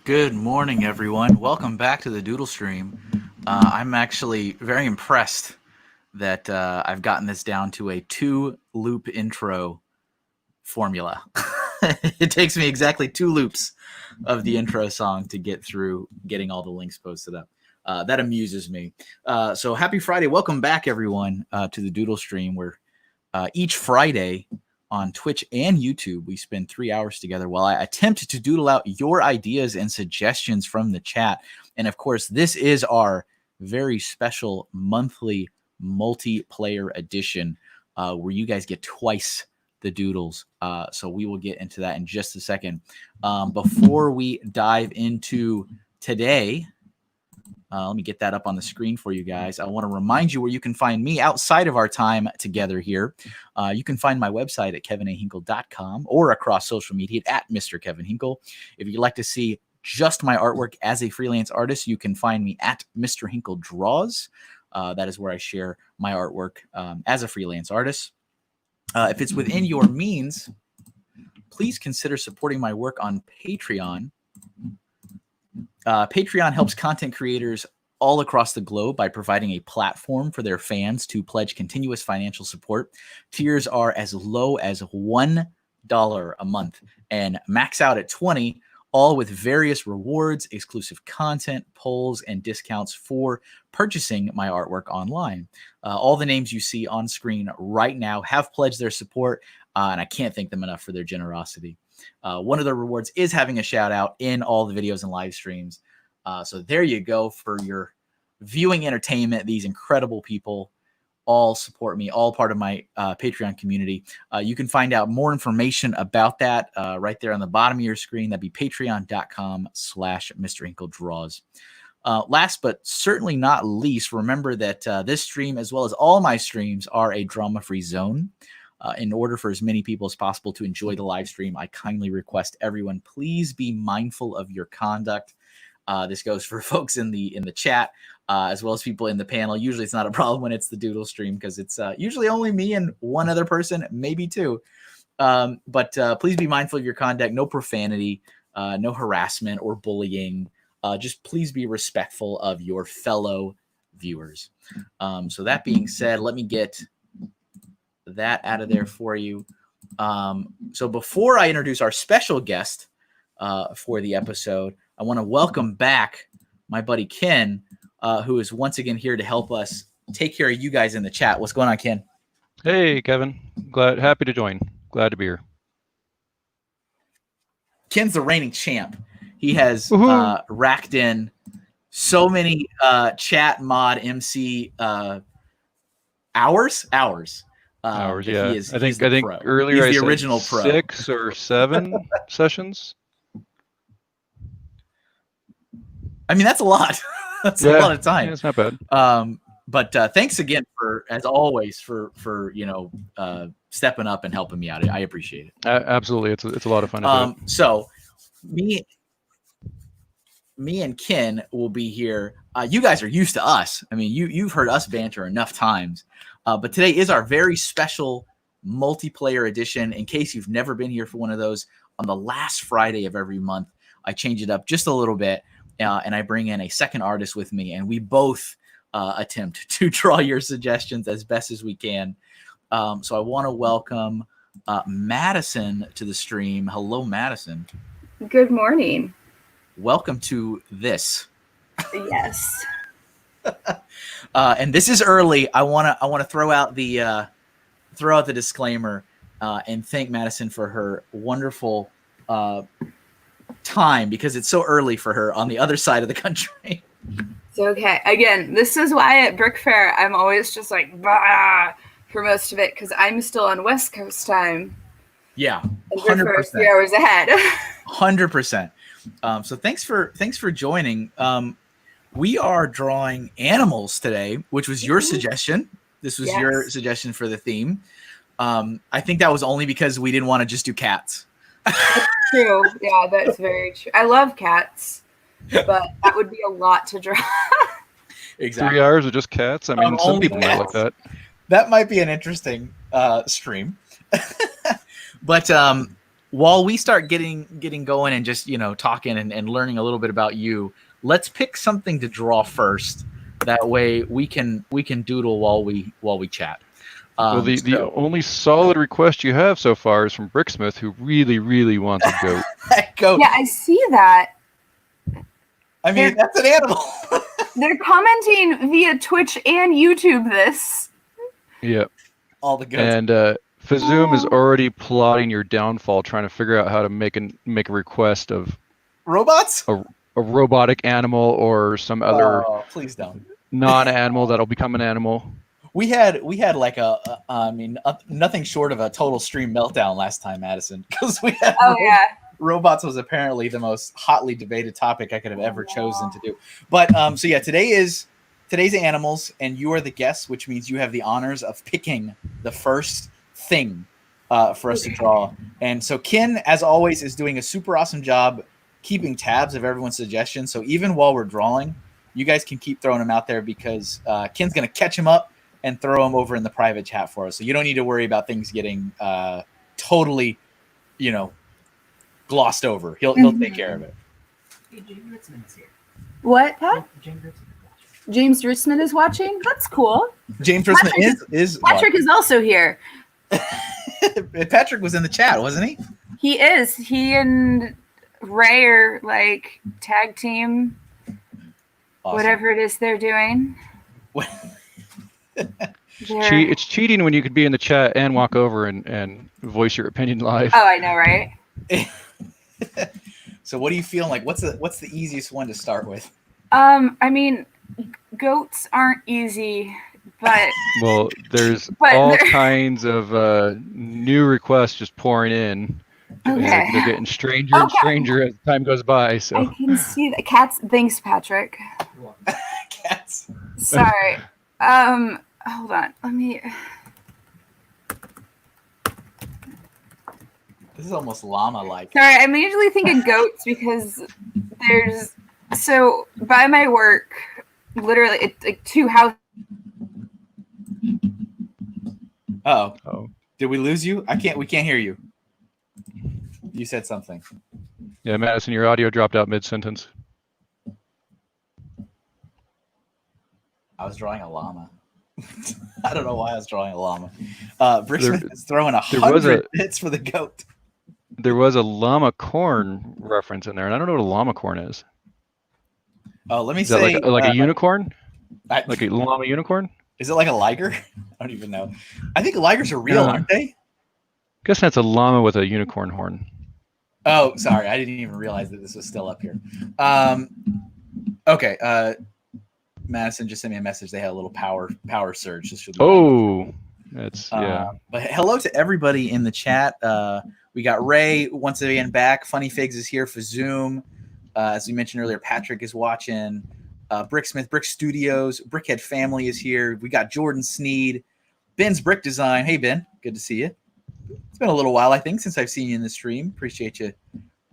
Good morning, everyone. Welcome back to the Doodle stream. I'm actually very impressed that I've gotten this down to a 2-loop intro formula. It takes me exactly 2 loops of the intro song to get through getting all the links posted up. That amuses me. So happy Friday. Welcome back, everyone, to the Doodle stream, where each Friday on Twitch and YouTube, we spend 3 hours together while I attempt to doodle out your ideas and suggestions from the chat. And of course, this is our very special monthly multiplayer edition where you guys get twice the doodles. So we will get into that in just a second. Before we dive into today, let me get that up on the screen for you guys. I want to remind you where you can find me outside of our time together here. You can find my website at kevinahinkle.com or across social media at Mr. Kevin Hinkle. If you'd like to see just my artwork as a freelance artist, you can find me at MrHinkleDraws. That is where I share my artwork as a freelance artist. If it's within your means, please consider supporting my work on Patreon. Patreon helps content creators all across the globe by providing a platform for their fans to pledge continuous financial support. Tiers are as low as $1 a month and max out at $20, all with various rewards, exclusive content, polls, and discounts for purchasing my artwork online. All the names you see on screen right now have pledged their support, and I can't thank them enough for their generosity. One of the rewards is having a shout out in all the videos and live streams. So there you go for your viewing entertainment. These incredible people all support me, all part of my Patreon community. You can find out more information about that right there on the bottom of your screen. That'd be patreon.com/MrHinkleDraws. Last but certainly not least, remember that this stream, as well as all my streams, are a drama-free zone. In order for as many people as possible to enjoy the live stream, I kindly request everyone please be mindful of your conduct. This goes for folks in the chat as well as people in the panel. Usually it's not a problem when it's the Doodle stream because it's usually only me and one other person, maybe two. But please be mindful of your conduct. No profanity, no harassment or bullying. Just please be respectful of your fellow viewers. So that being said, let me get that out of there for you. So before I introduce our special guest for the episode, I want to welcome back my buddy Ken, who is once again here to help us take care of you guys in the chat. What's going on, Ken? Hey, Kevin. Happy to join. Glad to be here. Ken's the reigning champ. He has racked in so many chat mod MC hours. Yeah. I think earlier he's I the original said pro. 6 or 7 sessions. I mean, that's a lot. That's a lot of time. Yeah, it's not bad. But thanks again for, as always, for stepping up and helping me out. I appreciate it. Absolutely, it's a lot of fun to do. So me and Ken will be here. You guys are used to us. I mean, you've heard us banter enough times. But today is our very special multiplayer edition. In case you've never been here for one of those, on the last Friday of every month, I change it up just a little bit, and I bring in a second artist with me, and we both attempt to draw your suggestions as best as we can. So I want to welcome Maddison to the stream. Hello, Maddison. Good morning. Welcome to this. Yes. And this is early. I want to throw out the disclaimer and thank Maddison for her wonderful time, because it's so early for her on the other side of the country. It's okay. Again, this is why at Brick Fair I'm always just like bah for most of it, because I'm still on West Coast time. Yeah, 100%. 3 hours ahead. 100%. So thanks for joining. we are drawing animals today, which was your suggestion. This was your suggestion for the theme. I think that was only because we didn't want to just do cats. That's true. Yeah, that's very true. I love cats, but that would be a lot to draw. Exactly. 3 hours of just cats? I mean, some people might like that. That might be an interesting stream. But while we start getting going and just, talking and learning a little bit about you, let's pick something to draw first. That way we can doodle while we chat. Well, the only solid request you have so far is from Bricksmith, who really, really wants a goat. Goat. Yeah, I see that. I mean, that's an animal. They're commenting via Twitch and YouTube this. Yeah. All the goats. And Fazoom is already plotting your downfall, trying to figure out how to make a request of robots, a robotic animal or some other please don't non-animal that'll become an animal. We had like nothing short of a total stream meltdown last time, Maddison, because we had robots was apparently the most hotly debated topic I could have ever chosen to do. But so yeah, today's animals, and you are the guest, which means you have the honors of picking the first thing for us to draw. And so Kin, as always, is doing a super awesome job keeping tabs of everyone's suggestions. So even while we're drawing, you guys can keep throwing them out there, because Kin's going to catch them up and throw them over in the private chat for us. So you don't need to worry about things getting totally, glossed over. He'll take care of it. Hey, James Ritzman is here. What, Pat? James James Ritzman is watching. Ritzman is watching? That's cool. James Ritzman is Patrick watching. is also here. Patrick was in the chat, wasn't he? He is. He and Ray are like tag team. Awesome. Whatever it is they're doing. It's cheating when you could be in the chat and walk over and voice your opinion live. Oh, I know, right? So what are you feeling like? What's the easiest one to start with? I mean, goats aren't easy, but well, there's kinds of new requests just pouring in. Okay. They're getting stranger and stranger as time goes by. So I can see the cats. Thanks, Patrick. Cats. Sorry. Hold on. Let me. This is almost llama-like. Sorry, I immediately think of goats because by my work, literally, it's like 2 houses. Oh. Did we lose you? We can't hear you. You said something. Yeah, Madison, your audio dropped out mid-sentence. I was drawing a llama. I don't know why I was drawing a llama. Bricksmith is throwing 100 hits for the goat. There was a llama corn reference in there, and I don't know what a llama corn is. Oh, let me is say, that like a unicorn? Like a llama unicorn? Is it like a liger? I don't even know. I think ligers are real, aren't they? I guess that's a llama with a unicorn horn. Oh, sorry, I didn't even realize that this was still up here. Okay. Madison just sent me a message. They had a little power surge. That's yeah. But hello to everybody in the chat. We got Ray once again back. Funny Figs is here for Zoom. As we mentioned earlier, Patrick is watching. Bricksmith, Brick Studios, Brickhead Family is here. We got Jordan Sneed, Ben's Brick Design. Hey Ben, good to see you. It's been a little while, I think, since I've seen you in the stream. Appreciate you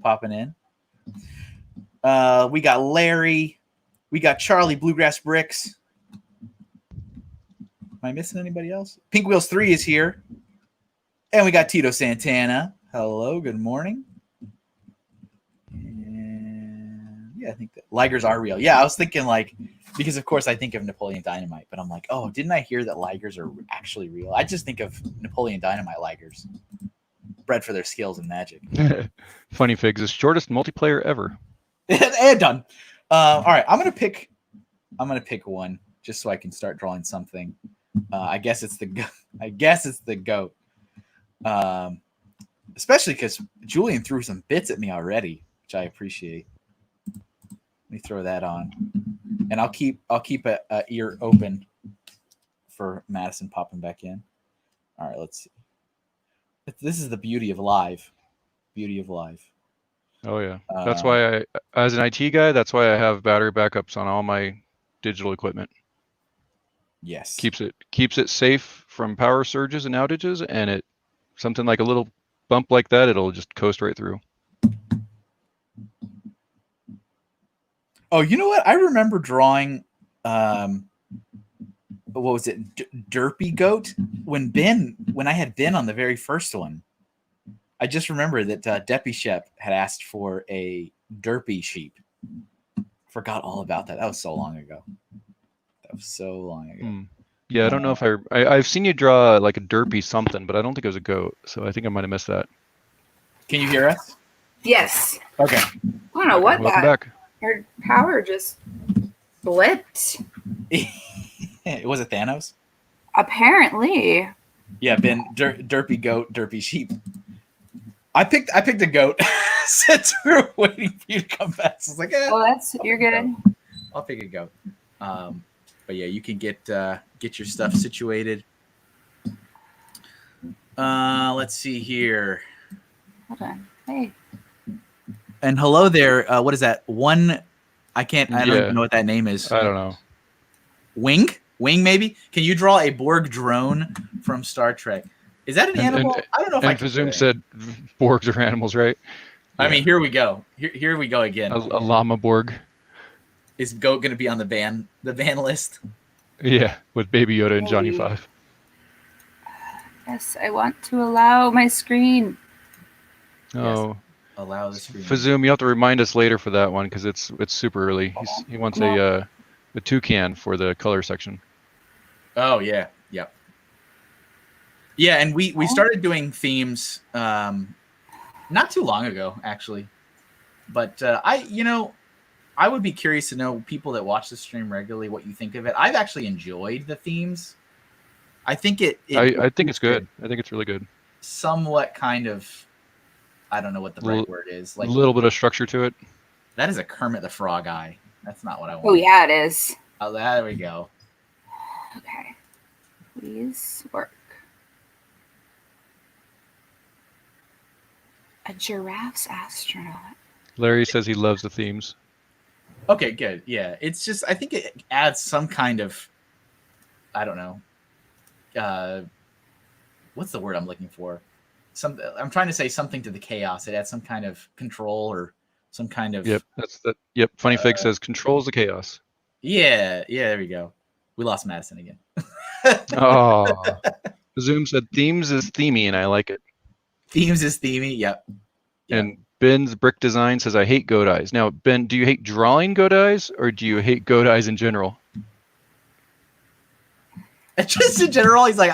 popping in. We got Larry. We got Charlie Bluegrass Bricks. Am I missing anybody else? Pink Wheels 3 is here. And we got Tito Santana. Hello, good morning. And yeah, I think that ligers are real. Yeah, I was thinking because of course I think of Napoleon Dynamite, but I'm like, oh, didn't I hear that ligers are actually real? I just think of Napoleon Dynamite ligers. Bred for their skills and magic. Funny Figs is shortest multiplayer ever. And done. All right, I'm gonna pick one just so I can start drawing something. I guess it's the goat. Especially because Julian threw some bits at me already, which I appreciate. Let me throw that on, and I'll keep a ear open for Madison popping back in. All right, let's see. This is the beauty of live. Beauty of live. Oh yeah. That's why as an IT guy, that's why I have battery backups on all my digital equipment. Yes. Keeps it safe from power surges and outages, and something like a little bump like that, it'll just coast right through. Oh, you know what? I remember drawing, what was it, Derpy Goat? When I had Ben on the very first one, I just remember that Deppy Shep had asked for a Derpy sheep. Forgot all about that. That was so long ago. Yeah, I don't know if I've seen you draw like a derpy something, but I don't think it was a goat, so I think I might have missed that. Can you hear us? Yes. Okay. I don't know what Welcome that. back. Her power just blipped. Was it Thanos? Apparently. Yeah, Ben, Derpy Goat, Derpy Sheep. I picked a goat since we were waiting for you to come back. So I was like, You're good. I'll pick a goat. But yeah, you can get your stuff situated. Let's see here. Hold on. Hey. And hello there. What is that? I don't even know what that name is. I don't know. Wing, maybe. Can you draw a Borg drone from Star Trek? Is that an animal? I don't know if I can. Fazoom said Borgs are animals, right? I mean, here we go. Here we go again. A llama Borg. Is goat going to be on the ban list? Yeah, with Baby Yoda and Johnny Five. Yes, I want to allow my screen. Oh. Yes. Allow the screen. Fazoom, you have to remind us later for that one because it's super early. He wants a toucan for the color section. Oh yeah, yep. Yeah, and we started doing themes not too long ago, actually. But I would be curious to know, people that watch the stream regularly, what you think of it. I've actually enjoyed the themes. I think I think it's good. I think it's really good. Somewhat kind of, I don't know what the right word is. Like a little bit of structure to it. That is a Kermit the Frog eye. That's not what I want. Oh yeah, it is. Oh, there we go. Okay. Please work. A giraffe's astronaut. Larry says he loves the themes. Okay, good. Yeah, it's just, I think it adds some kind of, I don't know, what's the word I'm looking for? I'm trying to say something to the chaos. It adds some kind of control or some kind of. Yep, that's that. Yep, Funny Fig says controls the chaos. Yeah, there we go. We lost Madison again. Oh, Zoom said themes is themey, and I like it. Themes is themey. Yep. And Ben's Brick Design says, I hate goat eyes. Now, Ben, do you hate drawing goat eyes, or do you hate goat eyes in general? Just in general, he's like,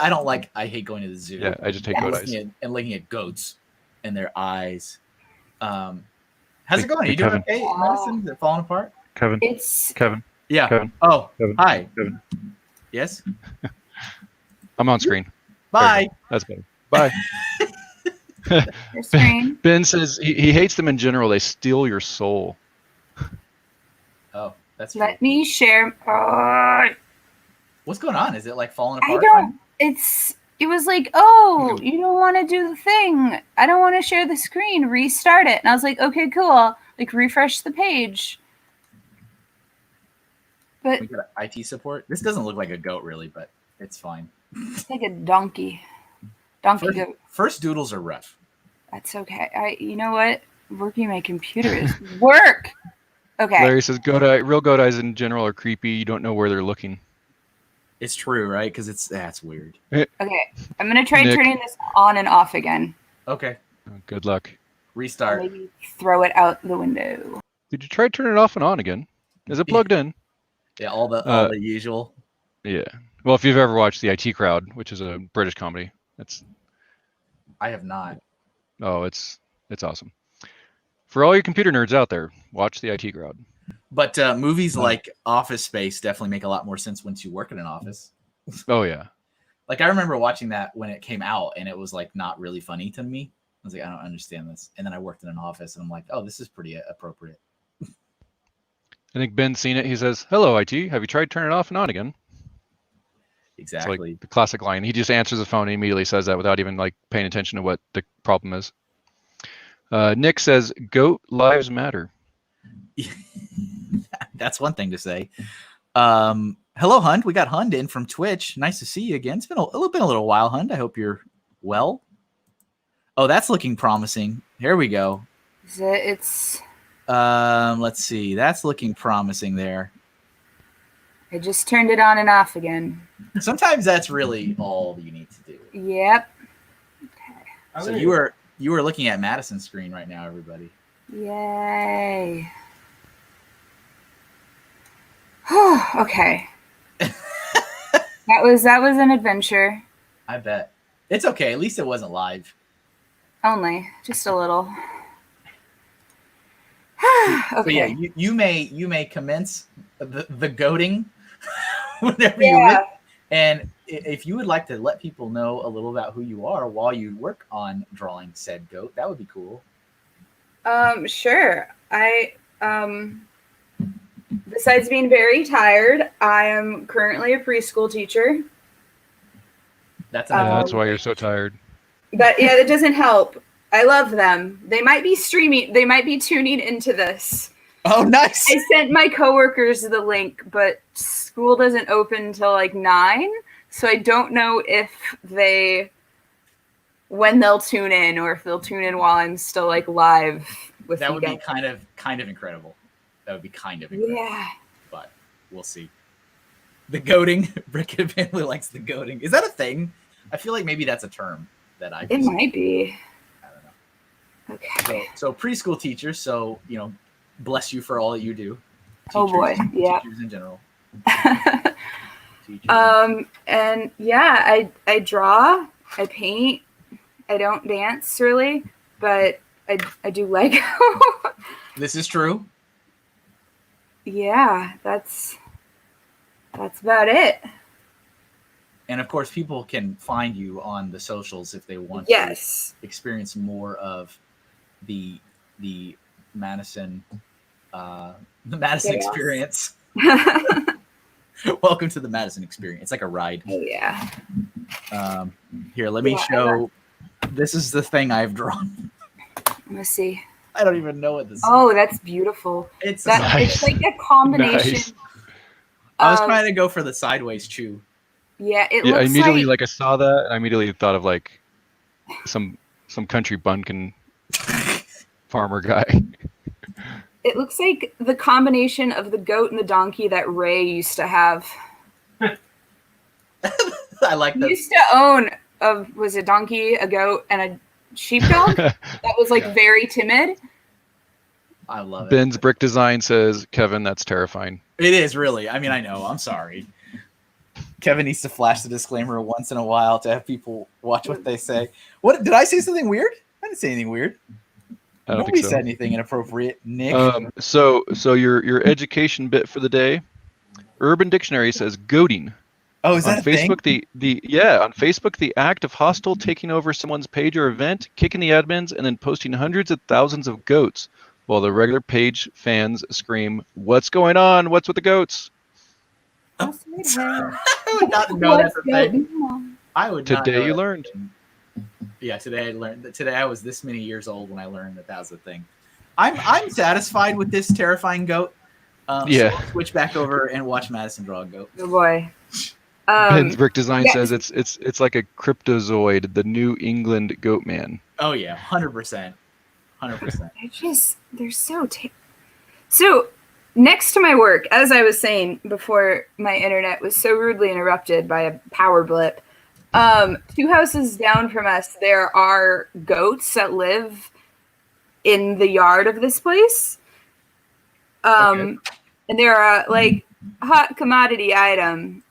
I hate going to the zoo. Yeah, I just hate goat eyes. And looking at goats and their eyes. How's it going? Are you doing Kevin. okay, Madison? Is it falling apart? Kevin. Kevin. Yeah. Kevin. Oh, Kevin. hi. Kevin. Yes? I'm on screen. Bye. That's better. Bye. Your screen. Ben says he hates them in general. They steal your soul. Oh, that's true. Let me share. What's going on? Is it like falling apart? It was like, oh, you don't want to do the thing. I don't want to share the screen. Restart it. And I was like, okay, cool. Like, refresh the page. But We got IT support. This doesn't look like a goat, really, but it's fine. it's like a donkey. Donkey goat. First doodles are rough. That's okay. You know what? Working my computer is work. Okay. Larry says real goat eyes in general are creepy. You don't know where they're looking. It's true, right? Because that's weird. Okay. I'm going to try Nick. turning this on and off again. Okay. Good luck. Restart. Maybe throw it out the window. Did you try turning it off and on again? Is it plugged in? Yeah, all the usual. Yeah. Well, if you've ever watched The IT Crowd, which is a British comedy, I have not. it's awesome. For all you computer nerds out there, watch The IT Crowd. But movies like Office Space definitely make a lot more sense once you work in an office. Oh yeah. Like, I remember watching that when it came out, and it was like not really funny to me. I was like, I don't understand this. And then I worked in an office, and I'm like, oh, this is pretty appropriate. I think Ben's seen it. He says, "Hello, IT. Have you tried turning it off and on again?" Exactly. It's like the classic line. He just answers the phone and immediately says that without even like paying attention to what the problem is. Nick says, "Goat lives matter." That's one thing to say. Hello, Hund. We got Hund in from Twitch. Nice to see you again. It's been a little while, Hund. I hope you're well. Oh, that's looking promising. Here we go. It's. Let's see. That's looking promising there. I just turned it on and off again. Sometimes that's really all you need to do. Yep. Okay. So you are looking at Maddison's screen right now, everybody. Yay. Okay. That was an adventure. I bet. It's okay. At least it wasn't live. Only just a little. Okay. So yeah, you may commence the goating whenever you wish. And if you would like to let people know a little about who you are while you work on drawing said goat, that would be cool. Sure. I besides being very tired, I am currently a preschool teacher. That's That's why you're so tired. But yeah, that doesn't help. I love them. They might be streaming. They might be tuning into this. Oh, nice. I sent my coworkers the link, but school doesn't open till like 9, so I don't know when they'll tune in, or if they'll tune in while I'm still like live with that you would guys. be kind of incredible. That would be kind of incredible. Yeah. But we'll see. The goating. Brickett family likes the goating. Is that a thing? I feel like maybe that's a term that I It might be. I don't know. Okay. So preschool teachers, so bless you for all that you do. Oh, boy. Yeah. Teachers in general. And yeah, I draw, I paint, I don't dance really, but I do Lego. This is true. Yeah, that's about it. And of course, people can find you on the socials if they want Yes. to experience more of the Maddison Chaos. experience. Welcome to the Maddison experience. It's like a ride. Oh yeah. Here, let me show. This is the thing I've drawn. Let's see. I don't even know what this is. Oh, that's beautiful. It's It's like a combination. Nice. I was of- trying to go for the sideways chew. Yeah, it Yeah, I looks immediately like I saw that. I immediately thought of like some country bumpkin farmer guy. it looks like the combination of the goat and the donkey that Ray used to have. I like He that. used to own was a donkey, a goat, and a sheepdog that was like Yeah. very timid. I love it. Ben's brick design says, "Kevin, that's terrifying." It is really. I mean, I know. I'm sorry. Kevin needs to flash the disclaimer once in a while to have people watch what they say. What did I say? Something weird? I didn't say anything weird. I don't Nobody think so. said anything inappropriate. Nick. So your education bit for the day. Urban Dictionary says goading. Oh, is that On a thing? Facebook, on Facebook, the act of hostile taking over someone's page or event, kicking the admins, and then posting hundreds of thousands of goats, while the regular page fans scream, "What's going on? What's with the goats?" I would not know that's a thing. I would not Today know you that's a learned. thing. Yeah, today I learned that. Today I was this many years old when I learned that was a thing. I'm satisfied with this terrifying goat. Yeah. So we'll switch back over and watch Maddison draw a goat. Oh boy. Ben's brick design yeah. says it's like a cryptozoid, the New England goat man. Oh yeah, 100%, 100%. They're so so next to my work, as I was saying before my internet was so rudely interrupted by a power blip, 2 houses down from us, there are goats that live in the yard of this place. Okay. And they're like hot commodity item.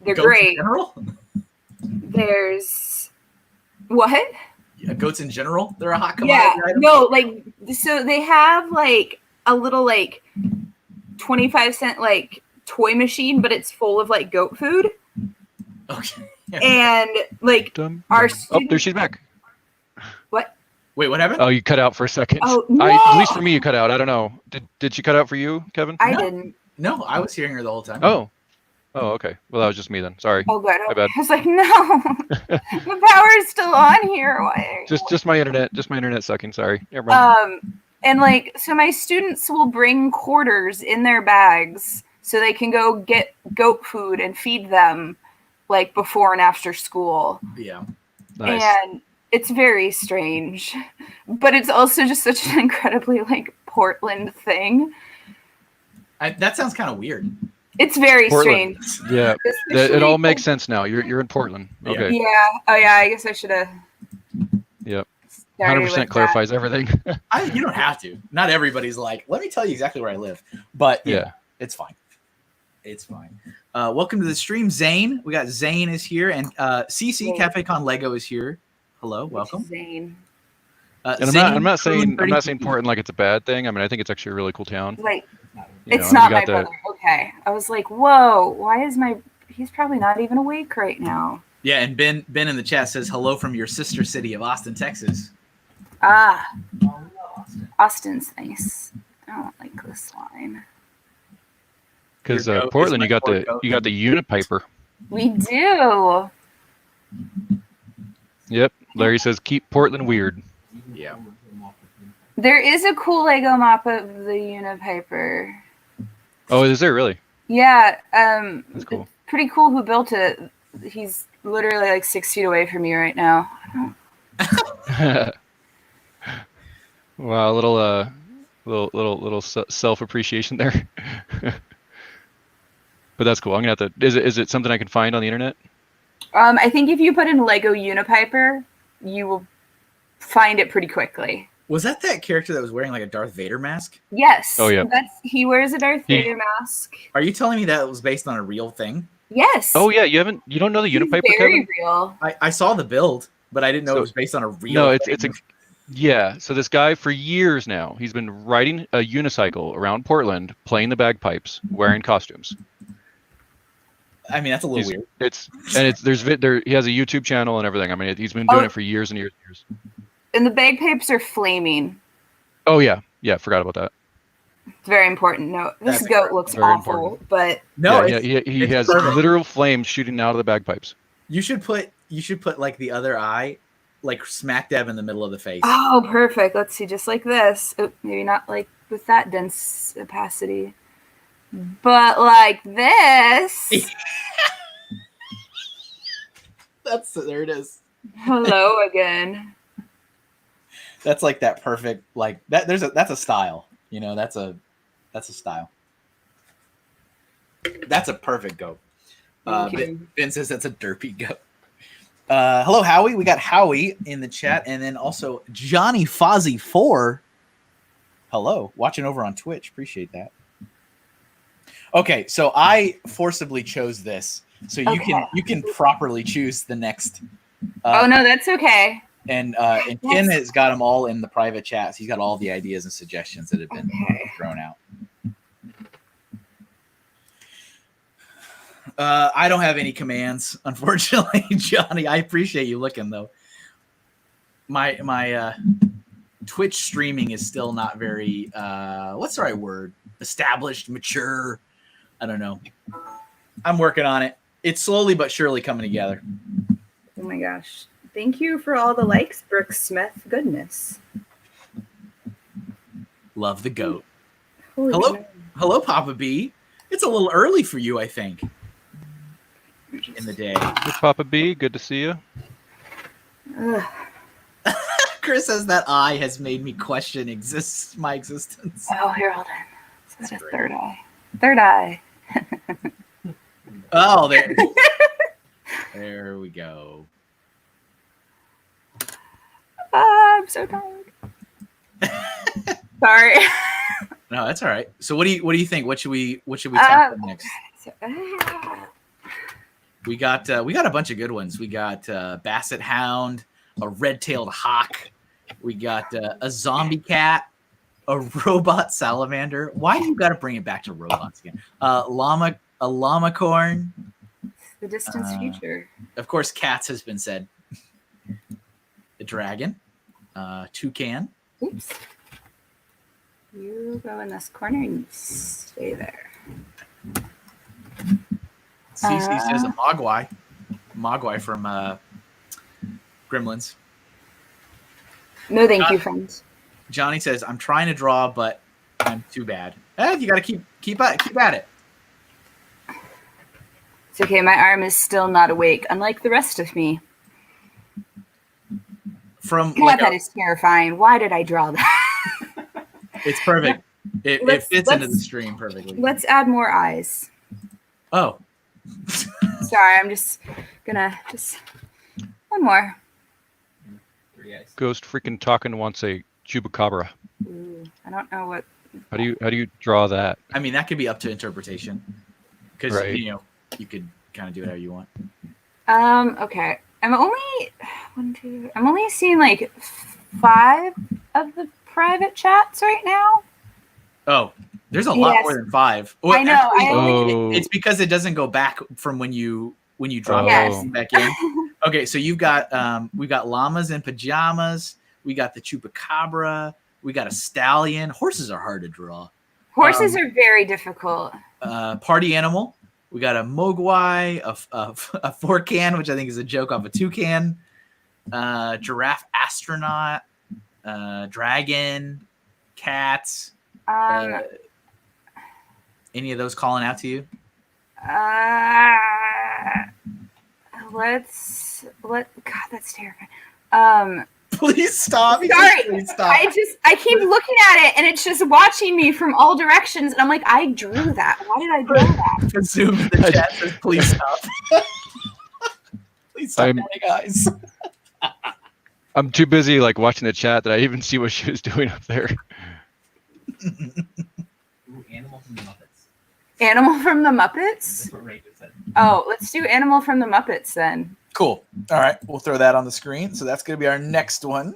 They're Goats great. in general? There's what? Yeah, goats in general? They're a hot commodity Yeah, item? no, like so they have like a little like 25-cent like toy machine, but it's full of like goat food. Okay. And like Dum, our dum. Oh, there she's back. what? Wait, what happened? Oh, you cut out for a second. Oh, no! At least for me, you cut out. I don't know. Did she cut out for you, Kevin? I No. didn't. No, I was hearing her the whole time. Oh, Oh, okay. Well, that was just me then. Sorry. Oh, good. My bad. I was like, no, the power's still on here. Why? Just my internet. Just my internet sucking. Sorry. Never mind. And like, so my students will bring quarters in their bags so they can go get goat food and feed them, like before and after school. Yeah. Nice. And it's very strange, but it's also just such an incredibly like Portland thing. That sounds kind of weird. It's very Portland. strange. Yeah. Especially- It all makes sense now. You're in Portland. Yeah. Okay. Yeah. Oh yeah. I guess I should have. Yep. started 100% with clarifies everything. You don't have to. Not everybody's like, let me tell you exactly where I live. But yeah, it's fine. It's fine. Welcome to the stream, Zane. We got Zane is here, and CC Zane. Cafe Con Lego is here. Hello, that. welcome. Zane. And Zane, I'm not saying pretty- Portland like it's a bad thing. I mean, I think it's actually a really cool town. Like, You it's know, not you my got the- brother. Okay. I was like, whoa, why is he's probably not even awake right now. Yeah, and Ben in the chat says hello from your sister city of Austin, Texas. Ah, Austin's nice. I don't like this line. Because Your goat Portland, is you my got the goat. Unipiper. We do. Yep. Larry says keep Portland weird. Yeah. There is a cool Lego mop of the Unipiper. Oh, is there really? Yeah, That's cool. pretty cool who built it. He's literally like 6 feet away from me right now. Wow, a little self appreciation there. But that's cool. I'm gonna have to. Is it something I can find on the internet? I think if you put in Lego Unipiper, you will find it pretty quickly. Was that character that was wearing like a Darth Vader mask? Yes. Oh, yeah. He wears a Darth He- Vader mask. Are you telling me that was based on a real thing? Yes. Oh yeah, you don't know the He's Unipiper, very Kevin? real. I saw the build, but I didn't know So- it was based on a real No, thing. yeah. So this guy for years now, he's been riding a unicycle around Portland, playing the bagpipes, wearing costumes. I mean, that's a little He's- weird. He has a YouTube channel and everything. I mean, he's been doing it for years and years and years. And the bagpipes are flaming. Oh yeah, forgot about that. It's very important. No, this That's goat looks very awful, important. but No, yeah, it's- he it's has perfect. literal flames shooting out of the bagpipes. You should put like the other eye, like smack dab in the middle of the face. oh, perfect. Let's see, just like this. Oh, maybe not like with that dense opacity, but like this. There it is. Hello again. That's like that perfect like that. That's a style. You know, that's a style. That's a perfect goat. Thank you. Ben says that's a derpy goat. Hello, Howie. We got Howie in the chat, and then also Johnny Fozzie 4. Hello, watching over on Twitch. Appreciate that. Okay, so I forcibly chose this, so you can properly choose the next. Oh no, that's okay. And Ken has got them all in the private chats. He's got all the ideas and suggestions that have been thrown out. I don't have any commands, unfortunately, Johnny. I appreciate you looking though. My Twitch streaming is still not very what's the right word? Established, mature. I don't know. I'm working on it. It's slowly but surely coming together. Oh my gosh. Thank you for all the likes, Brooke Smith. Goodness. Love the goat. Holy Hello, cow. hello, Papa B. It's a little early for you, I think, in the day. Hey, Papa B, good to see you. Ugh. Chris says that eye has made me question my existence. Oh, here, hold on. Is that a great. third eye? Third eye. Oh, there. There we go. I'm so tired. Sorry. No, that's all right. So, what do you think? What should we tackle next? We got a bunch of good ones. We got Basset Hound, a red-tailed hawk. We got a zombie cat, a robot salamander. Why do you got to bring it back to robots again? A llama corn. The distant future. Of course, cats has been said. A dragon, toucan. Oops. You go in this corner and you stay there. Cece says a Mogwai. Mogwai from Gremlins. No, thank you, friends. Johnny says, I'm trying to draw, but I'm too bad. You got to keep at it. It's okay. My arm is still not awake, unlike the rest of me. From God, that is terrifying. Why did I draw that? It's perfect. It fits into the stream perfectly. Let's add more eyes. Oh. Sorry, I'm just gonna one more. 3 eyes. Ghost freaking talking wants a chupacabra. Ooh, I don't know what. How do you draw that? I mean, that could be up to interpretation. Because, Right. you could kind of do whatever you want. Okay. I'm only seeing like 5 of the private chats right now. Oh, there's a lot more than 5. Well, I know. Oh. It's because it doesn't go back from when you drop Yes. it back in. Okay, so you've got we got llamas in pajamas. We got the chupacabra. We got a stallion. Horses are hard to draw. Horses are very difficult. Party animal. We got a mogwai, a forcan, which I think is a joke off a toucan. Giraffe astronaut. Dragon. Cats. Any of those calling out to you? God, that's terrifying. Please stop. Sorry, Please stop. I keep looking at it and it's just watching me from all directions, and I'm like, I drew that. Why did I draw that? Presume the chat says, please stop. Please stop, guys. I'm too busy like watching the chat that I even see what she was doing up there. Ooh, Animal from the Muppets. Animal from the Muppets? That's what Ray just said. Oh, let's do Animal from the Muppets then. Cool. All right, we'll throw that on the screen. So that's going to be our next one.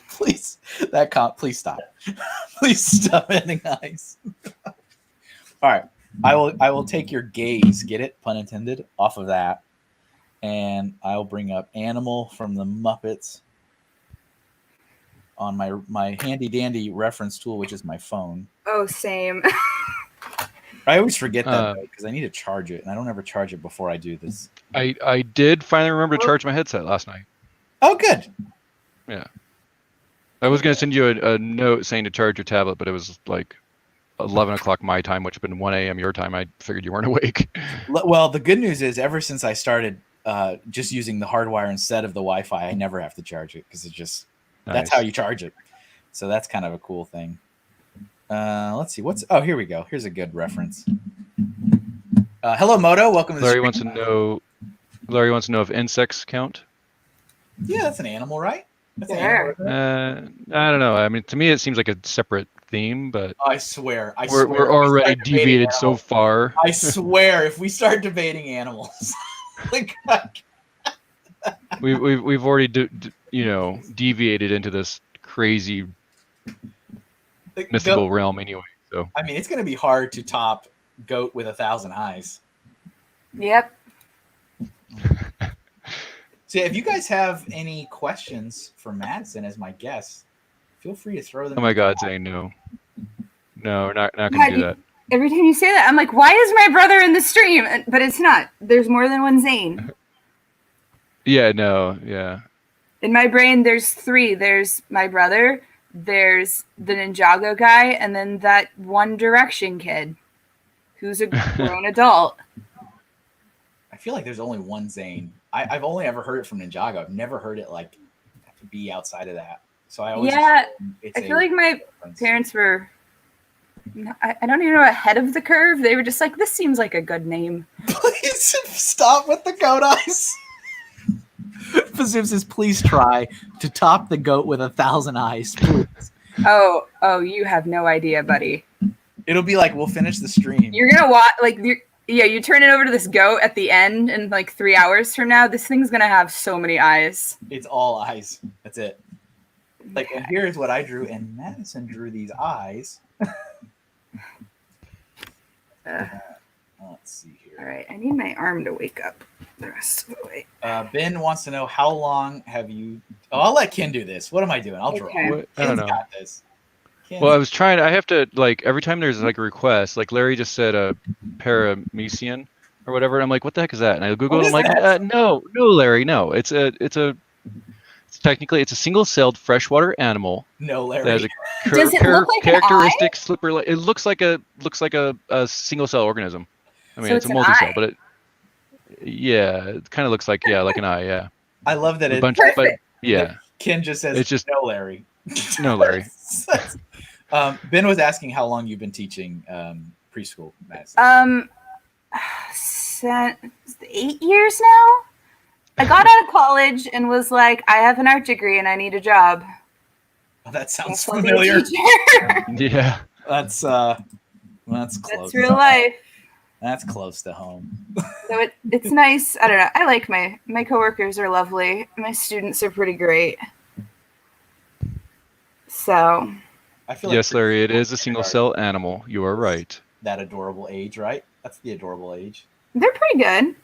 Please stop. Please stop ending eyes. All right, I will take your gaze, get it, pun intended, off of that, and I'll bring up Animal from the Muppets on my handy dandy reference tool, which is my phone. Oh, same. I always forget that because I need to charge it, and I don't ever charge it before I do this. I did finally remember to charge my headset last night. Oh, good. Yeah. I was going to send you a note saying to charge your tablet, but it was like 11 o'clock my time, which would have been 1 a.m. your time. I figured you weren't awake. Well, the good news is ever since I started just using the hardwire instead of the Wi-Fi, I never have to charge it because it just that's how you charge it. So that's kind of a cool thing. Let's see. Here we go. Here's a good reference. Hello, Moto. Welcome to the Larry stream. wants to know if insects count. Yeah, that's an animal, right? That's an Sure. animal. I don't know. I mean, to me, it seems like a separate theme, but I swear. we're already deviated so far. I swear, if we start debating animals, like, we've already deviated into this crazy mythical realm anyway. So I mean, it's going to be hard to top goat with 1,000 eyes. Yep. So if you guys have any questions for Maddison as my guest, feel free to throw them. oh my God, Zane, no, we're not gonna do that. Every time you say that, I'm like, why is my brother in the stream? But it's not. There's more than one Zane. Yeah, no, yeah. In my brain, there's 3. There's my brother, there's the Ninjago guy, and then that One Direction kid who's a grown adult. I feel like there's only one Zane. I've only ever heard it from Ninjago. I've never heard it like be outside of that. So I always I it's feel like my parents were, I don't even know, ahead of the curve. They were just like, this seems like a good name. Please stop with the goat eyes. Fazoom says, please try to top the goat with 1,000 eyes, please. Oh, you have no idea, buddy. It'll be like, we'll finish the stream. You're gonna watch, like, you turn it over to this goat at the end, and like 3 hours from now, this thing's gonna have so many eyes. It's all eyes. That's it. Like, and here's what I drew, and Maddison drew these eyes. Let's see here. All right, I need my arm to wake up the rest of the way. Ben wants to know, how long have you... Oh, I'll let Ken do this. What am I doing? I'll draw. Okay. I don't Ken's know. got this. Well, I was trying. I have to like every time there's like a request. Like Larry just said a paramecian or whatever. I'm like, what the heck is that? And I Google What it. is I'm like, that? no, Larry, no. It's technically it's a single-celled freshwater animal No, that has Larry. a Does it look like an eye? characteristic slipper. It looks like a single-cell organism. I mean, So it's it's a an multi-cell, eye. but it kind of looks like like an eye. Yeah, I love that a it. bunch, but Perfect. yeah, Ken just says it's just no, Larry. no, Larry. Ben was asking how long you've been teaching preschool, Madison. Since 8 years now. I got out of college and was like, I have an art degree and I need a job. Oh, that sounds Guess I'll be a familiar. teacher. Yeah. That's close. That's real life. That's close to home. So it's nice. I don't know. I like my coworkers are lovely. My students are pretty great. So I feel Yes, like Larry, it preschool is a single-cell animal. You are right. that adorable age, right? That's the adorable age. they're pretty good.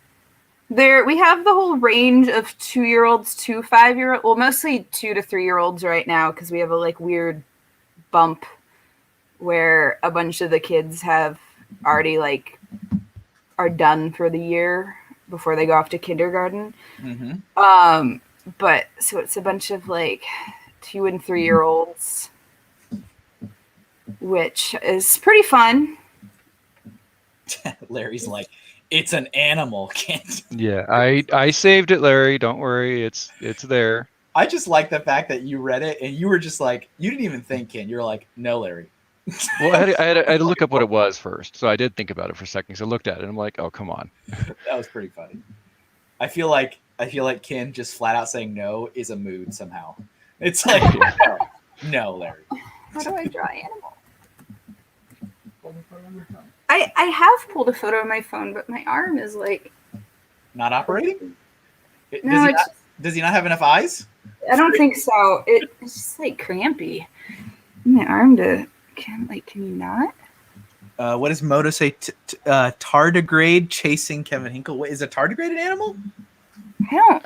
We have the whole range of 2-year-olds to 5-year-olds. Well, mostly 2 to 3-year-olds right now because we have a like weird bump where a bunch of the kids have already like are done for the year before they go off to kindergarten. Mm-hmm. But so it's a bunch of like 2 and 3-year-olds, which is pretty fun. Larry's like, it's an animal, Kent. Yeah, I saved it, Larry. Don't worry, it's there. I just like the fact that you read it and you were just like, you didn't even think, Ken. You're like, no, Larry. Well, I had to look up what it was first, so I did think about it for a second. So I looked at it, and I'm like, oh, come on. That was pretty funny. I feel like Ken just flat out saying no is a mood somehow. It's like, no, Larry. How do I draw animal? Pull the photo on your phone. I have pulled a photo on my phone, but my arm is like Not operating? no. Does he not have enough eyes? I don't think so. It's just like crampy. My arm can you not? What does Moto say? Tardigrade chasing Kevin Hinkle. Wait, is a tardigrade an animal? I don't.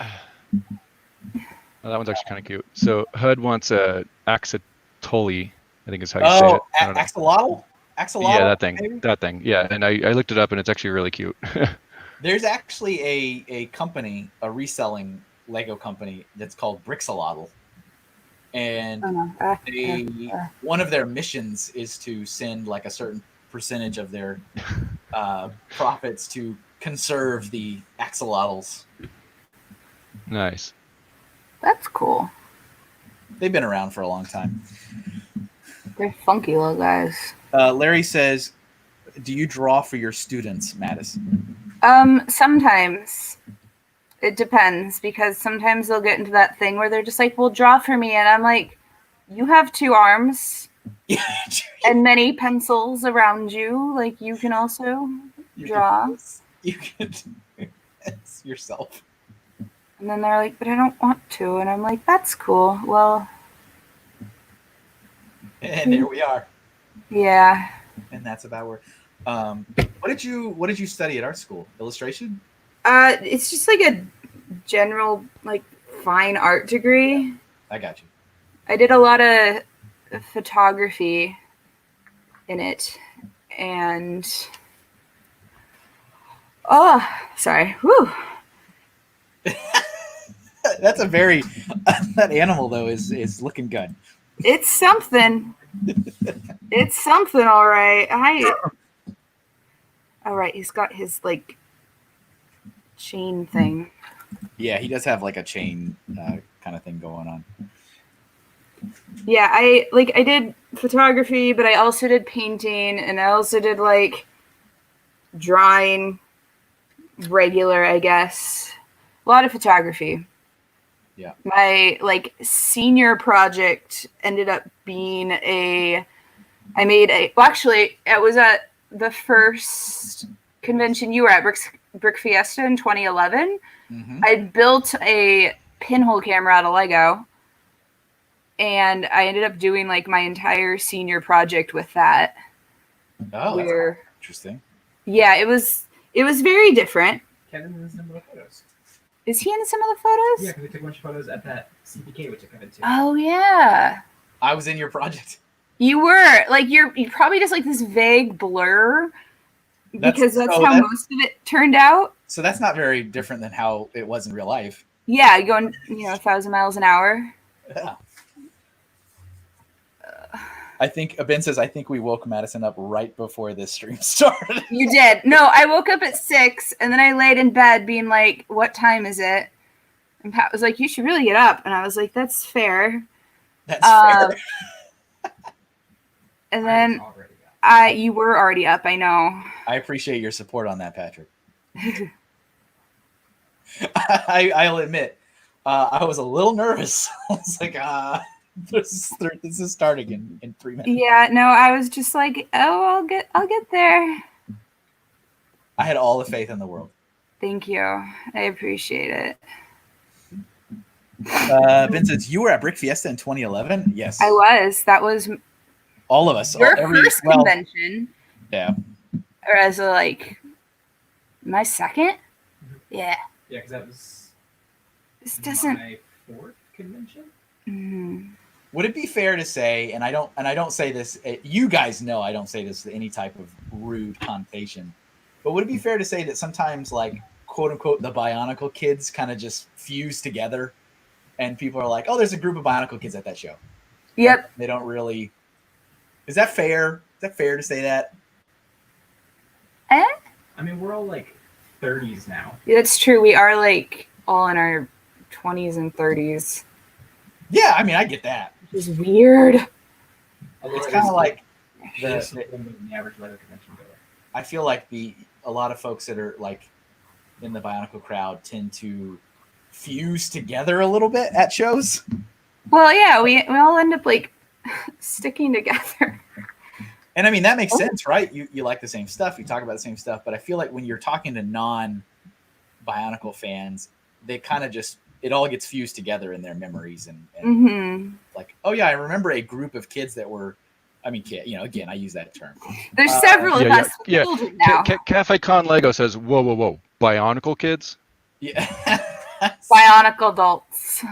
Oh, that one's actually kind of cute. So HUD wants a axatoli, I think is how you say it. I don't know. Axolotl? Axolotl? Yeah, that thing. maybe? That thing. Yeah, and I looked it up, and it's actually really cute. There's actually a company, a reselling Lego company that's called Brixolotl. And Oh, no. one of their missions is to send like a certain percentage of their profits to conserve the axolotls. Nice. That's cool. They've been around for a long time. They're funky little guys. Larry says, do you draw for your students, Madison? Sometimes it depends because sometimes they'll get into that thing where they're just like, well, draw for me. And I'm like, you have 2 arms and many pencils around you. Like you can also draw. You can it's yourself. And then they're like, but I don't want to. And I'm like, that's cool. Well, And there we are. yeah. And that's about where. What did you study at art school? Illustration? It's just like a general like fine art degree. I got you. I did a lot of photography in it, and oh, sorry. Whew. That's a very that animal though is looking good. It's something. It's something, all right. All right. He's got his like chain thing. Yeah, he does have like a chain kind of thing going on. Yeah, I did photography, but I also did painting, and I also did like drawing, regular, I guess. A lot of photography. Yeah. My like senior project ended up being it was at the first convention you were at, Brick Fiesta in 2011. Mm-hmm. I built a pinhole camera out of Lego, and I ended up doing like my entire senior project with that. Oh, that's interesting. Yeah, it was very different. Kevin is in some of the photos. Is he in some of the photos? Yeah, because we took a bunch of photos at that CPK, which I covered too. Oh yeah. I was in your project. You were like you're probably just like this vague blur because that's how most of it turned out. So that's not very different than how it was in real life. Yeah, going 1,000 miles an hour. Yeah. I think Ben says I think we woke Madison up right before this stream started. You did. No, I woke up at 6 and then I laid in bed being like, "What time is it?" And Pat was like, "You should really get up." And I was like, "That's fair." That's fair. And then you were already up, I know. I appreciate your support on that, Patrick. I'll admit, I was a little nervous. I was like, this is starting in 3 minutes. Yeah, no, I was just like, oh, I'll get there. I had all the faith in the world. Thank you. I appreciate it. Ben says, you were at Brick Fiesta in 2011? Yes. I was. That was all of us. Your first convention. Yeah. Or as my second? Yeah. Yeah, because that was this doesn't my 4th convention. Mm-hmm. Would it be fair to say, and I don't say this, you guys know I don't say this with any type of rude connotation, but would it be fair to say that sometimes, like, quote unquote, the Bionicle kids kind of just fuse together, and people are like, oh, there's a group of Bionicle kids at that show. Yep. They don't really. Is that fair? Is that fair to say that? I mean, we're all like 30s now. Yeah, that's true. We are like all in our 20s and 30s. Yeah, I mean, I get that. Which is weird. It's kind of like the average Lego convention goer. I feel like a lot of folks that are like in the Bionicle crowd tend to fuse together a little bit at shows. Well, yeah, we all end up like sticking together. And I mean, that makes sense, right? You like the same stuff, you talk about the same stuff, but I feel like when you're talking to non-Bionicle fans, they kind of just, it all gets fused together in their memories and like, oh yeah, I remember a group of kids that were, I mean, again, I use that term. There's several of us children now. Cafe Con Lego says, whoa, Bionicle kids? Yeah. Bionicle adults.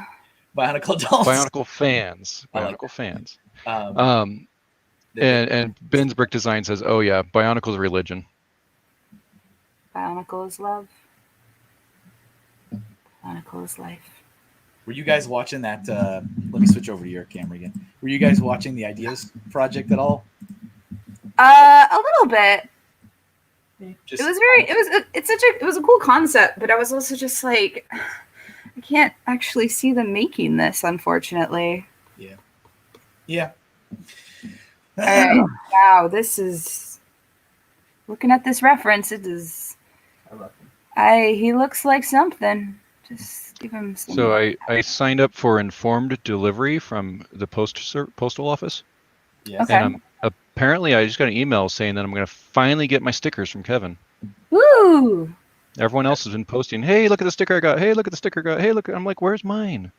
Bionicle adults. Bionicle fans. Bionicle fans. And Ben's Brick Design says, oh yeah, Bionicle's religion. Bionicle is love. Bionicle is life. Were you guys watching that? Let me switch over to your camera again. Were you guys watching the Ideas Project at all? A little bit. It was a cool concept, but I was also just like, I can't actually see them making this, unfortunately. Yeah. Yeah. All right. Wow, this is looking at this reference. It is. I love him. He looks like something. Just give him some. So I signed up for informed delivery from the postal office. Yes. Okay. And apparently I just got an email saying that I'm going to finally get my stickers from Kevin. Woo! Everyone else has been posting, hey, look at the sticker I got. Hey, look at the sticker I got. Hey, look. I'm like, where's mine?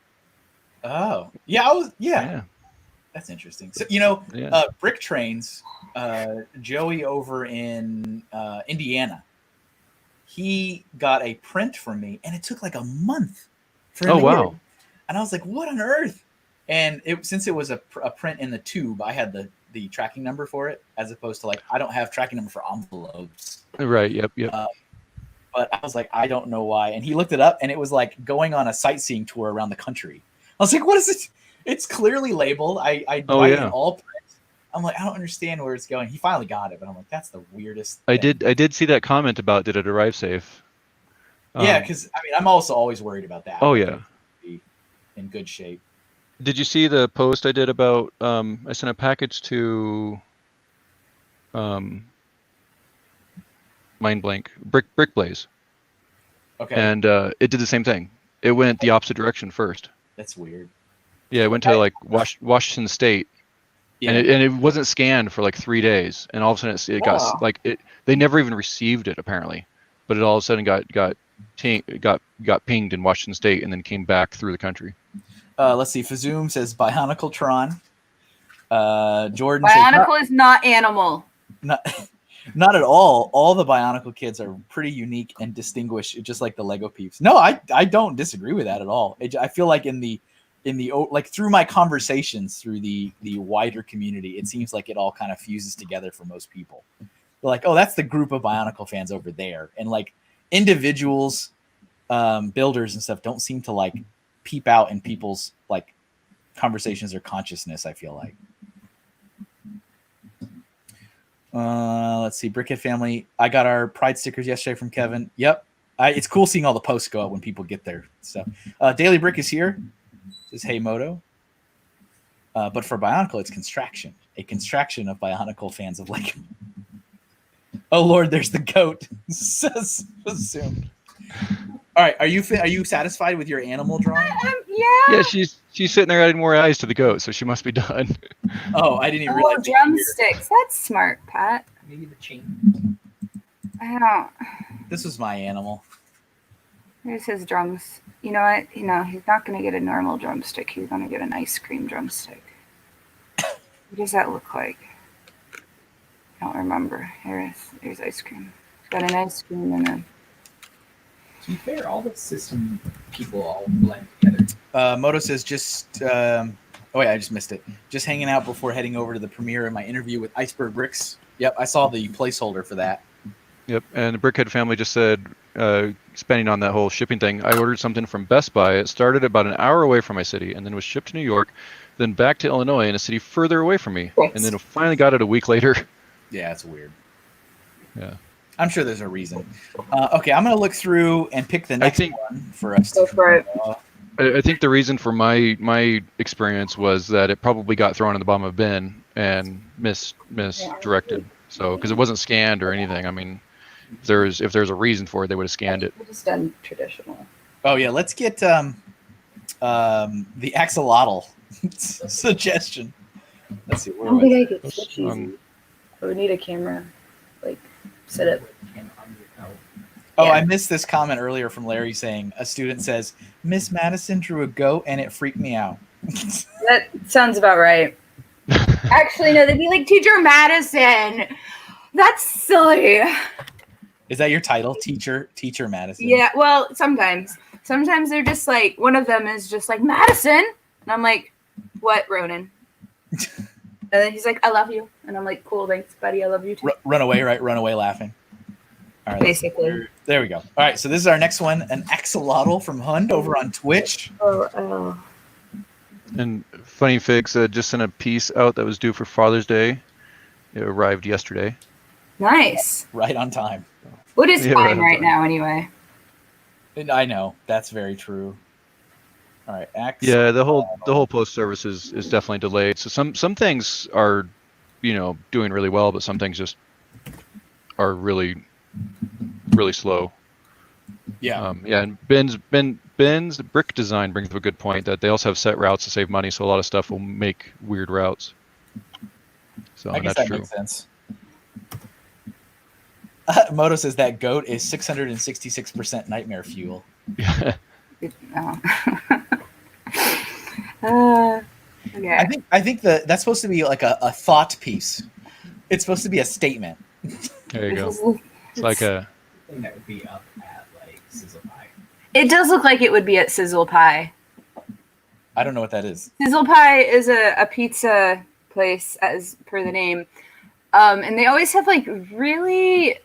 Oh. Yeah, yeah. That's interesting. So, Brick Trains, Joey over in Indiana, he got a print from me, and it took like a month for him to get it. And I was like, what on earth? And since it was a print in the tube, I had the tracking number for it, as opposed to like, I don't have tracking number for envelopes. Right, yep. But I was like, I don't know why. And he looked it up, and it was like going on a sightseeing tour around the country. I was like, what is it? It's clearly labeled. I buy it in all prints. I'm like, I don't understand where it's going. He finally got it, but I'm like, that's the weirdest thing. I did see that comment about did it arrive safe? Yeah, because I mean, I'm also always worried about that. Oh yeah. Be in good shape. Did you see the post I did about I sent a package to Mind Blank Brick Blaze. Okay. And it did the same thing. It went the opposite direction first. That's weird. Yeah, it went to like Washington State, and it wasn't scanned for like 3 days, and all of a sudden it got like it. They never even received it apparently, but it all of a sudden got pinged in Washington State, and then came back through the country. Let's see. Fazoom says Bionicle Tron. Jordan. Bionicle is not animal. Not at all. All the Bionicle kids are pretty unique and distinguished, just like the Lego peeps. No, I don't disagree with that at all. I feel like in the in the like through my conversations through the wider community, it seems like it all kind of fuses together for most people. They're like, oh, that's the group of Bionicle fans over there, and like individuals, builders and stuff don't seem to like peep out in people's like conversations or consciousness. I feel like. Let's see, Brickhead family. I got our Pride stickers yesterday from Kevin. Yep. It's cool seeing all the posts go out when people get there. So, Daily Brick is here. Says, hey, Moto. But for Bionicle, it's Construction. A construction of Bionicle fans of Lego. Oh, Lord, there's the goat. Says, assumed. All right. Are you satisfied with your animal drawing? Yeah, she's sitting there adding more eyes to the goat, so she must be done. Oh, I didn't even Oh, realize. drumsticks. That's smart, Pat. Maybe the chain. I don't. This was my animal. Here's his drums. You know what? He's not going to get a normal drumstick. He's going to get an ice cream drumstick. What does that look like? I don't remember. Here's ice cream. It's got an ice cream and a... To be fair, all the system people all blend together. Moto says just... oh, yeah, I just missed it. Just hanging out before heading over to the premiere of my interview with Iceberg Bricks. Yep, I saw the placeholder for that. Yep, and the Brickhead family just said, spending on that whole shipping thing, I ordered something from Best Buy. It started about an hour away from my city and then was shipped to New York, then back to Illinois in a city further away from me. Yes. And then finally got it a week later. Yeah, it's weird. Yeah. I'm sure there's a reason. Okay, I'm going to look through and pick the next one for us. Go for it. I think the reason for my experience was that it probably got thrown in the bottom of a bin and misdirected. So, because it wasn't scanned or anything. I mean, if there's a reason for it, they would have scanned it. We've just done traditional. Oh, yeah, let's get the axolotl suggestion. Let's see. I Where don't was think it? I could switch easy. I would need a camera. Like, set it. Oh, Yeah. I missed this comment earlier from Larry saying a student says, Miss Madison drew a goat and it freaked me out. That sounds about right. Actually, no, they'd be like, Teacher Madison. That's silly. Is that your title? Teacher Madison? Yeah, well, sometimes. Sometimes they're just like, one of them is just like, Madison. And I'm like, what, Ronan? And then he's like, I love you. And I'm like, cool, thanks, buddy. I love you too. Run away, right? Run away laughing. All right. Basically. There we go. All right, so this is our next one, an axolotl from Hund over on Twitch. Oh. And Funny Fix just sent a piece out that was due for Father's Day. It arrived yesterday. Nice. Right on time. What is Yeah, fine right. right now, anyway? And I know, that's very true. All right, Yeah, the whole post service is definitely delayed. So some things are, doing really well, but some things just are really slow. Yeah. And Ben's brick design brings up a good point that they also have set routes to save money, so a lot of stuff will make weird routes. So I guess that's that true. makes sense. Moto says that goat is 666% nightmare fuel. Yeah. Okay. I think that's supposed to be like a thought piece. It's supposed to be a statement. There you go. It's like a. I think that would be up at like Sizzle Pie. It does look like it would be at Sizzle Pie. I don't know what that is. Sizzle Pie is a pizza place, as per the name. And they always have like really...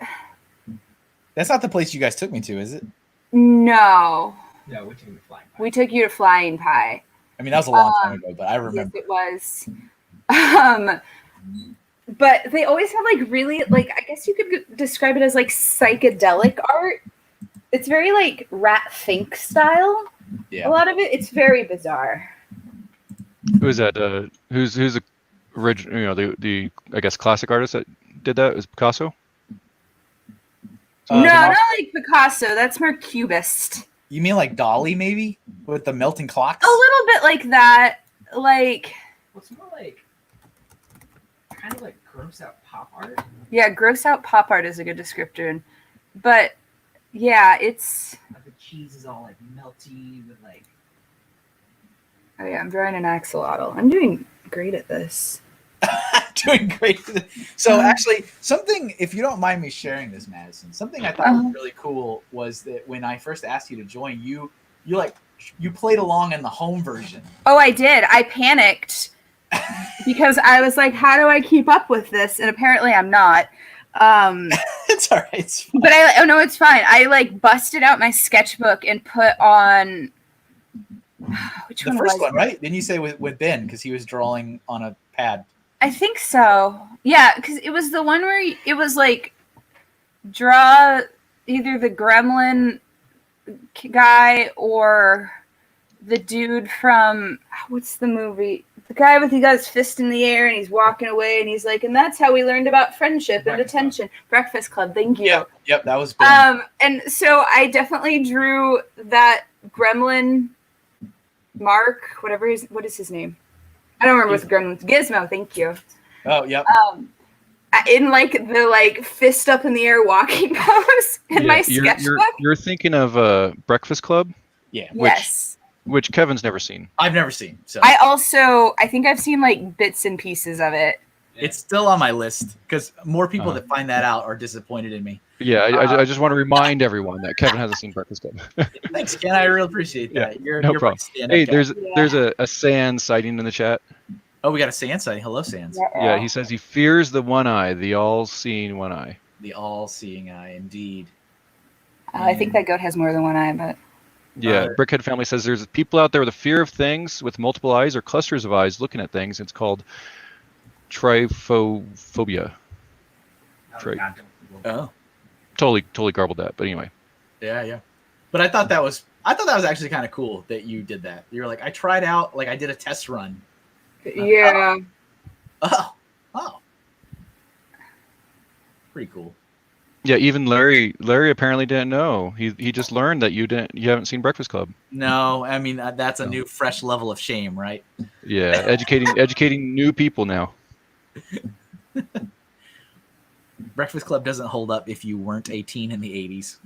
That's not the place you guys took me to, is it? No. No, we took the Flying Pie. We took you to Flying Pie. I mean, that was a long time ago, but I remember. Yes, it was. But they always have like really, like, I guess you could describe it as like psychedelic art. It's very like Rat Fink style. Yeah. A lot of it, it's very bizarre. Who is that? Who's the original? The I guess classic artist that did that? Is Picasso? No, not like Picasso. That's more Cubist. You mean like Dolly, maybe, with the melting clocks? A little bit like that. Like, What's more like kind of like gross out pop art. yeah, gross out pop art is a good descriptor. But yeah, it's. Like the cheese is all like melty with like. Oh yeah, I'm drawing an axolotl. I'm doing great at this. Doing great. So actually, something, if you don't mind me sharing this, Madison, something I thought was really cool was that when I first asked you to join, you like you played along in the home version. Oh, I did. I panicked because I was like, how do I keep up with this? And apparently I'm not. It's all right. It's fine. But no, it's fine. I like busted out my sketchbook and put on which The one first was one, it? right? Didn't you say with Ben because he was drawing on a pad? I think so. Yeah, because it was the one where it was like draw either the gremlin guy or the dude from what's the movie? The guy with he got his fist in the air and he's walking away and he's like, and that's how we learned about friendship and Breakfast attention. Breakfast Club. Thank you. Yep, that was Ben. And so I definitely drew that gremlin Mark, what is his name? I don't remember what the gremlin. Gizmo, thank you. Oh, yep. In like the like fist up in the air walking pose in my sketchbook. You're thinking of Breakfast Club, Yeah. Yes. which Kevin's never seen. I've never seen. So I think I've seen like bits and pieces of it. it's still on my list because more people that find that out are disappointed in me. Yeah, I just want to remind everyone that Kevin hasn't seen Breakfast Club. Thanks, Ken. I really appreciate that. You're no my problem. stand-up Hey, guy. there's a Sans sighting in the chat. Oh, we got a Sans sighting. Hello, Sans. Yeah, he says he fears the one eye, the all-seeing one eye. The all-seeing eye, indeed. I think that goat has more than one eye, but Yeah, Brickhead Family says there's people out there with a fear of things with multiple eyes or clusters of eyes looking at things. It's called trypophobia. Oh, Totally garbled that, but anyway. yeah. But I thought that was actually kind of cool that you did that. You were like, I tried out, like I did a test run. yeah. Oh. Pretty cool. Yeah, even Larry apparently didn't know. He just learned that you haven't seen Breakfast Club. No, I mean that's a new fresh level of shame, right? Yeah, educating new people now. Breakfast Club doesn't hold up if you weren't 18 in the 80s.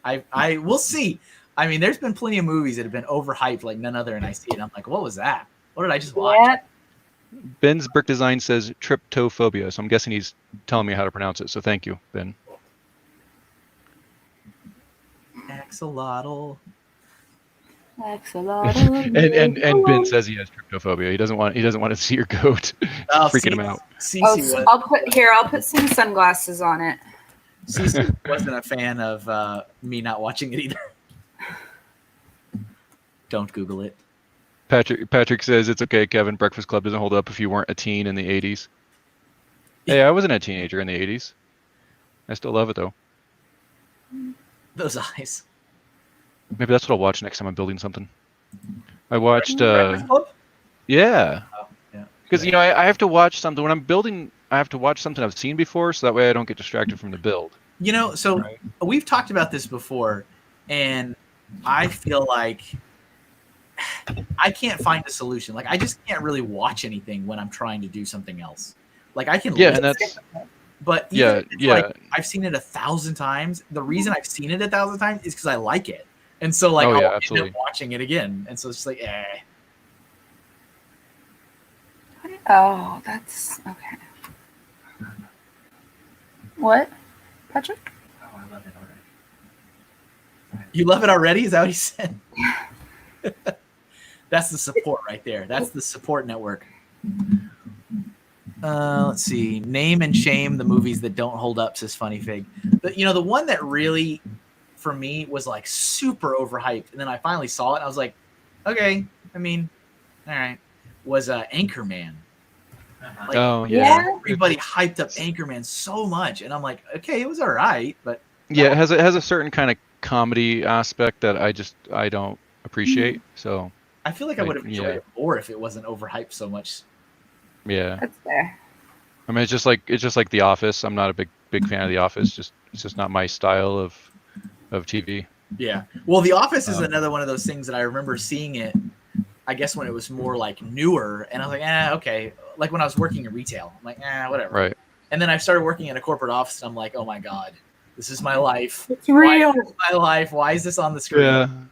I we'll see. I mean, there's been plenty of movies that have been overhyped like none other, and I see it. And I'm like, what was that? What did I just watch? Yeah. Ben's Brick Design says tryptophobia, so I'm guessing he's telling me how to pronounce it. So thank you, Ben. Axolotl. And Ben says he has tryptophobia. He doesn't want to see your goat. Freaking him out. Cece I'll put some sunglasses on it. Cece wasn't a fan of me not watching it either. Don't Google it. Patrick says it's okay, Kevin. Breakfast Club doesn't hold up if you weren't a teen in the 80s. Hey, I wasn't a teenager in the 80s. I still love it though. Those eyes. Maybe that's what I'll watch next time I'm building something. I watched Breakfast Club? yeah. Oh, yeah. Because I have to watch something when I'm building. I have to watch something I've seen before, so that way I don't get distracted from the build. So we've talked about this before, and I feel like I can't find a solution. Like I just can't really watch anything when I'm trying to do something else. Like I can, Yeah, and that's but yeah. Like, I've seen it 1,000 times. The reason I've seen it 1,000 times is because I like it, and so like I'll end up watching it again, and so it's just like Oh, that's okay. What, Patrick? Oh, I love it already. You love it already? Is that what he said? That's the support right there. That's the support network. Let's see. Name and shame the movies that don't hold up, says Funny Fig. But the one that really, for me, was like super overhyped, and then I finally saw it, and I was like, okay. I mean, all right. Was Anchorman. Like, oh yeah. Everybody hyped up Anchorman so much, and I'm like, okay, it was all right, but yeah, it has a certain kind of comedy aspect that I don't appreciate. So I feel like I would have enjoyed it more if it wasn't overhyped so much. Yeah, that's fair. I mean, it's just like The Office. I'm not a big fan of The Office. It's just not my style of TV. Yeah. Well, The Office is another one of those things that I remember seeing it, I guess, when it was more like newer, and I was like, okay. Like when I was working in retail, I'm like, whatever. Right. And then I started working in a corporate office, and I'm like, oh my God, this is my life. It's real. Why is my life? Why is this on the screen?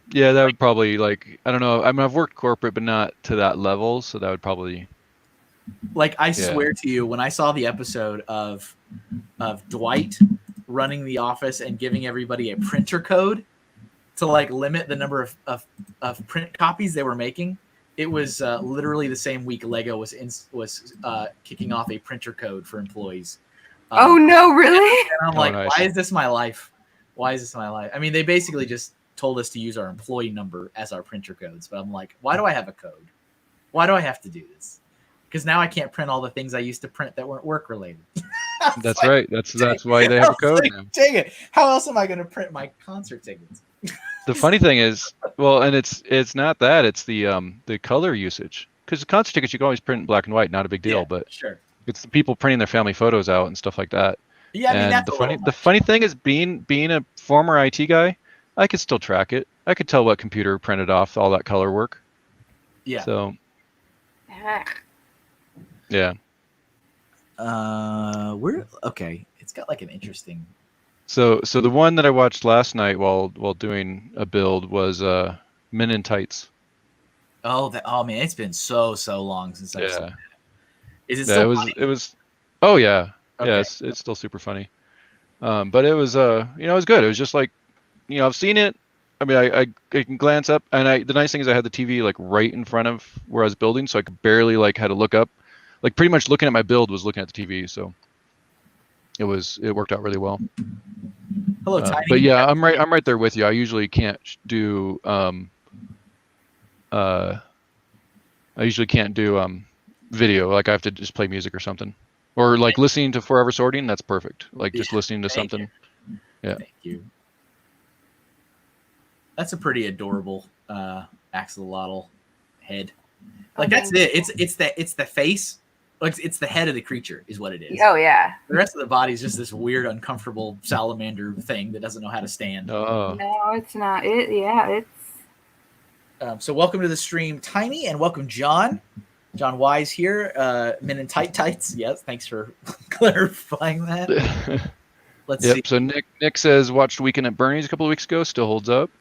Yeah, that would probably, like, I don't know. I mean, I've worked corporate, but not to that level, so that would probably. Like, I swear to you, when I saw the episode of Dwight running the office and giving everybody a printer code, to like limit the number of print copies they were making. It was literally the same week Lego was kicking off a printer code for employees. Oh no, really? And I'm Oh, like, nice. why is this my life? Why is this my life? I mean, they basically just told us to use our employee number as our printer codes. But I'm like, why do I have a code? Why do I have to do this? Because now I can't print all the things I used to print that weren't work related. That's right. That's why they have a code now. Dang it! How else am I going to print my concert tickets? The funny thing is, well, and it's not that, it's the color usage. Because the concert tickets you can always print in black and white, not a big deal. Yeah, but sure. it's the people printing their family photos out and stuff like that. Yeah, I mean, and that's the funny thing is, being a former IT guy, I could still track it. I could tell what computer printed off all that color work. Yeah. So. Yeah. We're okay. It's got like an interesting. So the one that I watched last night while doing a build was Men in Tights. Oh, man, it's been so long since I've seen that. Is it still funny? It was. Oh yeah. Okay. Yeah, it's still super funny. But it was it was good. It was just like, I've seen it. I mean, I can glance up, and the nice thing is I had the TV like right in front of where I was building, so I could barely like had to look up. Like pretty much looking at my build was looking at the TV, so it worked out really well. Hello, Tiny. But yeah, I'm right there with you. I usually can't do video. Like I have to just play music or something, or like listening to Forever Sorting. That's perfect. Like just listening to something. You. Yeah. Thank you. That's a pretty adorable axolotl head. Like that's it. It's the face. Like it's the head of the creature is what it is. Oh yeah. The rest of the body is just this weird, uncomfortable salamander thing that doesn't know how to stand. Oh. No, it's not. It's. So welcome to the stream, Tiny, and welcome John. John Wise here. Men in tights. Yes, thanks for clarifying that. Let's see. So Nick says watched Weekend at Bernie's a couple of weeks ago. Still holds up.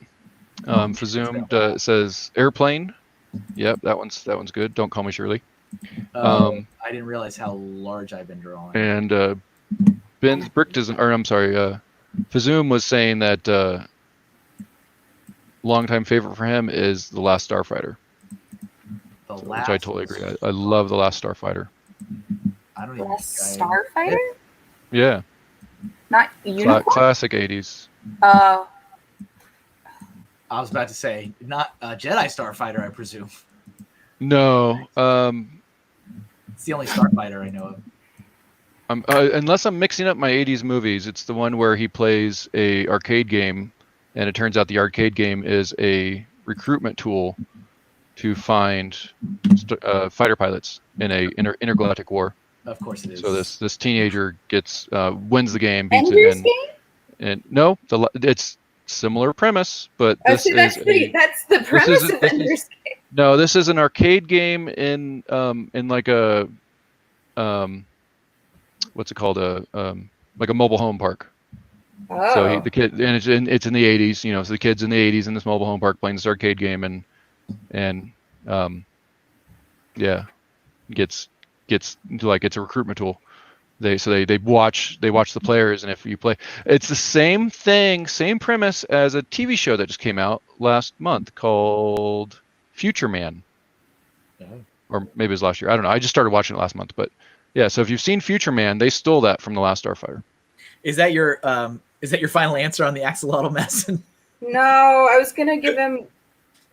Presumed says Airplane. Yep, that one's good. Don't Call Me Shirley. I didn't realize how large I've been drawing. And Ben's Brick doesn't, or I'm sorry, Fazoom was saying that longtime favorite for him is The Last Starfighter. Which I totally agree. I love The Last Starfighter. I don't even. Last Starfighter? Yeah. Not Unicorn? Classic 80s. Oh. I was about to say, not Jedi Starfighter, I presume. No. It's the only Starfighter I know of. Unless I'm mixing up my 80s movies, it's the one where he plays a arcade game, and it turns out the arcade game is a recruitment tool to find fighter pilots in a intergalactic war. Of course it is. So this teenager wins the game, beats Ender's it, Game? and no, it's similar premise, but Oh, this so that's the premise of Ender's Game. No, this is an arcade game in like a what's it called, like a mobile home park. Oh. So the kid, and it's in the 80s, so the kid's in the 80s in this mobile home park playing this arcade game, and gets like it's a recruitment tool. They watch the players, and if you play, it's the same thing, same premise as a TV show that just came out last month called Future Man. Or maybe it was last year. I don't know. I just started watching it last month, but yeah. So if you've seen Future Man, they stole that from The Last Starfighter. Is that your final answer on the axolotl mess? No, I was gonna give him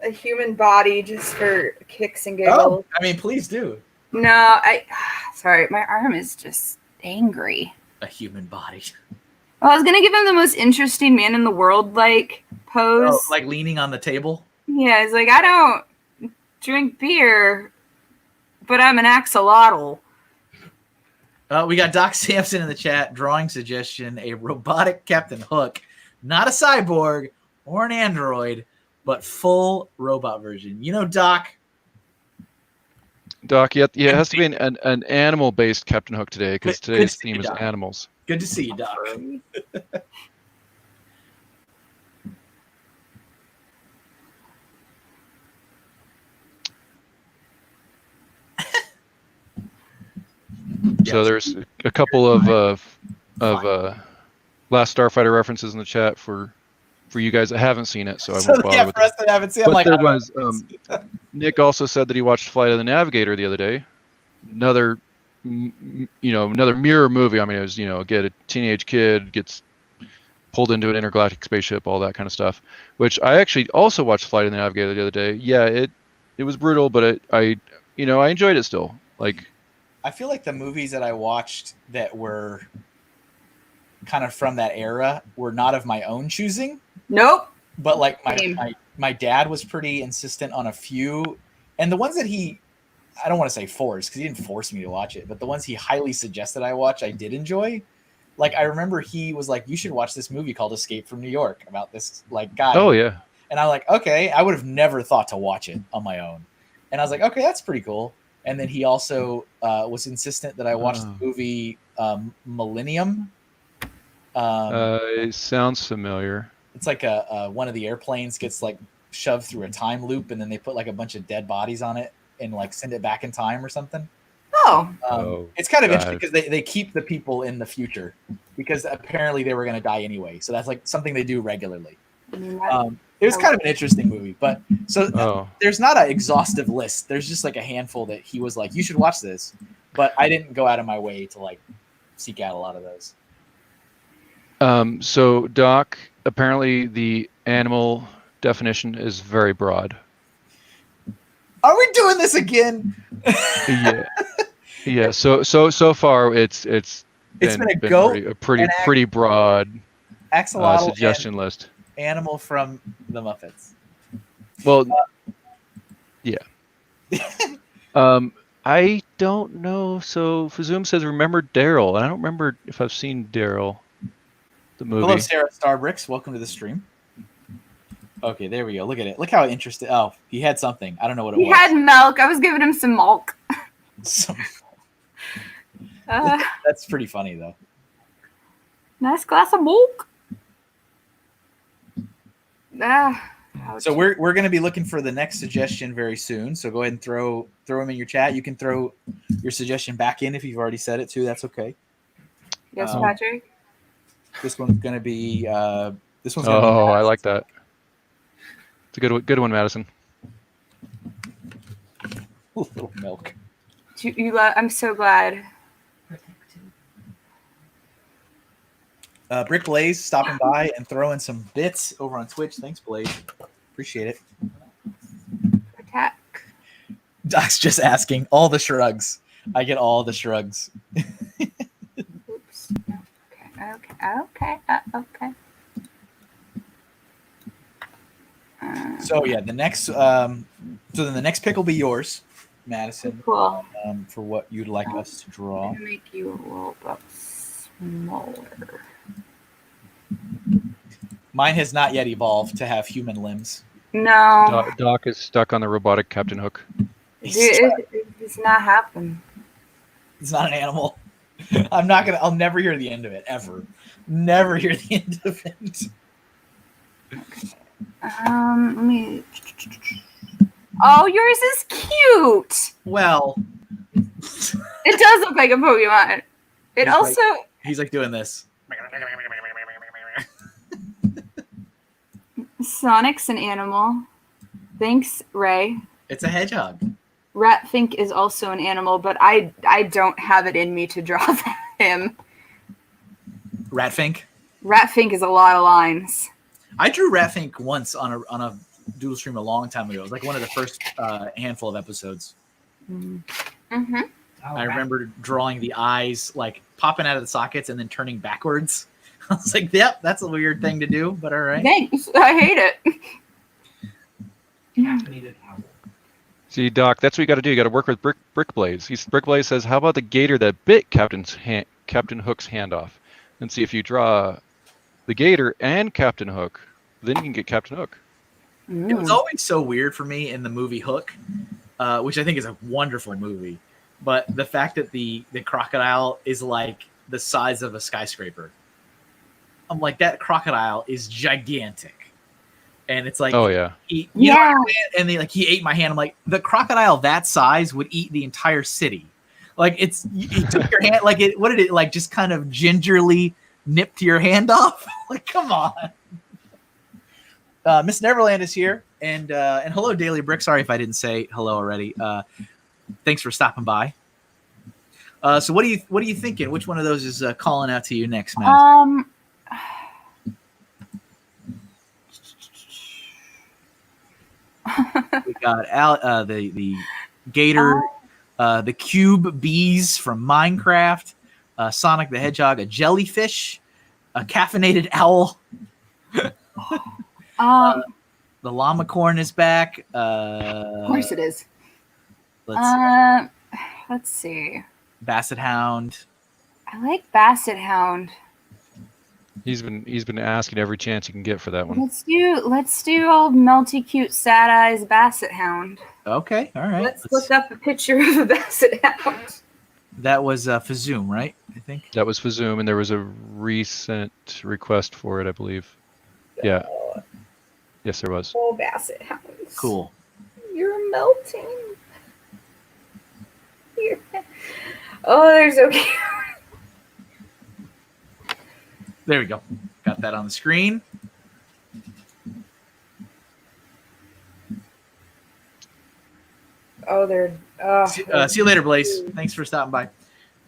a human body just for kicks and giggles. Oh, I mean, please do. No, sorry, my arm is just angry. A human body. Well, I was gonna give him the most interesting man in the world like pose. Oh, like leaning on the table. Yeah, he's like, I don't drink beer, but I'm an axolotl. We got Doc Sampson in the chat. Drawing suggestion: a robotic Captain Hook, not a cyborg or an android, but full robot version. Doc. Doc, yeah, it has to be an animal-based Captain Hook today, because today's theme is animals. Good to see you, Doc. So there's a couple of Last Starfighter references in the chat for for you guys that haven't seen it, so I So won't bother yeah, with for us that haven't seen, I'm But like, there I don't was know. Nick also said that he watched Flight of the Navigator the other day. Another, another mirror movie. I mean, it was get a teenage kid gets pulled into an intergalactic spaceship, all that kind of stuff. Which I actually also watched Flight of the Navigator the other day. Yeah, it was brutal, but I enjoyed it still. Like, I feel like the movies that I watched that were kind of from that era were not of my own choosing. Nope. But like Same. my dad was pretty insistent on a few, and the ones that I don't want to say forced because he didn't force me to watch it, but the ones he highly suggested I watch, I did enjoy. Like I remember he was like, "You should watch this movie called Escape from New York about this like guy." oh yeah, And I'm like, "Okay." I would have never thought to watch it on my own, and I was like, "Okay, that's pretty cool." And then he also was insistent that I watch the movie Millennium. it sounds familiar. It's like one of the airplanes gets like shoved through a time loop, and then they put like a bunch of dead bodies on it and like send it back in time or something. Oh. It's kind of interesting because they keep the people in the future because apparently they were going to die anyway. So that's like something they do regularly. It was kind of an interesting movie, but there's not an exhaustive list. There's just like a handful that he was like, you should watch this, but I didn't go out of my way to like seek out a lot of those. So Doc, apparently the animal definition is very broad. Are we doing this again? Yeah. So far it's been a goat, a pretty broad axolotl suggestion list. Animal from the Muppets. Well, yeah. I don't know. So Fazoom says remember Daryl, and I don't remember if I've seen Daryl, the movie. Hello, Sarah Starbricks. Welcome to the stream. Okay, there we go. Look at it. Look how interested. Oh, he had something. I don't know what it was. He had milk. I was giving him some milk. That's pretty funny, though. Nice glass of milk. So we're going to be looking for the next suggestion very soon. So go ahead and throw them in your chat. You can throw your suggestion back in if you've already said it too. That's okay. Yes, Patrick. This one's going to be. This one's. Oh, I like that. It's a good one, Madison. Ooh, little milk. I'm so glad. Brick Blaze stopping by and throwing some bits over on Twitch. Thanks, Blaze. Appreciate it. Attack. Doc's just asking all the shrugs. I get all the shrugs. Oops. Okay. So yeah, the next. So then the next pick will be yours, Madison. Cool. For what you'd like us to draw. I'm gonna make you a little bit smaller. Mine has not yet evolved to have human limbs. No. Doc is stuck on the robotic Captain Hook. It's not happening. It's not an animal. I'll never hear the end of it, ever. Never hear the end of it. Let me. Oh, yours is cute. Well, it does look like a Pokemon. It also. He's like doing this. Sonic's an animal. Thanks, Ray. It's a hedgehog. Ratfink is also an animal, but I don't have it in me to draw him. Ratfink? Ratfink is a lot of lines. I drew Ratfink once on a Doodle stream a long time ago. It was like one of the first handful of episodes. Mm-hmm. I remember drawing the eyes like popping out of the sockets and then turning backwards. I was like, yep, that's a weird thing to do, but all right. Thanks. I hate it. See, Doc, that's what you got to do. You got to work with Brick Blaze. Brick Blaze says, "How about the gator that bit Captain Hook's hand off?" And see if you draw the gator and Captain Hook, then you can get Captain Hook. It was always so weird for me in the movie Hook, which I think is a wonderful movie, but the fact that the crocodile is like the size of a skyscraper. I'm like, that crocodile is gigantic. And it's like, oh yeah, you know what I'm saying? And he ate my hand. I'm like, the crocodile that size would eat the entire city. Like he took your hand, what did it like? Just kind of gingerly nipped your hand off. Like, come on. Miss Neverland is here, and hello, Daily Brick. Sorry if I didn't say hello already. Thanks for stopping by. So what are you thinking? Which one of those is calling out to you next, man? We got the Gator, the Cube Bees from Minecraft, Sonic the Hedgehog, a jellyfish, a caffeinated owl. The llama corn is back. Of course it is. Let's see. Basset Hound. I like Basset Hound. He's been asking every chance he can get for that one. Let's do old melty cute sad eyes Basset Hound. Okay, all right. Let's look up a picture of a Basset Hound. That was for Zoom, right? I think that was for Zoom, and there was a recent request for it, I believe. Yeah. Yes, there was. Oh, Basset Hounds. Cool. You're melting. Oh, they're so cute. There we go. Got that on the screen. Oh, they're. See you later, Blaze. Thanks for stopping by.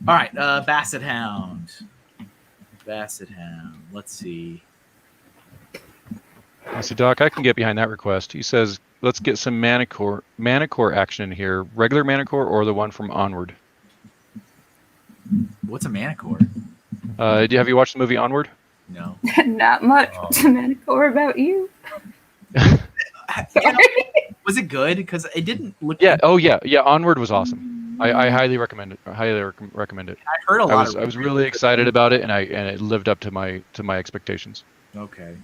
All right, Basset Hound. Basset Hound. Let's see. So, Doc, I can get behind that request. He says, let's get some Manicore action in here. Regular Manicore or the one from Onward? What's a Manicore? Have you watched the movie Onward? No. Not much to Manicore about you. Was it good? Because it didn't look. Yeah. Oh, yeah. Yeah. Onward was awesome. I highly recommend it. I highly recommend it. I heard a lot. I was really excited about it, and it lived up to my expectations. Okay.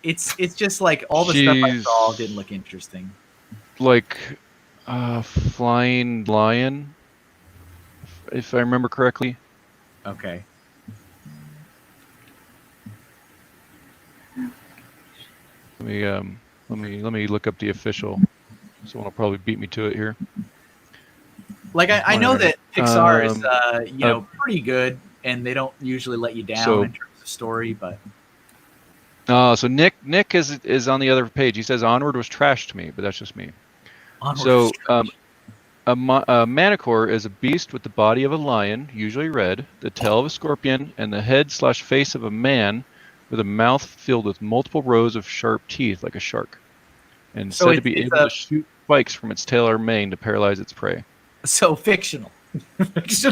It's just like all the stuff I saw didn't look interesting. Like Flying Lion, if I remember correctly. Okay. Let me look up the official. Someone will probably beat me to it here. Like I know that Pixar is pretty good, and they don't usually let you down in terms of story, but. So Nick is on the other page. He says Onward was trash to me, but that's just me. A Manicore is a beast with the body of a lion, usually red, the tail of a scorpion, and the head/face of a man with a mouth filled with multiple rows of sharp teeth like a shark, and said to be able to shoot spikes from its tail or mane to paralyze its prey. So fictional.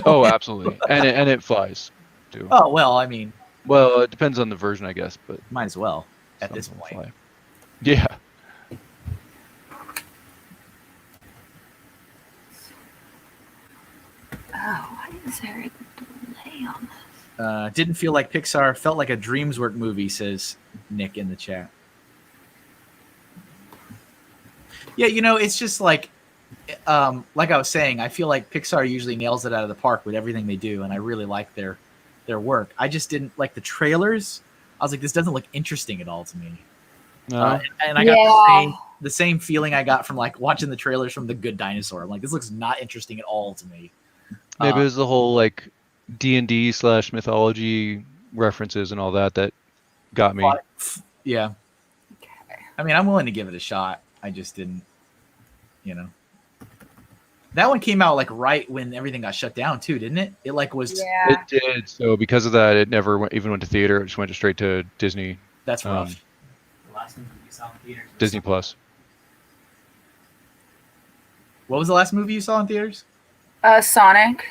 Oh, absolutely, and it flies too. Oh well, I mean. Well, it depends on the version, I guess, but might as well at this point. Fly. Yeah. Oh, why is there a delay on this? Didn't feel like Pixar. Felt like a DreamWorks movie, says Nick in the chat. Yeah, it's just like I was saying, I feel like Pixar usually nails it out of the park with everything they do, and I really like their work. I just didn't like the trailers. I was like, this doesn't look interesting at all to me. No. And I got the same feeling I got from like watching the trailers from The Good Dinosaur. I'm like, this looks not interesting at all to me. Maybe it was the whole like D&D/mythology references and all that got me. Yeah. I mean, I'm willing to give it a shot. I just didn't, That one came out like right when everything got shut down too, didn't it? It like was. Yeah. It did. So because of that, it never even went to theater. It just went straight to Disney. That's rough. The last movie you saw in theaters. Disney Plus. What was the last movie you saw in theaters? Sonic.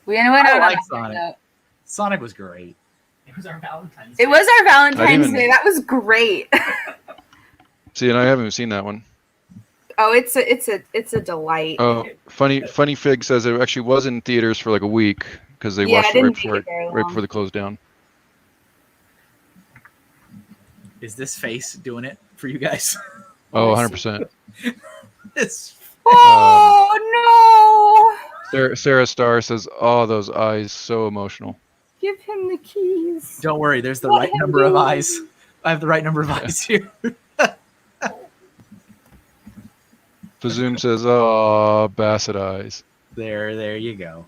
We went out like on Sonic. That. Sonic was great. It was our Valentine's Day. It was our Valentine's Day. That was great. See, and I haven't seen that one. Oh, it's a delight. Oh, funny Fig says it actually was in theaters for like a week because they watched it right before they closed down. Is this face doing it for you guys? Oh, 100%. Oh no! Sarah Starr says, "Oh, those eyes, so emotional." Give him the keys. Don't worry, there's the right number of eyes. I have the right number of eyes here. Fazoom says, "Oh, Basset eyes." There you go.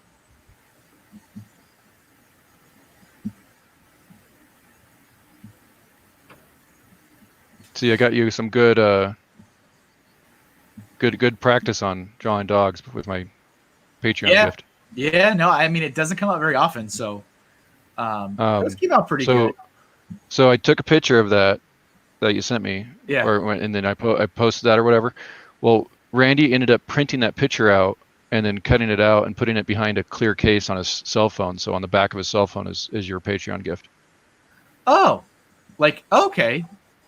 See, I got you some good good practice on drawing dogs with my Patreon gift. Yeah, no, I mean, it doesn't come out very often, so those came out pretty good. So I took a picture of that you sent me, Yeah. And then I posted that or whatever. Well, Randy ended up printing that picture out and then cutting it out and putting it behind a clear case on his cell phone. So on the back of his cell phone is your Patreon gift. Oh, like, okay.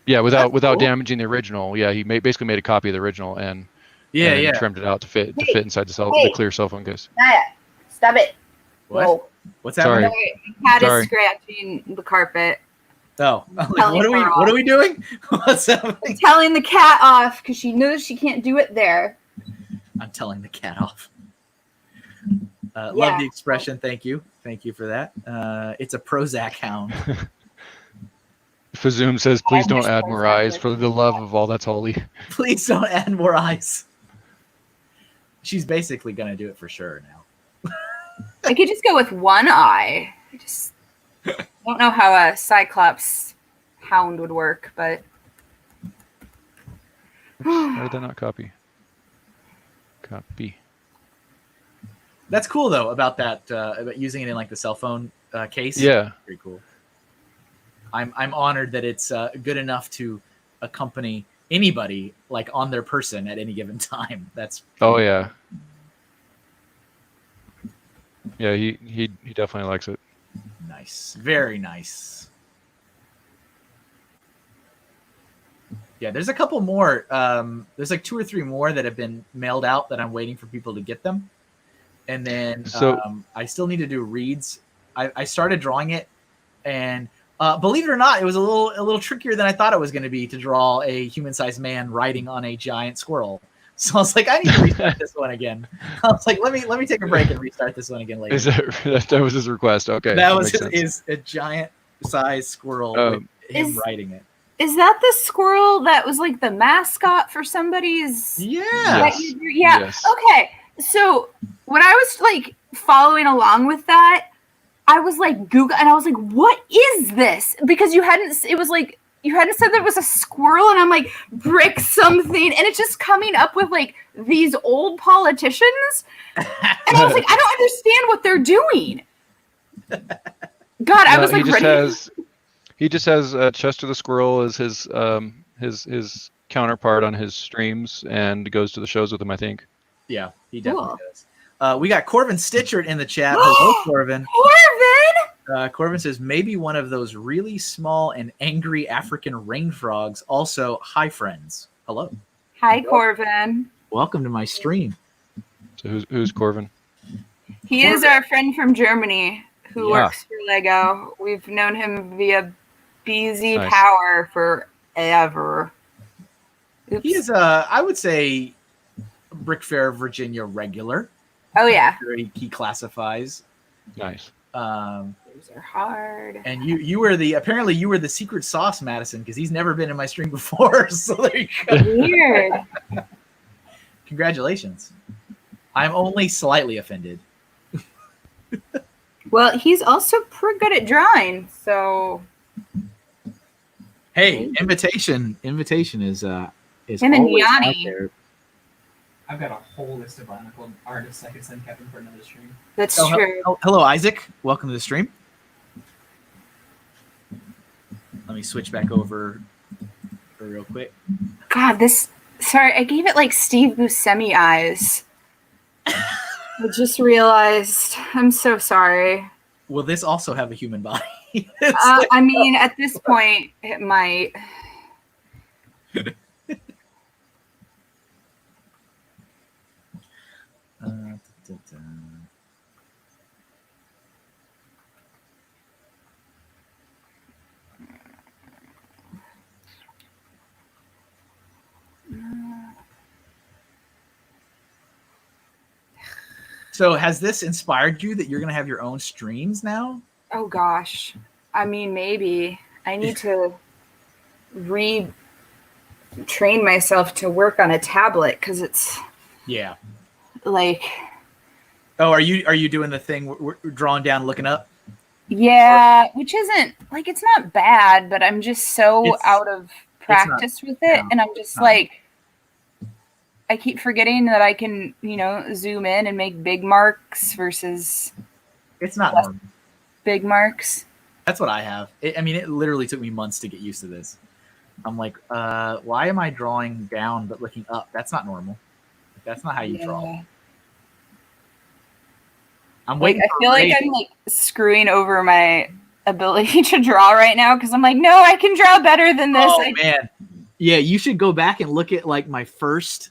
Yeah, without cool. damaging the original. Yeah, he basically made a copy of the original and then trimmed it out to fit inside the clear cell phone case. Naya, stop it. What? No. What's happening? Sorry. The cat is scratching the carpet. Oh, like, what are we doing? What's happening? I'm telling the cat off because she knows she can't do it there. I'm telling the cat off. Love the expression. Thank you for that. It's a Prozac hound. Fazoom says, please don't add more eyes for the love of all that's holy. Please don't add more eyes. She's basically going to do it for sure now. I could just go with one eye. I just don't know how a Cyclops hound would work, but... Why did that not copy? Copy. That's cool, though, about that, about using it in like the cell phone case. Yeah. Pretty cool. I'm honored that it's good enough to accompany anybody like on their person at any given time. That's oh yeah. Yeah, he definitely likes it. Nice. Very nice. Yeah, there's a couple more. There's like 2 or 3 more that have been mailed out that I'm waiting for people to get them. And then I still need to do reads. I started drawing it, and believe it or not, it was a little trickier than I thought it was going to be to draw a human-sized man riding on a giant squirrel. So I was like, I need to restart this one again. I was like, let me take a break and restart this one again later. That was his request. Okay, that was his a giant-sized squirrel with him riding it. Is that the squirrel that was like the mascot for somebody's? Yeah. Yes. Yeah. Yes. Okay. So when I was like following along with that, I was like Google, and I was like, "What is this?" Because you hadn't said that it was a squirrel, and I'm like, brick something, and it's just coming up with like these old politicians, and I was like, I don't understand what they're doing. God, I was like, he just has Chester the Squirrel as his counterpart on his streams and goes to the shows with him, I think. Yeah, he definitely does. We got Corvin Stitchert in the chat. Hello, Corvin. Corvin says, maybe one of those really small and angry African rain frogs. Also, hi, friends. Hello. Hi, Corvin. Welcome to my stream. So who's Corvin? He is our friend from Germany who works for Lego. We've known him via BZ Power forever. Oops. He is I would say, Brick Fair Virginia regular. Oh yeah. He classifies. Nice. Those are hard. And you were the secret sauce, Maddison, because he's never been in my stream before. So there you go. Weird. Congratulations. I'm only slightly offended. Well, he's also pretty good at drawing, so. Hey, invitation is him and Yanni. I've got a whole list of artists I could send Kevin for another stream. That's true. Hello, Isaac. Welcome to the stream. Let me switch back over real quick. God, sorry, I gave it like Steve Buscemi eyes. I just realized. I'm so sorry. Will this also have a human body? I mean, at this point, it might. So has this inspired you that you're going to have your own streams now? Oh, gosh. I mean, maybe. I need to retrain myself to work on a tablet because it's... Yeah. Like... Oh, are you doing the thing we're drawing down, looking up? Yeah, which isn't... Like, it's not bad, but I'm just so out of practice with it, no, and I'm just not. like, I keep forgetting that I can, zoom in and make big marks versus It's not less normal. big marks. That's what I have. It literally took me months to get used to this. I'm like, why am I drawing down but looking up? That's not normal. That's not how you draw. I'm Like, waiting. I feel like I'm like screwing over my ability to draw right now because I'm like, no, I can draw better than this. Oh man, yeah, you should go back and look at like my first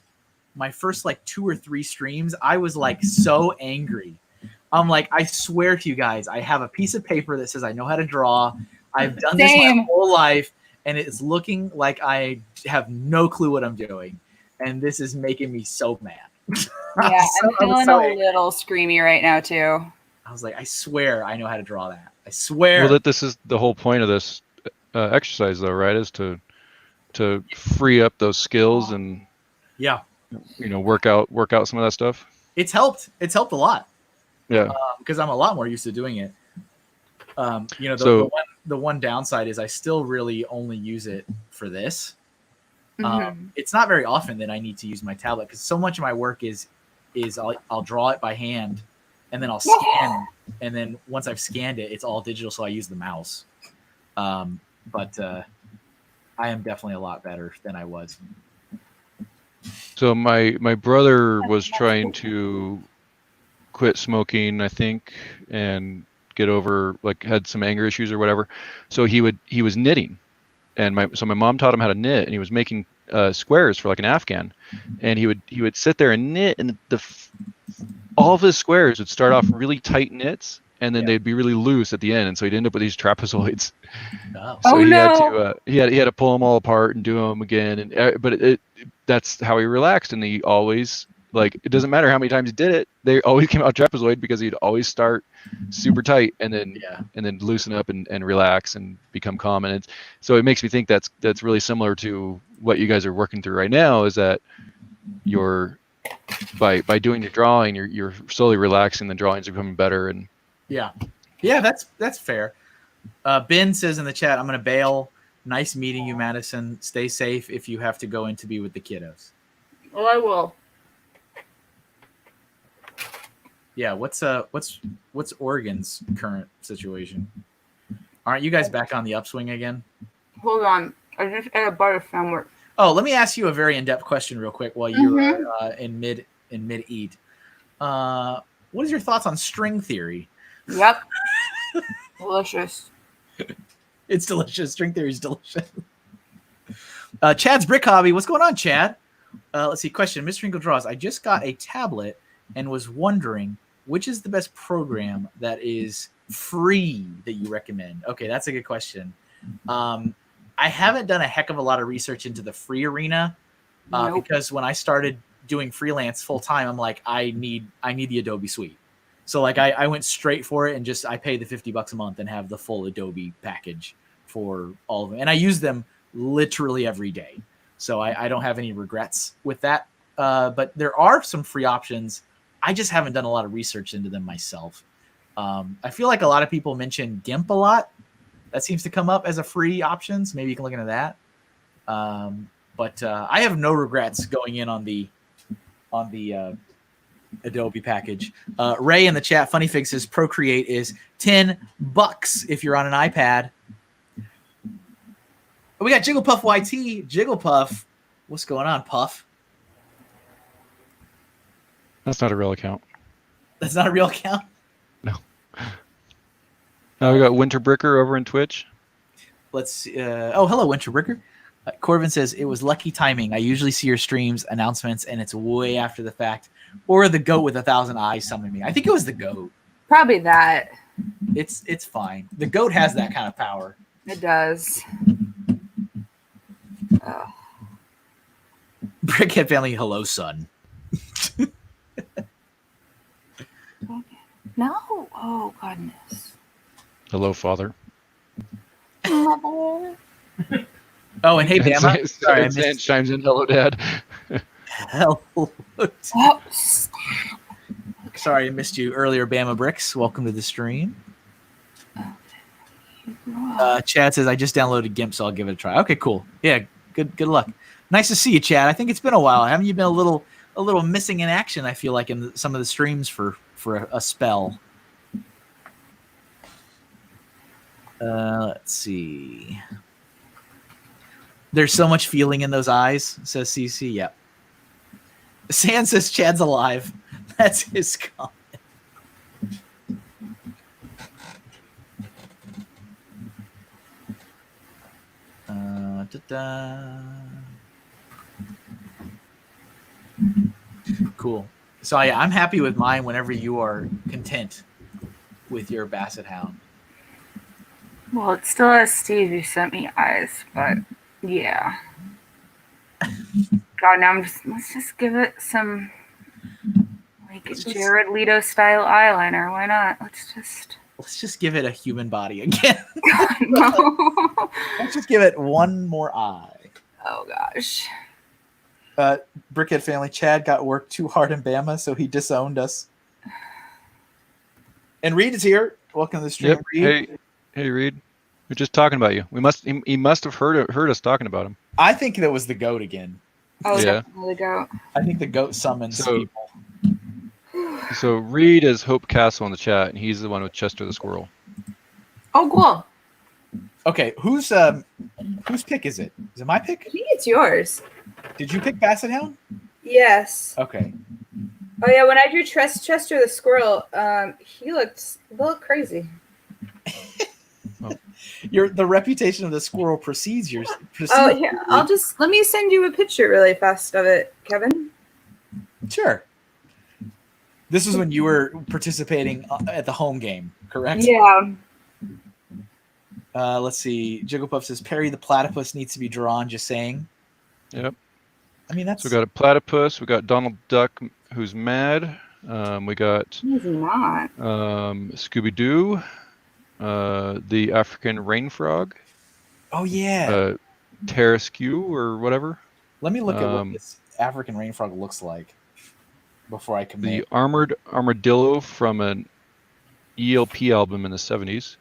like 2 or 3 streams. I was like so angry. I'm like, I swear to you guys, I have a piece of paper that says I know how to draw. I've done this my whole life, and it's looking like I have no clue what I'm doing, and this is making me so mad. Yeah, I'm feeling a little screamy right now too. I was like, I swear I know how to draw that. I swear. Well, this is the whole point of this exercise, though, right? Is to free up those skills and work out some of that stuff. It's helped. It's helped a lot. Yeah, because I'm a lot more used to doing it. The one downside is I still really only use it for this. It's not very often that I need to use my tablet because so much of my work is I'll draw it by hand, and then I'll scan, and then once I've scanned it, it's all digital, so I use the mouse. But I am definitely a lot better than I was. So my brother was trying to quit smoking, I think, and get over, like, had some anger issues or whatever. So he was knitting, and my mom taught him how to knit, and he was making squares for like an Afghan, and he would sit there and knit, and all of his squares would start off really tight knits, and then they'd be really loose at the end, and so he'd end up with these trapezoids. So he had to pull them all apart and do them again, and but that's how he relaxed, and he always, like, it doesn't matter how many times he did it, they always came out trapezoid because he'd always start super tight and then loosen up and relax and become calm. And so it makes me think that's really similar to what you guys are working through right now, is that you're by doing your drawing, you're slowly relaxing, the drawings are becoming better. And yeah, that's fair. Ben says in the chat, I'm gonna bail. Nice meeting you, Madison. Stay safe if you have to go in to be with the kiddos. Oh, I will. Yeah, what's Oregon's current situation? Aren't you guys back on the upswing again? Hold on, I just ate a butter sandwich. Oh, let me ask you a very in-depth question real quick while you're in mid eat. What is your thoughts on string theory? Yep, delicious. It's delicious. String theory is delicious. Chad's Brick Hobby. What's going on, Chad? Let's see. Question. MrHinkleDraws. I just got a tablet and was wondering which is the best program that is free that you recommend. Okay, that's a good question. I haven't done a heck of a lot of research into the free arena because when I started doing freelance full time, I'm like, I need the Adobe suite. So like I went straight for it and I pay the $50 a month and have the full Adobe package for all of them. And I use them literally every day. So I don't have any regrets with that. But there are some free options. I just haven't done a lot of research into them myself. I feel like a lot of people mention GIMP a lot. That seems to come up as a free option. So maybe you can look into that. But I have no regrets going in on the Adobe package. Ray in the chat, Funny Fig says Procreate is $10 if you're on an iPad. We got Jigglepuff YT. Jigglepuff, what's going on, Puff? that's not a real account. That's not a real account? No. Now we got Winterbricker over in Twitch. Let's see. Hello, Winterbricker. Corbin says, it was lucky timing. I usually see your streams, announcements, and it's way after the fact. Or the goat with 1,000 eyes summoned me. I think it was the goat. Probably that. It's fine. The goat has that kind of power. It does. Oh. Brickhead family, hello, son. No. Oh, goodness. Hello, father. Mother. Oh, and hey, Bama. Sorry, I missed. Chimes in, hello, Dad. Hello. Oh, stop. Sorry, I missed you earlier, Bama Bricks. Welcome to the stream. Chad says, I just downloaded GIMP, so I'll give it a try. Okay, cool. Yeah, Good luck. Nice to see you, Chad. I think it's been a while. Haven't you been a little missing in action? I feel like in some of the streams for a spell. Let's see. There's so much feeling in those eyes, says CC. Yep. Sand says Chad's alive. That's his comment. Cool. So yeah, I'm happy with mine whenever you are content with your Basset Hound. Well, it still has Steve who sent me eyes, but yeah. God, now let's just give it some like Jared Leto style eyeliner. Why not? Let's just give it a human body again. No. Let's just give it one more eye. Oh gosh. Brickhead family, Chad got worked too hard in Bama, so he disowned us. And Reed is here. Welcome to the stream, Reed. Hey, Reed. We're just talking about you. He must have heard us talking about him. I think that was the goat again. Oh, yeah. Definitely the goat. I think the goat summons people. So Reed is Hope Castle in the chat, and he's the one with Chester the Squirrel. Oh, cool. Okay, whose pick is it? Is it my pick? I think it's yours. Did you pick Basset Hound? Yes. Okay. Oh yeah, when I drew Chester the Squirrel, he looked crazy. The reputation of the squirrel precedes yours. Oh yeah, let me send you a picture really fast of it, Kevin. Sure. This is when you were participating at the home game, correct? Yeah. Let's see. Jigglepuff says Perry the platypus needs to be drawn. Just saying. Yep. I mean, that's. So we got a platypus. We got Donald Duck, who's mad. We got. He's not. Scooby Doo. The African rain frog. Oh yeah. Tarasque or whatever. Let me look at what this African rain frog looks like before I commit. The armored armadillo from an ELP album in the 70s.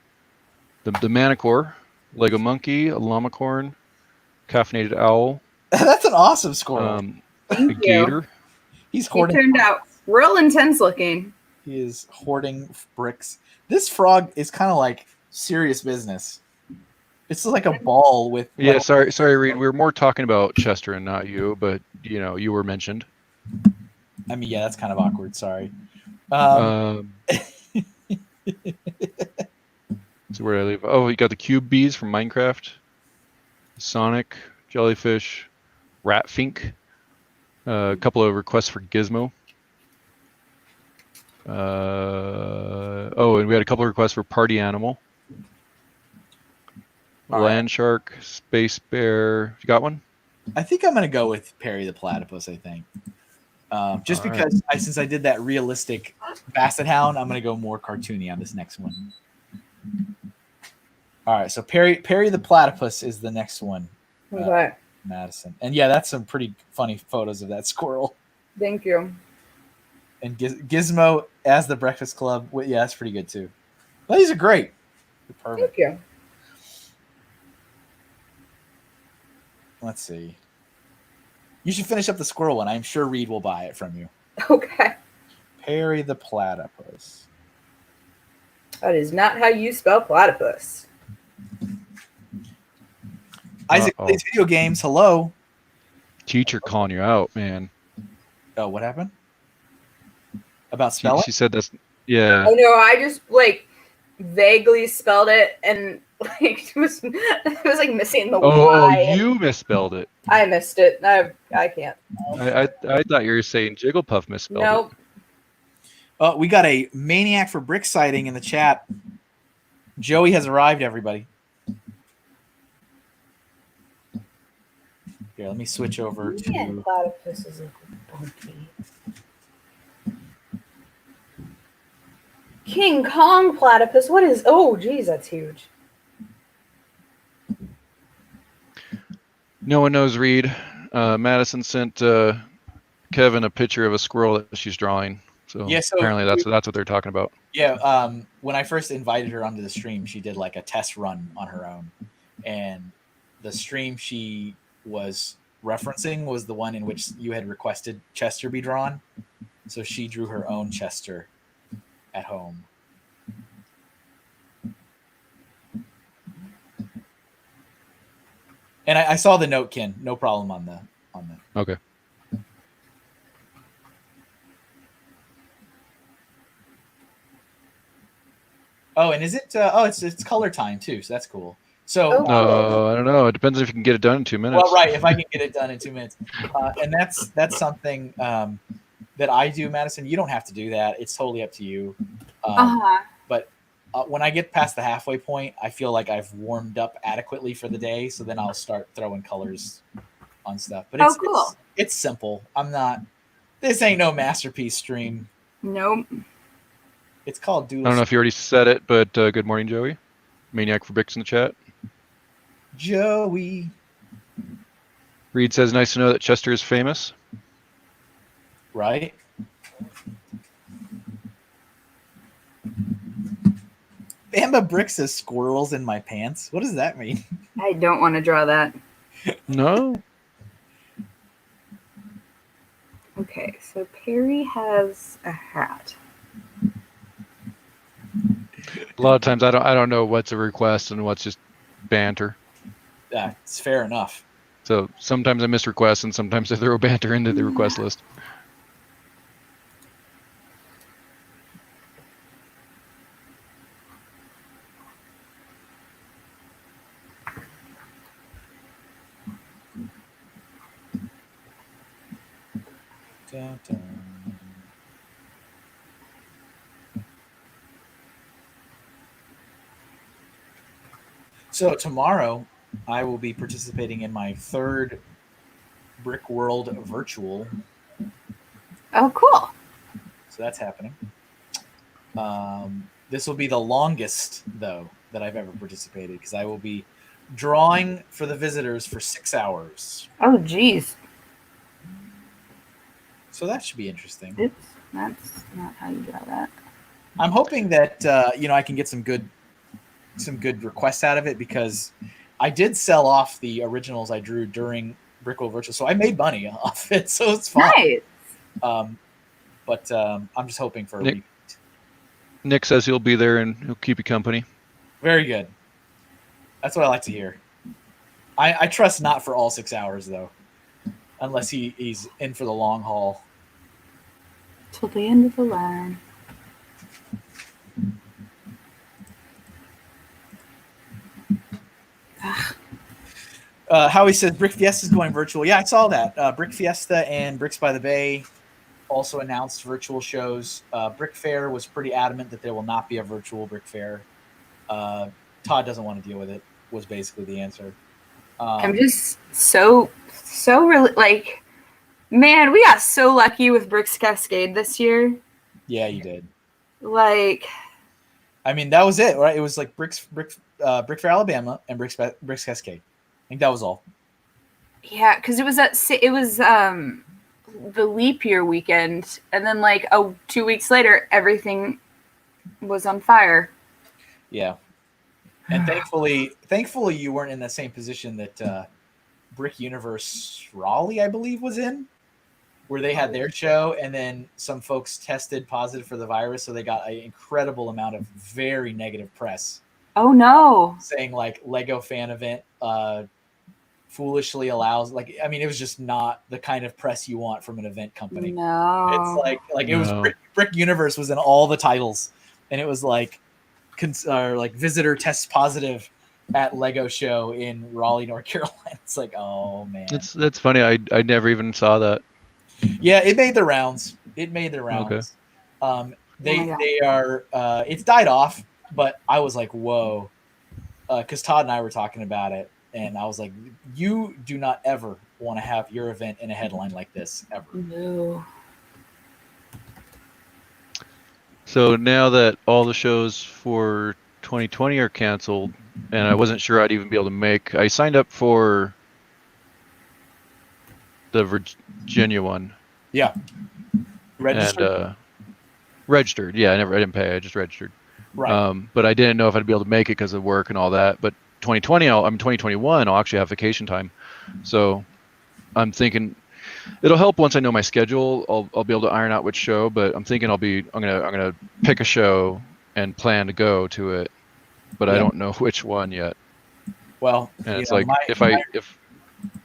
The Manicore, Lego monkey, a llamacorn, caffeinated owl. That's an awesome squirrel. A gator. He's hoarding. He turned out real intense looking. He is hoarding bricks. This frog is kind of like serious business. It's like a ball with. Yeah, sorry, Reed. We were more talking about Chester and not you, but you were mentioned. I mean, yeah, that's kind of awkward. Sorry. So where did I leave? Oh, you got the cube bees from Minecraft. Sonic, jellyfish, Ratfink. A couple of requests for Gizmo. And we had a couple of requests for Party Animal. Land Shark, Space Bear. You got one? I think I'm going to go with Perry the Platypus, I think. Just because since I did that realistic Basset Hound, I'm going to go more cartoony on this next one. All right, so Perry the Platypus is the next one. Okay. Madison. And yeah, that's some pretty funny photos of that squirrel. Thank you. And Gizmo as the Breakfast Club. Yeah, that's pretty good too. Well, these are great. They're perfect. Thank you. Let's see. You should finish up the squirrel one. I'm sure Reed will buy it from you. Okay. Perry the Platypus. That is not how you spell platypus. Isaac plays video games. Hello. Teacher calling you out, man. Oh, what happened? About spelling? She said that's. Yeah. I know. I just vaguely spelled it and it was missing the Y. Oh, you misspelled it. I missed it. I can't. I thought you were saying Jigglepuff misspelled Nope. it. We got a maniac for brick sighting in the chat. Joey has arrived, everybody. Here, let me switch over to. Platypus is a donkey. King Kong platypus. What is? Oh, geez, that's huge. No one knows Reed. Madison sent Kevin a picture of a squirrel that she's drawing. So, yeah, so apparently that's what they're talking about. Yeah, when I first invited her onto the stream, she did like a test run on her own. And the stream she was referencing was the one in which you had requested Chester be drawn. So she drew her own Chester at home. And I saw the note, Ken. No problem on the. Okay. Oh, and is it? It's color time too, so that's cool. So I don't know. It depends if you can get it done in 2 minutes. well, right. If I can get it done in 2 minutes, and that's something that I do, Madison. You don't have to do that. It's totally up to you. But when I get past the halfway point, I feel like I've warmed up adequately for the day. So then I'll start throwing colors on stuff. But cool. It's simple. I'm not. This ain't no masterpiece stream. Nope. It's called Doodle. I don't know if you already said it, but good morning, Joey. Maniac for Bix in the chat. Joey. Reed says, nice to know that Chester is famous. Right? Bamba Brick says squirrels in my pants. What does that mean? I don't want to draw that. No. Okay, so Perry has a hat. A lot of times I don't know what's a request and what's just banter. Yeah, it's fair enough. So sometimes I miss requests and sometimes I throw banter into the request list. Dun, dun. So tomorrow, I will be participating in my third Brick World virtual. Oh, cool. So that's happening. This will be the longest, though, that I've ever participated because I will be drawing for the visitors for 6 hours. Oh, geez. So that should be interesting. Oops, that's not how you draw that. I'm hoping that I can get some good requests out of it because I did sell off the originals I drew during Brickle Virtual, so I made money off it, so it's fine. Nice. But I'm just hoping for a repeat. Nick says he'll be there and he'll keep you company. Very good. That's what I like to hear. I trust not for all 6 hours though, unless he's in for the long haul. Till the end of the line. Howie says Brick Fiesta is going virtual. Yeah, I saw that. Brick Fiesta and Bricks by the Bay also announced virtual shows. Brick Fair was pretty adamant that there will not be a virtual Brick Fair. Todd doesn't want to deal with it, was basically the answer. I'm just so like, man, we got so lucky with Bricks Cascade this year. Yeah, you did. Like, I mean, that was it, right? It was like Brick Fair Alabama and Bricks Cascade. I think that was all. Yeah, because it was the leap year weekend, and then like 2 weeks later, everything was on fire. Yeah, and thankfully, you weren't in the same position that Brick Universe Raleigh, I believe, was in, where they had their show, and then some folks tested positive for the virus, so they got an incredible amount of very negative press. Oh no! Saying like Lego fan event foolishly allows, like, I mean, it was just not the kind of press you want from an event company. No, it's like it was Brick Universe was in all the titles, and it was like visitor tests positive at Lego show in Raleigh, North Carolina. It's like, oh man, that's funny. I never even saw that. Yeah, it made the rounds. Okay. They are it's died off, but I was like, whoa, because Todd and I were talking about it, and I was like, you do not ever want to have your event in a headline like this ever. No. So now that all the shows for 2020 are canceled, and I wasn't sure I'd even be able to make, I signed up for the Virginia one. Yeah. Registered. And registered. Yeah, I didn't pay. I just registered. Right. But I didn't know if I'd be able to make it because of work and all that. But 2020, I'm 2021. I'll actually have vacation time, so I'm thinking it'll help once I know my schedule. I'll be able to iron out which show, but I'm thinking I'm gonna pick a show and plan to go to it, but I don't know which one yet. Well, And it's know, like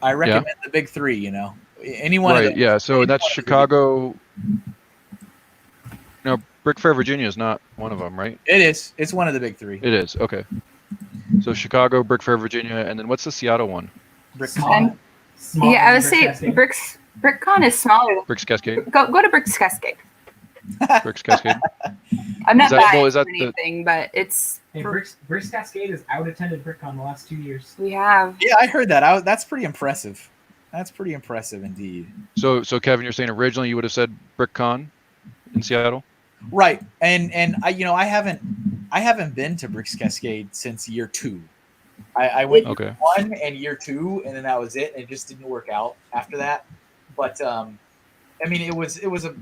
I recommend the big three. You know, any one of them. Yeah. So that's Chicago. No, Brick Fair, Virginia is not one of them, right? It is. It's one of the big three. It is. Okay. So Chicago, Brick Fair, Virginia, and then what's the Seattle one? And, yeah, I would say BrickCon is smaller. Bricks Cascade. Go to Bricks Cascade. Bricks Cascade. I'm not buying is that anything, but it's. Hey, Bricks Cascade has out-attended BrickCon the last 2 years. We have. Yeah, I heard that. That's pretty impressive. That's pretty impressive indeed. So Kevin, you're saying originally you would have said BrickCon in Seattle? Right, and I haven't been to Bricks Cascade since year 2. I went year 1 and year 2, and then that was it. And it just didn't work out after that. But I mean, it was a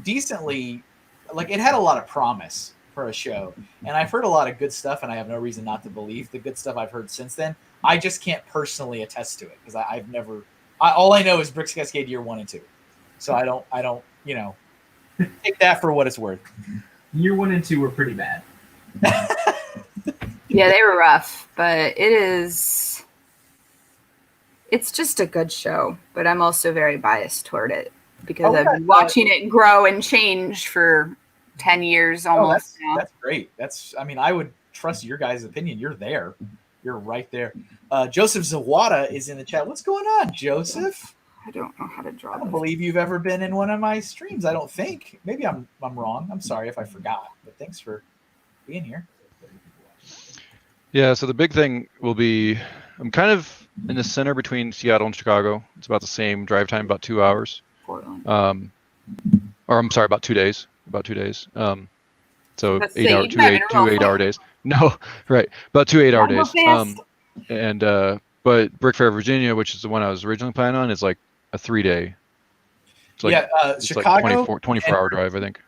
decently, like, it had a lot of promise for a show, and I've heard a lot of good stuff, and I have no reason not to believe the good stuff I've heard since then. I just can't personally attest to it because I've never. All I know is Bricks Cascade year 1 and 2, so I don't take that for what it's worth. Year 1 and 2 were pretty bad. Yeah, they were rough, but it's just a good show. But I'm also very biased toward it because I've been watching it grow and change for 10 years almost now. That's great. I would trust your guys' opinion. You're there. You're right there. Joseph Zawada is in the chat. What's going on, Joseph? I don't know how to draw. I don't believe you've ever been in one of my streams. I don't think. Maybe I'm wrong. I'm sorry if I forgot. But thanks for being here. Yeah. So the big thing will be I'm kind of in the center between Seattle and Chicago. It's about the same drive time, about 2 hours. Portland. Or I'm sorry, about 2 days. About 2 days. So Let's 8 see, hour, you two might eight, have two been 8 hour days. No, right. About 2 8 hour Go days. fast. But Brick Fair, Virginia, which is the one I was originally planning on, is like a 3-day. It's like, it's Chicago, like 24 hour drive, I think.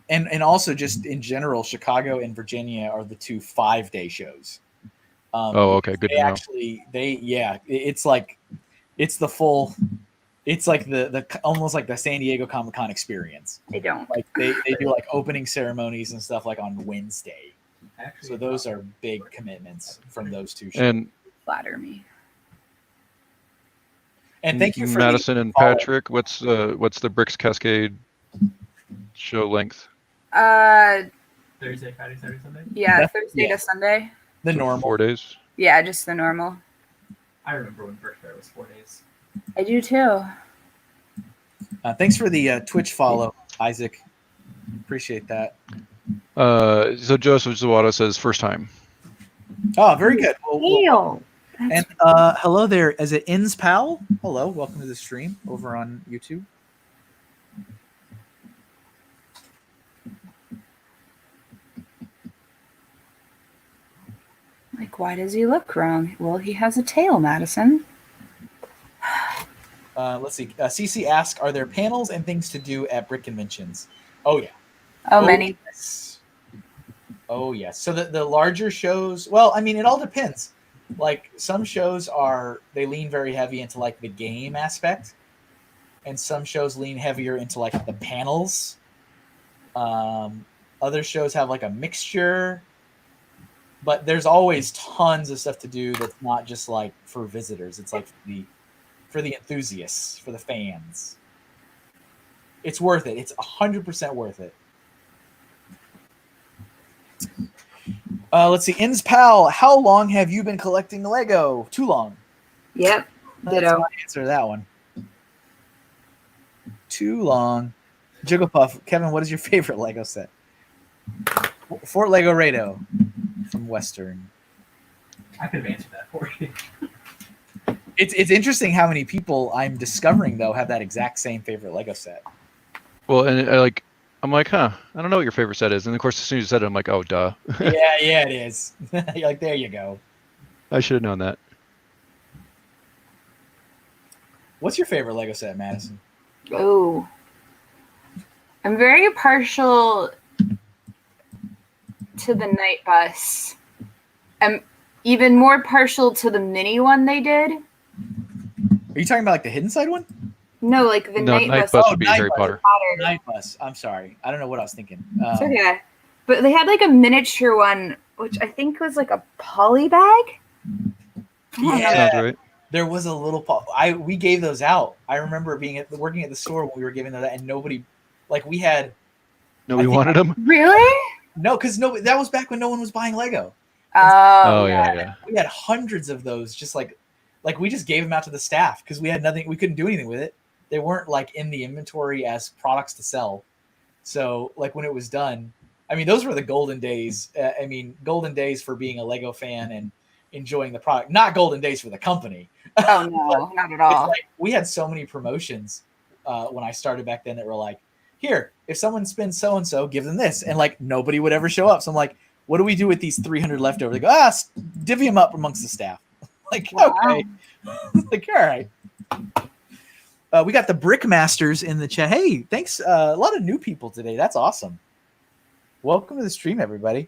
And also just in general, Chicago and Virginia are the 2 5-day shows. Okay, good to know. It's the full. It's like the almost like the San Diego Comic-Con experience. They don't. Like they do like opening ceremonies and stuff like on Wednesday. Actually, So those are big commitments from those 2 shows. And Flatter me. And thank you for Madison and Patrick. What's the Bricks Cascade show length? Thursday, Friday, Saturday, Sunday. Yeah, Thursday to Sunday. the So normal. 4 days. Yeah, just the normal. I remember when Brick Fair was 4 days. I do too. Thanks for the Twitch follow, Isaac. Appreciate that. So Joseph Zawada says first time. Oh, very good. Ew. And hello there. Is it Ins Pal? Hello, welcome to the stream over on YouTube. Like, why does he look wrong? Well, he has a tail, Madison. Let's see. CC asks, are there panels and things to do at Brick Conventions? Oh, yeah. Oh, many. Yes. Oh, yes. So the larger shows, well, I mean, it all depends. Like, some shows they lean very heavy into, like, the game aspect. And some shows lean heavier into, like, the panels. Other shows have, like, a mixture. But there's always tons of stuff to do that's not just, like, for visitors. It's, like, for the enthusiasts, for the fans. It's worth it. It's 100% worth it. Let's see. Ins Pal, how long have you been collecting Lego? Too long. Yep. That's Ditto. my answer to that one. Too long. Jigglepuff, Kevin, what is your favorite Lego set? Fort Lego Rado from Western. I could have answered that for you. It's interesting how many people I'm discovering, though, have that exact same favorite Lego set. Well, and I'm like, I don't know what your favorite set is. And of course, as soon as you said it, I'm like, oh, duh. Yeah, it is. You're like, there you go. I should have known that. What's your favorite Lego set, Madison? Oh. I'm very partial to the night bus. even more partial to the mini one they did. Are you talking about like the hidden side one? No, like the No, Night Night Bus. Bus Oh, would be Night Harry Bus. Potter. Night Bus. I'm sorry. I don't know what I was thinking. It's okay. But they had like a miniature one, which I think was like a poly bag. I don't know. Yeah. Sounds right. There was a little. We gave those out. I remember working at the store when we were giving those out, and nobody, like we had. Nobody I think wanted them. Really? No, because that was back when no one was buying Lego. Oh yeah. We had hundreds of those, just like we just gave them out to the staff because we had nothing. We couldn't do anything with it. They weren't like in the inventory as products to sell. So like when it was done, I mean, those were the golden days. Golden days for being a Lego fan and enjoying the product. Not golden days for the company. Oh no, not at all. Like, we had so many promotions when I started back then that were like, here, if someone spends so and so, give them this, and like nobody would ever show up. So I'm like, what do we do with these 300 leftovers? They go, divvy them up amongst the staff. Like, Wow. okay, like all right. We got the Brickmasters in the chat. Hey, thanks. A lot of new people today. That's awesome. Welcome to the stream, everybody.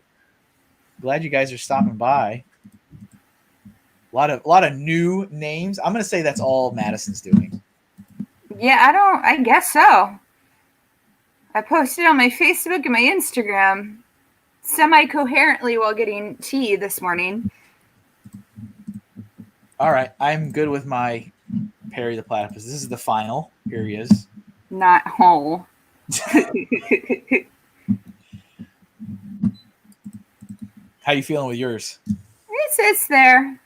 Glad you guys are stopping by. A lot of new names. I'm gonna say that's all Madison's doing. Yeah, I guess so. I posted on my Facebook and my Instagram semi-coherently while getting tea this morning. All right, I'm good with my Perry the Platypus. This is the final. Here he is. Not whole. How you feeling with yours? It's there.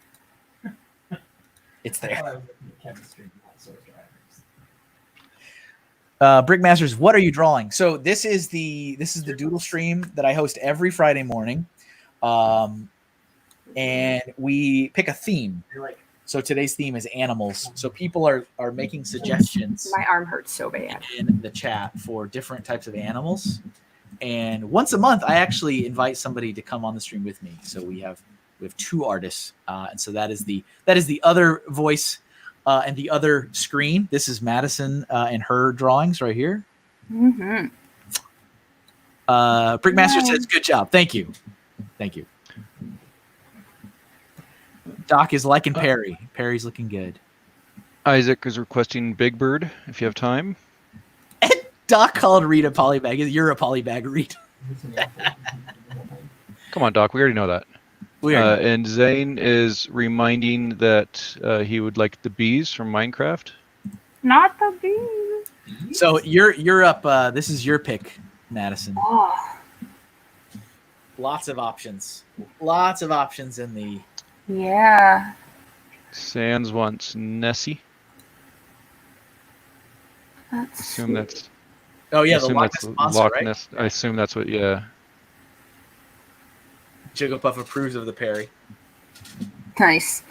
It's there. Chemistry, that sort of drivers. Brickmasters, what are you drawing? So this is the Doodle stream that I host every Friday morning, and we pick a theme. You're like, So today's theme is animals. So people are making suggestions My arm hurts so bad. in the chat for different types of animals. And once a month, I actually invite somebody to come on the stream with me. So we have 2 artists, and so that is the other voice and the other screen. This is Madison and her drawings right here. Mm-hmm. Brickmaster says, "Good job, thank you." Doc is liking Perry. Perry's looking good. Isaac is requesting Big Bird if you have time. Doc called Reed a polybag. You're a polybag, Reed. Come on, Doc. We already know that. And Zane is reminding that he would like the bees from Minecraft. Not the bee. So you're up. This is your pick, Madison. Oh, Lots of options. Lots of options in the. yeah. Sans wants Nessie. Let's Assume see. that's. Oh yeah, I the assume Loch that's Ness monster, Loch right? Ness. I assume that's what. Yeah. Jigglypuff approves of the Perry. Nice.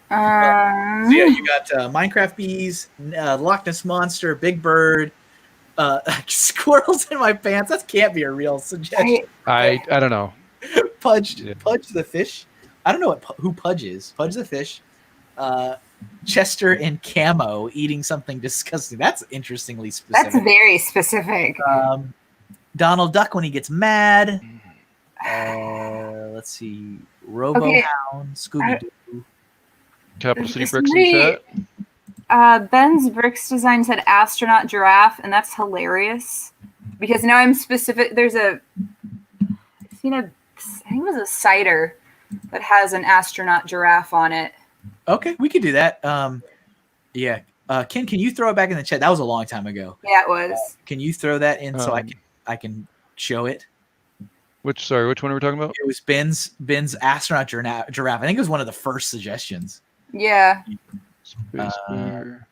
So yeah, you got Minecraft bees, Loch Ness monster, Big Bird, squirrels in my pants. That can't be a real suggestion. I don't know. Pudge Yeah. the fish. I don't know who Pudge is. Pudge the fish. Chester in camo eating something disgusting. That's interestingly specific. That's very specific. Donald Duck when he gets mad. Let's see. Robohound, Scooby Doo. Capital City It's Bricks in the chat. Ben's Bricks design said astronaut giraffe, and that's hilarious because now I'm specific. I've seen I think it was a cider that has an astronaut giraffe on it. Okay, we could do that. Yeah. Ken, can you throw it back in the chat? That was a long time ago. Yeah, it was. Can you throw that in so I can show it? Which one are we talking about? It was Ben's astronaut giraffe. I think it was one of the first suggestions. Yeah. Space Bear.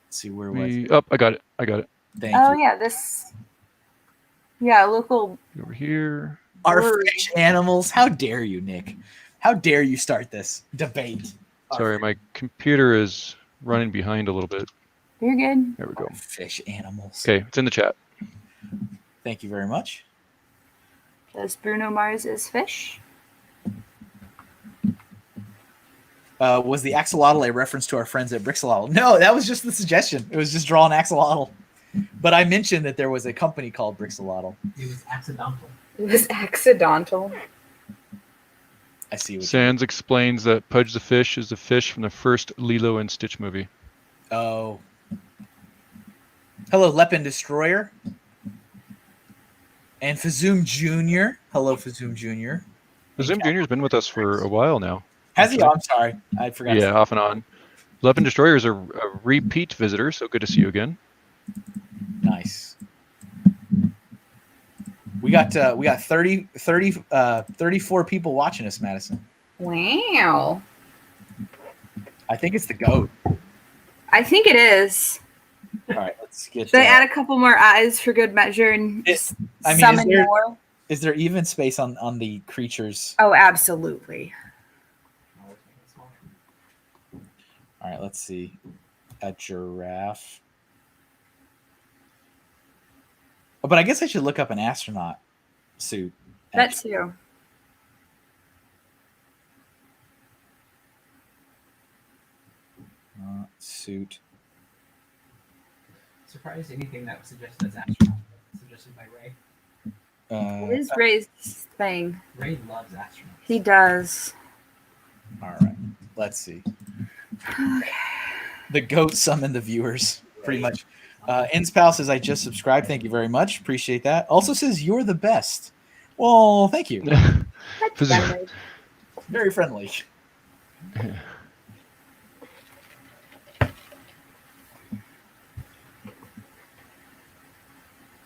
Let's see where was it? Oh, I got it. Thank Oh you. yeah, this. Yeah, local. Over here. Our Word. fish animals. How dare you, Nick? How dare you start this debate? Sorry, my computer is running behind a little bit. You're good. There we go. Our fish animals. Okay, it's in the chat. Thank you very much. Does Bruno Mars is fish? Was the axolotl a reference to our friends at Brixolotl? No, that was just the suggestion. It was just draw an axolotl. But I mentioned that there was a company called Brixolotl. it was accidental. It was accidental. I see what Sans explains that Pudge the Fish is the fish from the first Lilo and Stitch movie. Oh. Hello, Lepin Destroyer. And Fazoom Jr. Hello, Fazoom Jr. Zoom Jr. has been with us for a while now. Has he? actually. Oh, I'm sorry. I forgot. Yeah, off and on. Lepin Destroyer is a repeat visitor, so good to see you again. Nice. We got 34 people watching us, Madison. Wow. I think it's the goat. I think it is. All right, let's get. They add a couple more eyes for good measure and summon more. Is there even space on the creatures? Oh, absolutely. All right, let's see. A giraffe. Oh, but I guess I should look up an astronaut suit. That too. Suit. Surprised anything that was suggested as astronaut suggested by Ray. What is Ray's thing? Ray loves astronauts. He does. All right, let's see. The goat summoned the viewers, pretty much. Inspal says, I just subscribed. Thank you very much. Appreciate that. Also says, you're the best. Well, thank you. Very friendly. All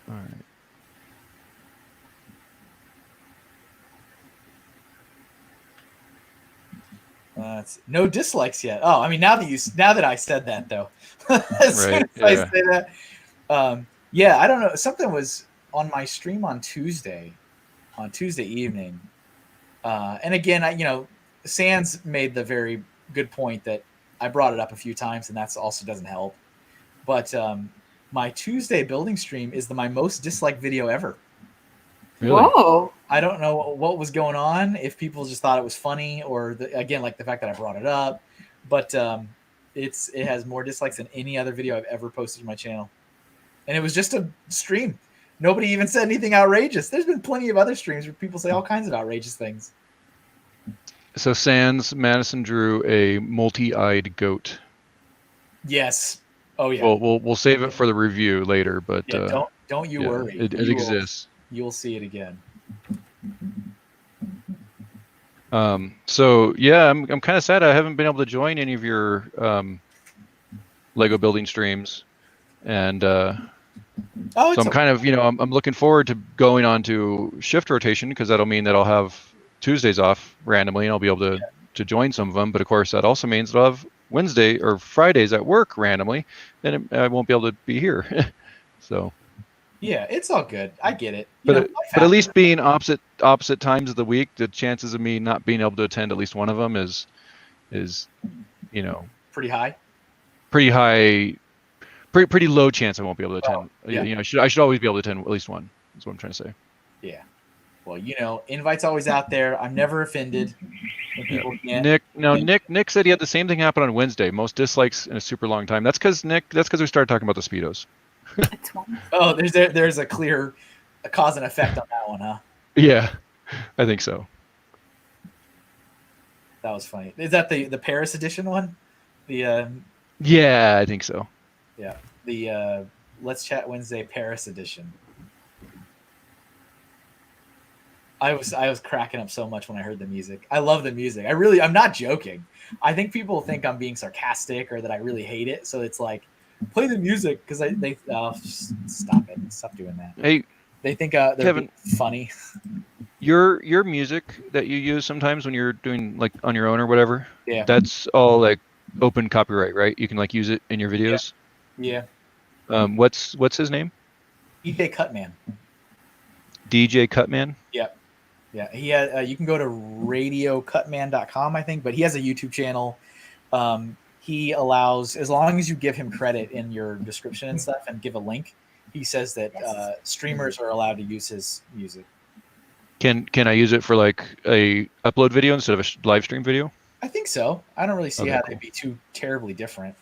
right. No dislikes yet. Oh, I mean, now that I said that though, as soon as I say that, yeah, I don't know. Something was on my stream on Tuesday evening, and again, Sans made the very good point that I brought it up a few times, and that's also doesn't help. But my Tuesday building stream is my most disliked video ever. Really? Whoa. I don't know what was going on, if people just thought it was funny or again, like the fact that I brought it up, but it has more dislikes than any other video I've ever posted to my channel. And it was just a stream. Nobody even said anything outrageous. There's been plenty of other streams where people say all kinds of outrageous things. So Sans Madison drew a multi-eyed goat. Yes. Oh yeah. We'll save it for the review later, but yeah, don't you worry. It exists. You'll see it again. So yeah, I'm kind of sad I haven't been able to join any of your Lego building streams, and so I'm kind of I'm looking forward to going on to shift rotation, because that'll mean that I'll have Tuesdays off randomly and I'll be able to join some of them. But of course, that also means that I'll have Wednesday or Fridays at work randomly, then I won't be able to be here. So. Yeah, it's all good. I get it. But at least being opposite times of the week, the chances of me not being able to attend at least one of them is pretty high. Pretty high. Pretty low chance I won't be able to attend. Yeah. I should always be able to attend at least one. That's what I'm trying to say. Yeah. Well, invite's always out there. I'm never offended when people can't. Nick said he had the same thing happen on Wednesday. Most dislikes in a super long time. That's because we started talking about the Speedos. Oh, there's a clear cause and effect on that one, huh? Yeah, I think so. That was funny. Is that the Paris edition one? Yeah, I think so. Yeah, the Let's Chat Wednesday Paris edition. I was cracking up so much when I heard the music. I love the music. I'm not joking. I think people think I'm being sarcastic or that I really hate it. So it's like, play the music, because they stop it. Stop doing that. Hey, they think they're Kevin, funny. Your music that you use sometimes when you're doing like on your own or whatever. Yeah. That's all like open copyright, right? You can like use it in your videos. Yeah. What's his name? DJ Cutman. DJ Cutman. Yeah. Yeah. He has. You can go to radiocutman.com, I think, but he has a YouTube channel. He allows, as long as you give him credit in your description and stuff and give a link, he says that streamers are allowed to use his music. Can I use it for like a upload video instead of a live stream video? I think so. I don't really see how they'd be too terribly different.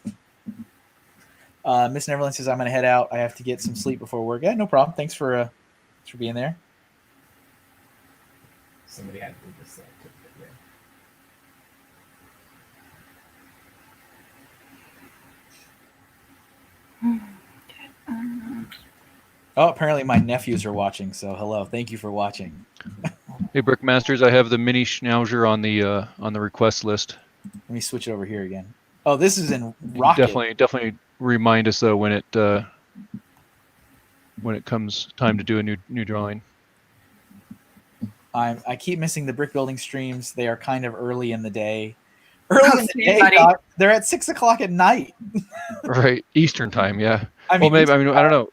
Miss Neverland says, I'm going to head out. I have to get some sleep before work. Yeah, no problem. Thanks for being there. Somebody had to do this certificate. Oh, apparently my nephews are watching. So hello, thank you for watching. Hey, Brickmasters, I have the mini Schnauzer on the request list. Let me switch it over here again. Oh, this is in Rocket. Definitely remind us though when it comes time to do a new drawing. I keep missing the brick building streams. They are kind of early in the day. Early in the day, buddy. Doc. They're at 6 o'clock at night. Right, Eastern time, yeah. I mean, Well, maybe I don't know.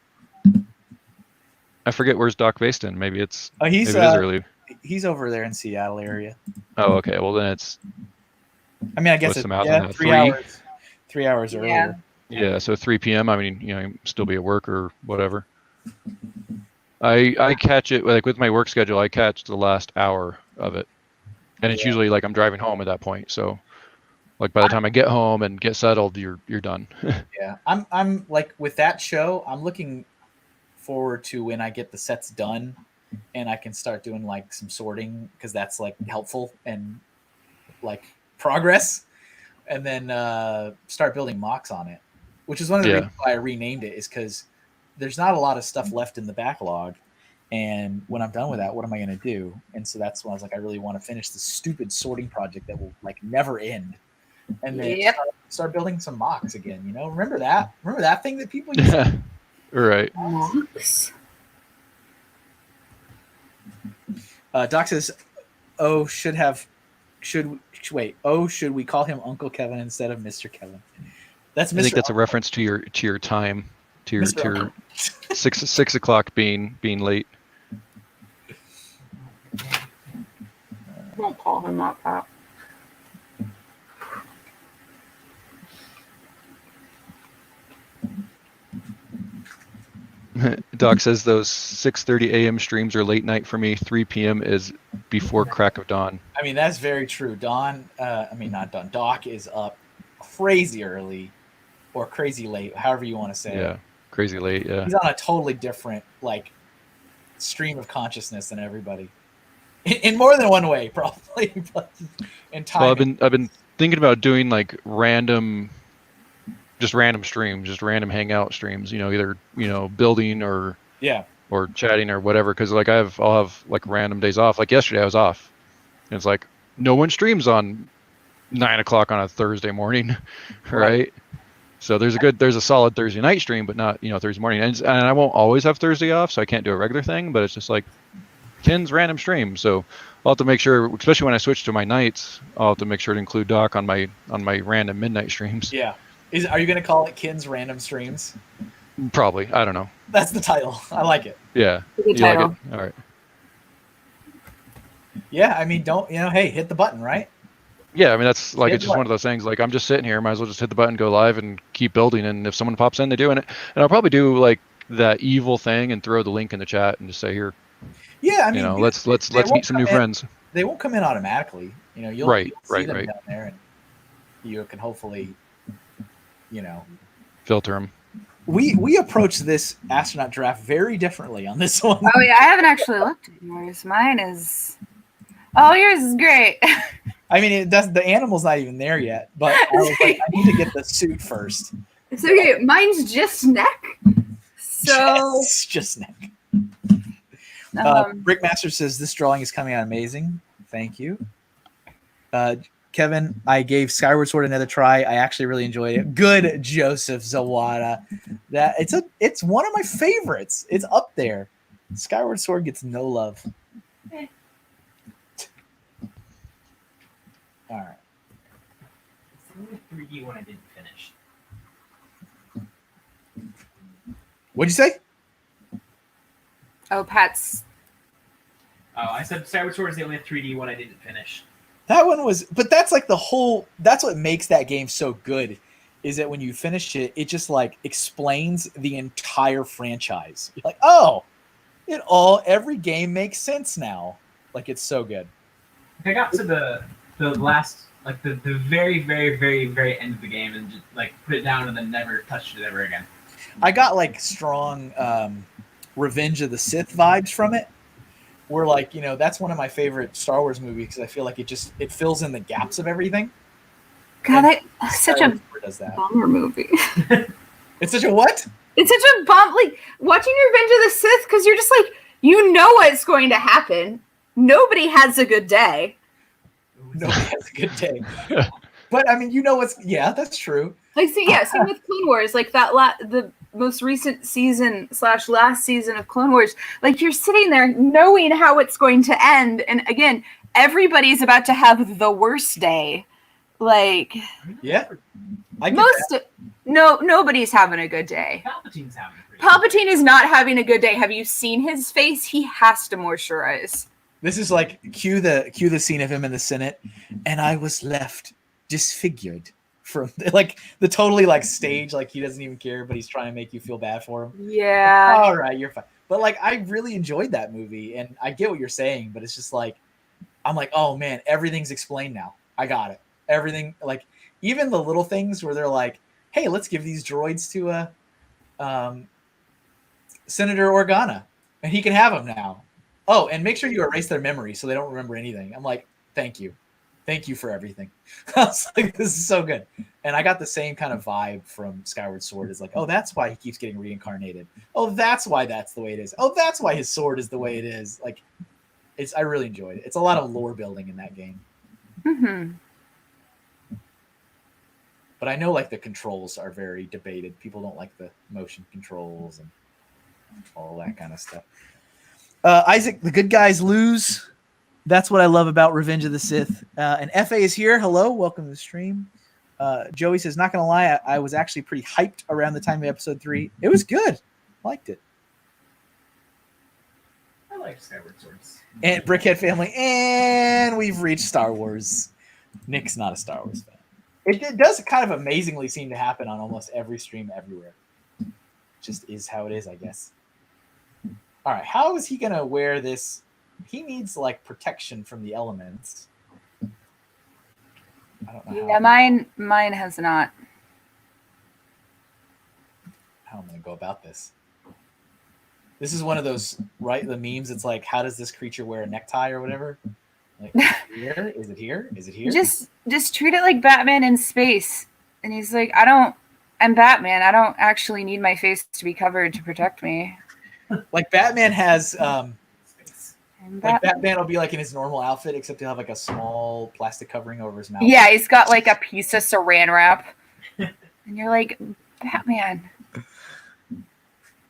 I forget where's Doc based in. Maybe it is early. He's over there in Seattle area. Oh, okay. Well, then it's. I mean, I guess What's it's the math on that? 3 hours. 3 hours earlier. Yeah, so 3 p.m. I mean, still be at work or whatever. I catch it like with my work schedule. I catch the last hour of it, and it's usually like I'm driving home at that point. So, like by the time I get home and get settled, you're done. Yeah, I'm like with that show. I'm looking forward to when I get the sets done, and I can start doing like some sorting because that's like helpful and like progress, and then start building mocks on it, which is one of the reasons why I renamed it, is because there's not a lot of stuff left in the backlog, and when I'm done with that, what am I going to do? And so that's when I was like, I really want to finish this stupid sorting project that will like never end, and then start building some mocks again. Remember that thing that people use? Yeah, right. Mocks. Doc says, should we call him Uncle Kevin instead of Mr. Kevin? That's Mr. I think that's Uncle. a reference to your time, to your Mr. Uncle. 6 o'clock being late. Don't call him that, Pop. Doc says those 6:30 a.m. streams are late night for me. 3 p.m. is before crack of dawn. I mean, that's very true. Not Dawn. Doc is up crazy early or crazy late, however you want to say it. Yeah, crazy late. Yeah. He's on a totally different like stream of consciousness than everybody. In more than one way, probably. But in time. Well, I've been thinking about doing like random streams, just random hangout streams. Either building or chatting or whatever. Because like I'll have like random days off. Like yesterday, I was off. And it's like no one streams on 9 o'clock on a Thursday morning, right? So there's a solid Thursday night stream, but not Thursday morning. And I won't always have Thursday off, so I can't do a regular thing. But it's just like Ken's random stream. So I'll have to make sure, especially when I switch to my nights, I'll have to make sure to include Doc on my random midnight streams. Yeah. Are you going to call it Ken's Random Streams? Probably. I don't know. That's the title. I like it. Yeah. Good title. Like it? All right. Yeah, I mean, hey, hit the button, right? Yeah, I mean, that's like, it's just one of those things. Like, I'm just sitting here, might as well just hit the button, go live, and keep building. And if someone pops in, they do it. And I'll probably do like that evil thing and throw the link in the chat and just say, here. Yeah, I mean, let's meet some new friends. They won't come in automatically. You'll see them down there, and you can hopefully, filter them. We approach this astronaut draft very differently on this one. Oh yeah, I haven't actually looked at yours. Mine is. Oh, yours is great. I mean, the animal's not even there yet, but I was like, I need to get the suit first. It's okay. Mine's just neck. So just neck. Brickmaster says this drawing is coming out amazing. Thank you. Kevin, I gave Skyward Sword another try. I actually really enjoyed it. Good, Joseph Zawada. It's one of my favorites. It's up there. Skyward Sword gets no love. All right. It's the only 3D one I didn't finish. What'd you say? Oh, Pat's. Oh, I said Skyward Sword is the only 3D one I didn't finish. That one was, but that's like that's what makes that game so good, is that when you finish it, it just like explains the entire franchise. You're like, oh, every game makes sense now. Like, it's so good. I got to the last, like the very, very, very, very end of the game and just like put it down and then never touched it ever again. I got like strong Revenge of the Sith vibes from it. were like, that's one of my favorite Star Wars movies because I feel like it fills in the gaps of everything. God, And that's such a does that. bummer movie. It's such a what? It's such a bump. Like watching Revenge of the Sith, because you're just like, you know what's going to happen. Nobody has a good day. Nobody has a good day. But I mean, that's true. Like, same with Clone Wars. Like the most recent season / last season of Clone Wars. Like you're sitting there knowing how it's going to end, and again, everybody's about to have the worst day. Like, yeah, nobody's having a good day. Palpatine's having a Palpatine is not having a good day. Have you seen his face? He has to moisturize. This is like cue the scene of him in the Senate, and I was left disfigured from like the totally like stage, like he doesn't even care, but he's trying to make you feel bad for him. Yeah. All right, you're fine. But like I really enjoyed that movie, and I get what you're saying, but it's just like I'm like, oh man, everything's explained now. I got it. Everything, like even the little things where they're like, hey, let's give these droids to Senator Organa, and he can have them now. Oh, and make sure you erase their memory so they don't remember anything. I'm like, thank you for everything. I was like, this is so good. And I got the same kind of vibe from Skyward Sword. It's like, oh, that's why he keeps getting reincarnated. Oh, that's why that's the way it is. Oh, that's why his sword is the way it is. Like, I really enjoyed it. It's a lot of lore building in that game. Mm-hmm. But I know like the controls are very debated. People don't like the motion controls and all that kind of stuff. Isaac, the good guys lose. That's what I love about Revenge of the Sith. And FA is here. Hello, welcome to the stream. Joey says, not going to lie, I was actually pretty hyped around the time of episode 3. It was good. Liked it. I like Skyward Swords. And Brickhead family, and we've reached Star Wars. Nick's not a Star Wars fan. It does kind of amazingly seem to happen on almost every stream everywhere. Just is how it is, I guess. All right, how is he going to wear this? He needs like protection from the elements. I don't know. Yeah, mine has not. How am I going to go about this? This is one of those, right? The memes. It's like, how does this creature wear a necktie or whatever? Like, here? Is it here? Is it here? Just treat it like Batman in space. And he's like, I'm Batman. I don't actually need my face to be covered to protect me. Like Batman has, like Batman will be like in his normal outfit, except he'll have like a small plastic covering over his mouth. Yeah, he's got like a piece of saran wrap. And you're like, Batman.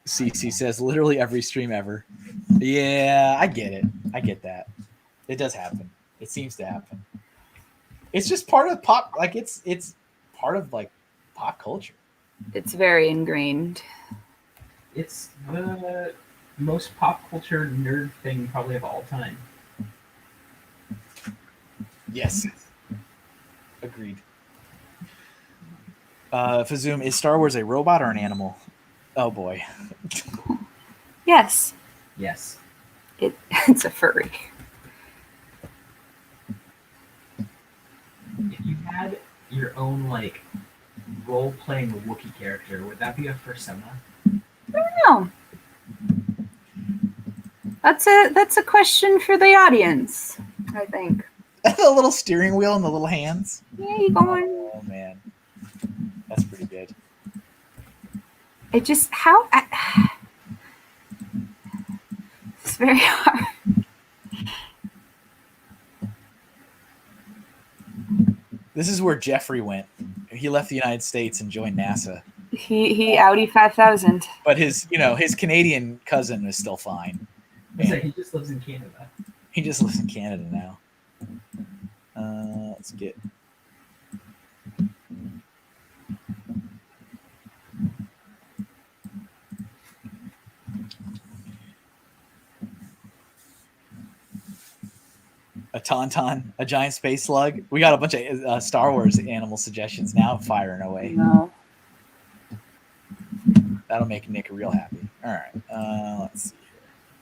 CC says literally every stream ever. Yeah, I get it. I get that. It does happen. It seems to happen. It's just part of pop. Like it's part of like pop culture. It's very ingrained. It's the most pop culture nerd thing probably of all time. Yes. Agreed. Fazoom, is Star Wars a robot or an animal? Oh boy. Yes. Yes. It's a furry. If you had your own like role-playing Wookiee character, would that be a persona? I don't know. That's a question for the audience, I think. The little steering wheel and the little hands. Yeah, you going? Oh man, that's pretty good. It just it's very hard. This is where Jeffrey went. He left the United States and joined NASA. He Audi 5000. But his Canadian cousin is still fine. He just lives in Canada. He just lives in Canada now. Let's get. A tauntaun, a giant space slug. We got a bunch of Star Wars animal suggestions now firing away. No. That'll make Nick real happy. All right. Let's see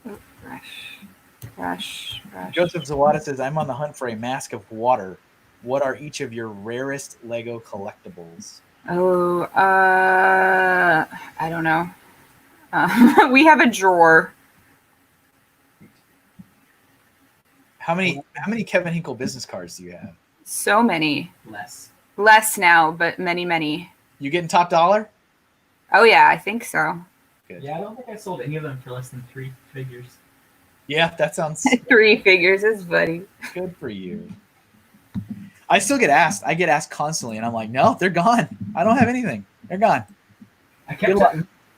here. Rush. Joseph Zawada says, I'm on the hunt for a mask of water. What are each of your rarest Lego collectibles? Oh, I don't know. We have a drawer. How many Kevin Hinkle business cards do you have? So many. Less. Now, but many. You getting top dollar? Oh yeah, I think so. Good. Yeah, I don't think I sold any of them for less than 3 figures. Yeah, that sounds 3 figures is funny. good for you. I still get asked. I get asked constantly, and I'm like, no, they're gone. I don't have anything. They're gone. I Good luck.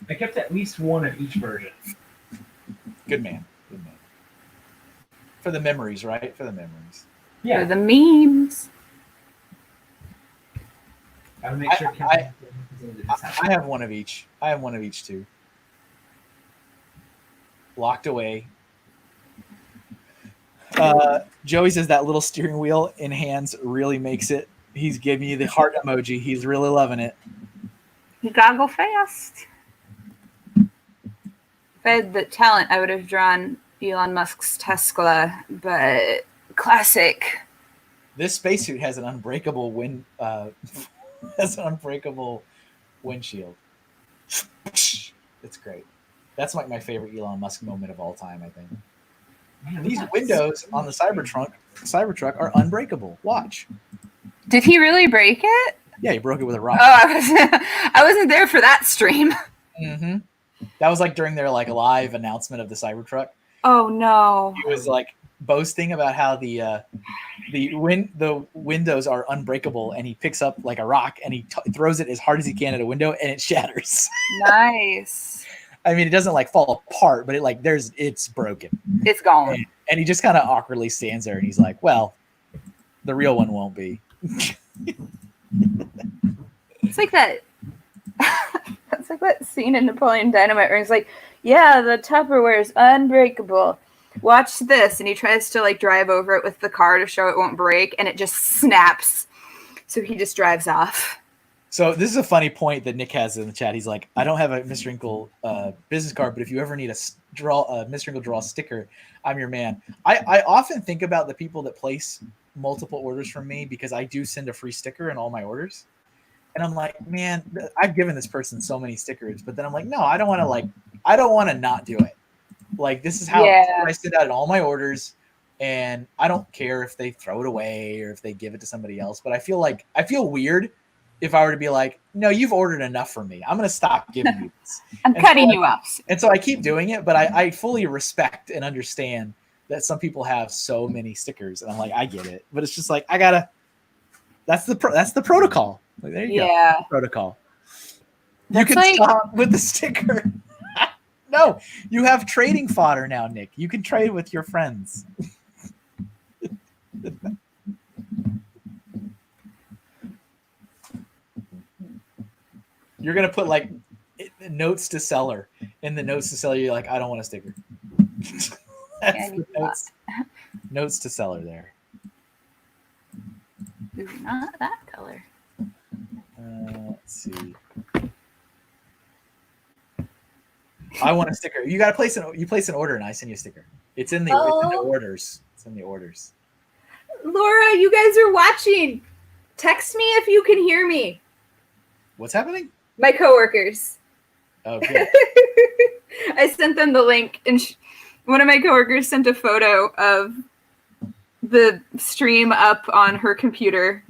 kept at least one of each version. Good man. Good man. For the memories, right? For the memories. For Yeah, the memes. gotta make sure. I have one of each. I have one of each too. Locked away. Joey says that little steering wheel in hands really makes it. He's giving you the heart emoji. He's really loving it. You gotta go fast. If I had the talent, I would have drawn Elon Musk's Tesla, but classic. This spacesuit has an unbreakable windshield. It's great. That's like my favorite Elon Musk moment of all time, I think. Man, These that's windows so on the cool. Cybertruck are unbreakable. Watch. Did he really break it? Yeah, he broke it with a rock. Oh, I wasn't there for that stream. Mm-hmm. That was like during their like live announcement of the Cybertruck. Oh no. He was like boasting about how the windows are unbreakable, and he picks up like a rock and he throws it as hard as he can at a window, and it shatters. Nice. I mean, it doesn't like fall apart, but it's broken. It's gone. And he just kind of awkwardly stands there, and he's like, "Well, the real one won't be." It's like that. That's like that scene in Napoleon Dynamite where he's like, "Yeah, the Tupperware is unbreakable. Watch this," and he tries to like drive over it with the car to show it won't break, and it just snaps. So he just drives off. So this is a funny point that Nick has in the chat. He's like, "I don't have a Mr. Hinkle business card, but if you ever need a Mr. Hinkle draw sticker, I'm your man." I often think about the people that place multiple orders from me because I do send a free sticker in all my orders. And I'm like, man, I've given this person so many stickers, but then I'm like, no, I don't want to not do it. Like, this is how I send out in all my orders, and I don't care if they throw it away or if they give it to somebody else. But I feel weird if I were to be like, no, you've ordered enough from me. I'm going to stop giving you this. I'm cutting you off. And so I keep doing it, but I fully respect and understand that some people have so many stickers, and I'm like, I get it, but it's just like that's the protocol. Like, there you go, protocol. You can stop with the sticker. No, you have trading fodder now, Nick. You can trade with your friends. You're gonna put like notes to seller. In the notes to seller, you're like, I don't want a sticker. That's the notes to seller there. Ooh, not that color. Let's see. I want a sticker. You got to place an order, and I send you a sticker. It's in the orders. It's in the orders. Laura, you guys are watching. Text me if you can hear me. What's happening? My coworkers. Oh, good. I sent them the link, and one of my coworkers sent a photo of the stream up on her computer.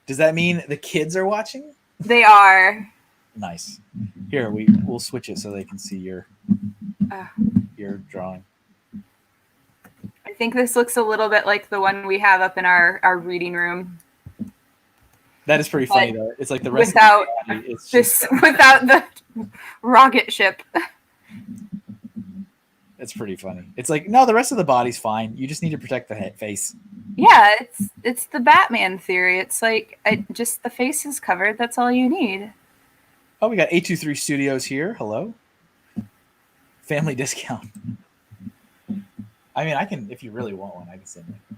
Does that mean the kids are watching? They are. Nice. Here, we'll switch it so they can see your drawing. I think this looks a little bit like the one we have up in our reading room. That is pretty funny, though. It's like the rest without of the body, it's without the rocket ship. It's pretty funny. It's like, no, the rest of the body's fine. You just need to protect the face. Yeah, it's the Batman theory. It's like just the face is covered. That's all you need. Oh, we got 823 Studios here. Hello. Family discount. I mean, I can, if you really want one, I can send it.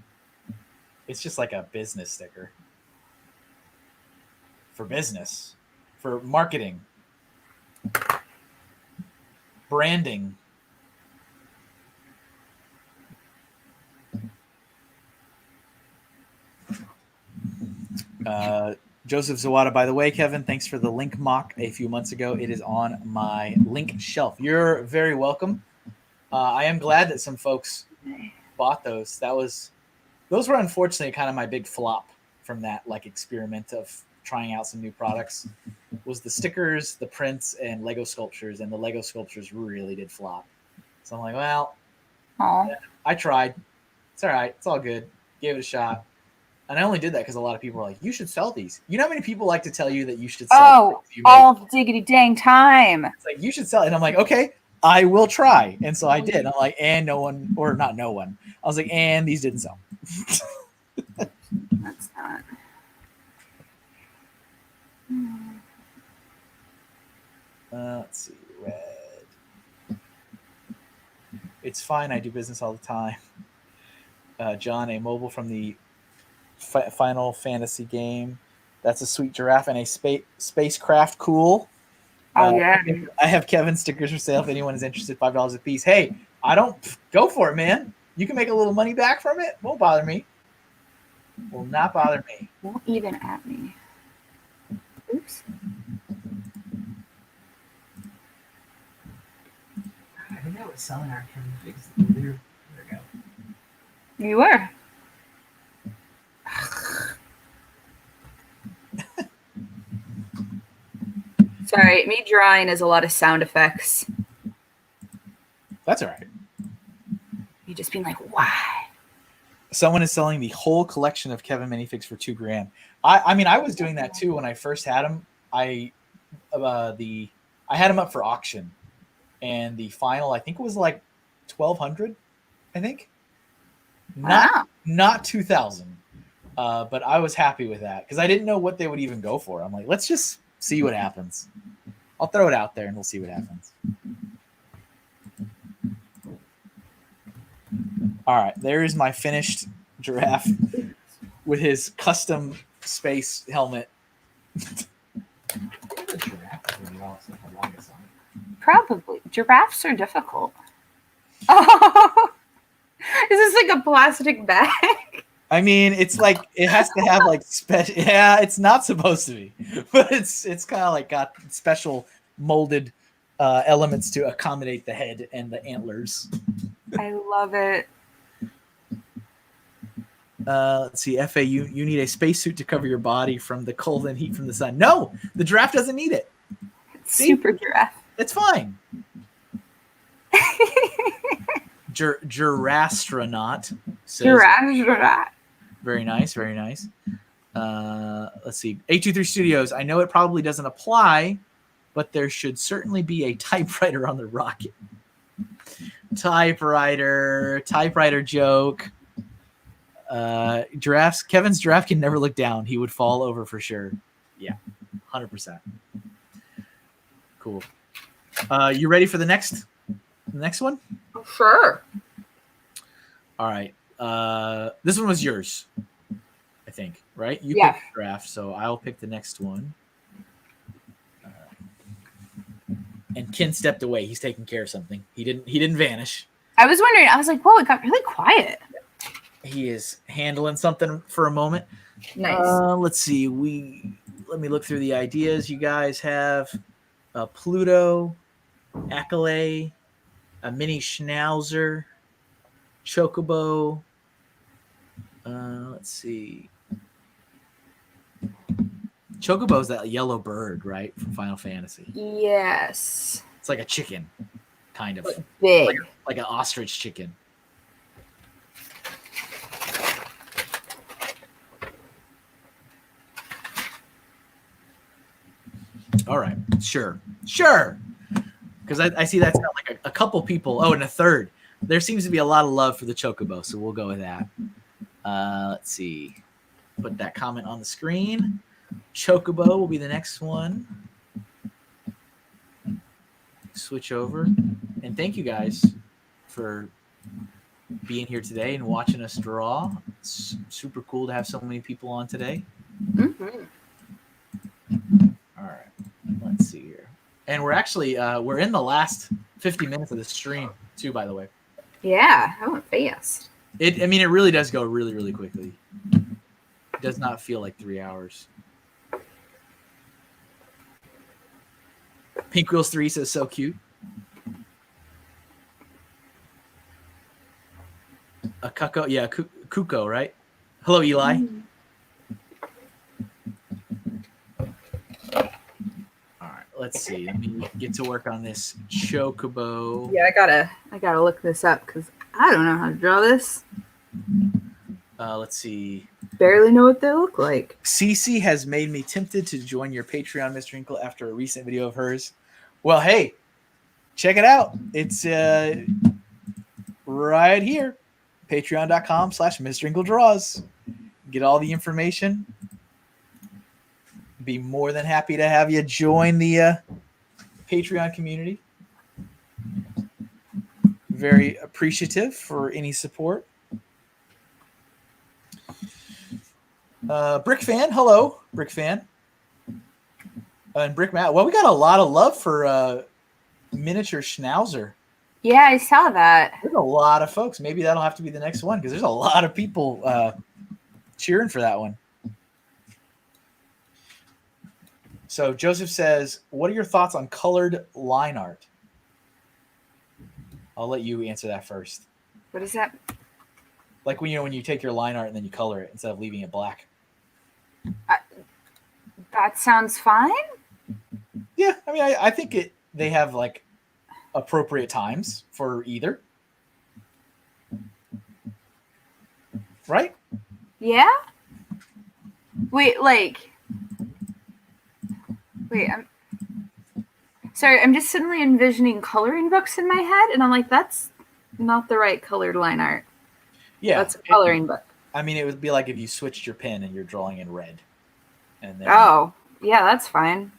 It's just like a business sticker. For business. For marketing. Branding. Joseph Zawada, by the way, Kevin, thanks for the link mock a few months ago. It is on my link shelf. You're very welcome. I am glad that some folks bought those. That was those were unfortunately kind of my big flop from that like experiment of trying out some new products. Was the stickers, the prints, and Lego sculptures, and the Lego sculptures really did flop. So I'm like, well, Oh, I tried. It's all right. It's all good. Gave it a shot. And I only did that because a lot of people were like, you should sell these. You know how many people like to tell you that you should sell things you make? all the diggity dang time. It's like, you should sell it. And I'm like, okay, I will try. And so I did. And I'm like, and no one, or not no one. I was like, and these didn't sell. That's not. Let's see. Red. It's fine. I do business all the time. John, a mobile from the Final Fantasy game. That's a sweet giraffe and a spacecraft. Cool. Oh yeah. I have Kevin stickers for sale if anyone is interested. $5 a piece. Hey, I don't go for it, man. You can make a little money back from it. Won't bother me. Will not bother me. Won't even at me. Oops. I think I was selling our Kevin figs a year ago. You were. Sorry, me drawing is a lot of sound effects. That's all right. You just being like, why? Someone is selling the whole collection of Kevin minifigs for $2,000. I mean, I was doing that too when I first had them. I had them up for auction, and the final I think was like 1,200. I think. Not 2,000. But I was happy with that because I didn't know what they would even go for. I'm like, let's just see what happens. I'll throw it out there and we'll see what happens. All right, there is my finished giraffe with his custom space helmet. Probably. Giraffes are difficult. Oh, is this like a plastic bag? I mean, it's like it has to have like special. Yeah, it's not supposed to be, but it's kind of like got special molded elements to accommodate the head and the antlers. I love it. Let's see, FA, you need a spacesuit to cover your body from the cold and heat from the sun. No, the giraffe doesn't need it. See? Super giraffe. It's fine. Girastronaut. Giraffe. Very nice, very nice. Let's see. 823 Studios. I know it probably doesn't apply, but there should certainly be a typewriter on the rocket. Typewriter joke. Kevin's giraffe can never look down. He would fall over for sure. Yeah, 100%. Cool. You ready for the next one? Sure. All right. This one was yours, I think, right? You Yeah. picked the draft, so I'll pick the next one. And Ken stepped away. He's taking care of something. He didn't vanish. I was wondering. I was like, whoa, it got really quiet. He is handling something for a moment. Nice. Let's see. Let me look through the ideas you guys have. Pluto, Accolade, a mini Schnauzer, Chocobo. Let's see. Chocobo's that yellow bird, right, from Final Fantasy. Yes. It's like a chicken, kind of. Big. Like an ostrich chicken. All right, sure. Because I see that's got like a couple people. Oh, and a third. There seems to be a lot of love for the Chocobo, so we'll go with that. Let's see. Put that comment on the screen. Chocobo will be the next one. Switch over. And thank you guys for being here today and watching us draw. It's super cool to have so many people on today. Mm-hmm. All right. Let's see here. And we're actually we're in the last 50 minutes of the stream too, by the way. Yeah, I went fast. It really does go really, really quickly. It does not feel like 3 hours. Pink Wheels 3 says so cute. A Cucco, yeah, Cucco, right? Hello, Eli. All right, let's see. Let me get to work on this chocobo. Yeah, I gotta look this up because I don't know how to draw this. Let's see. Barely know what they look like. Cece has made me tempted to join your Patreon, Mr. Hinkle, after a recent video of hers. Well, hey, check it out. It's right here. Patreon.com/MrHinkleDraws. Get all the information. Be more than happy to have you join the Patreon community. Very appreciative for any support. Brick Fan, hello, Brick Fan. And Brick Matt. Well, we got a lot of love for miniature Schnauzer. Yeah, I saw that. There's a lot of folks. Maybe that'll have to be the next one because there's a lot of people cheering for that one. So Joseph says, what are your thoughts on colored line art? I'll let you answer that first. What is that? Like when you take your line art and then you color it instead of leaving it black. That sounds fine. Yeah, I mean, I think they have like appropriate times for either. Right? Yeah? Wait, I'm sorry, I'm just suddenly envisioning coloring books in my head, and I'm like, that's not the right colored line art. Yeah. That's a coloring book. I mean, it would be like if you switched your pen and you're drawing in red. And then, Oh, yeah, that's fine.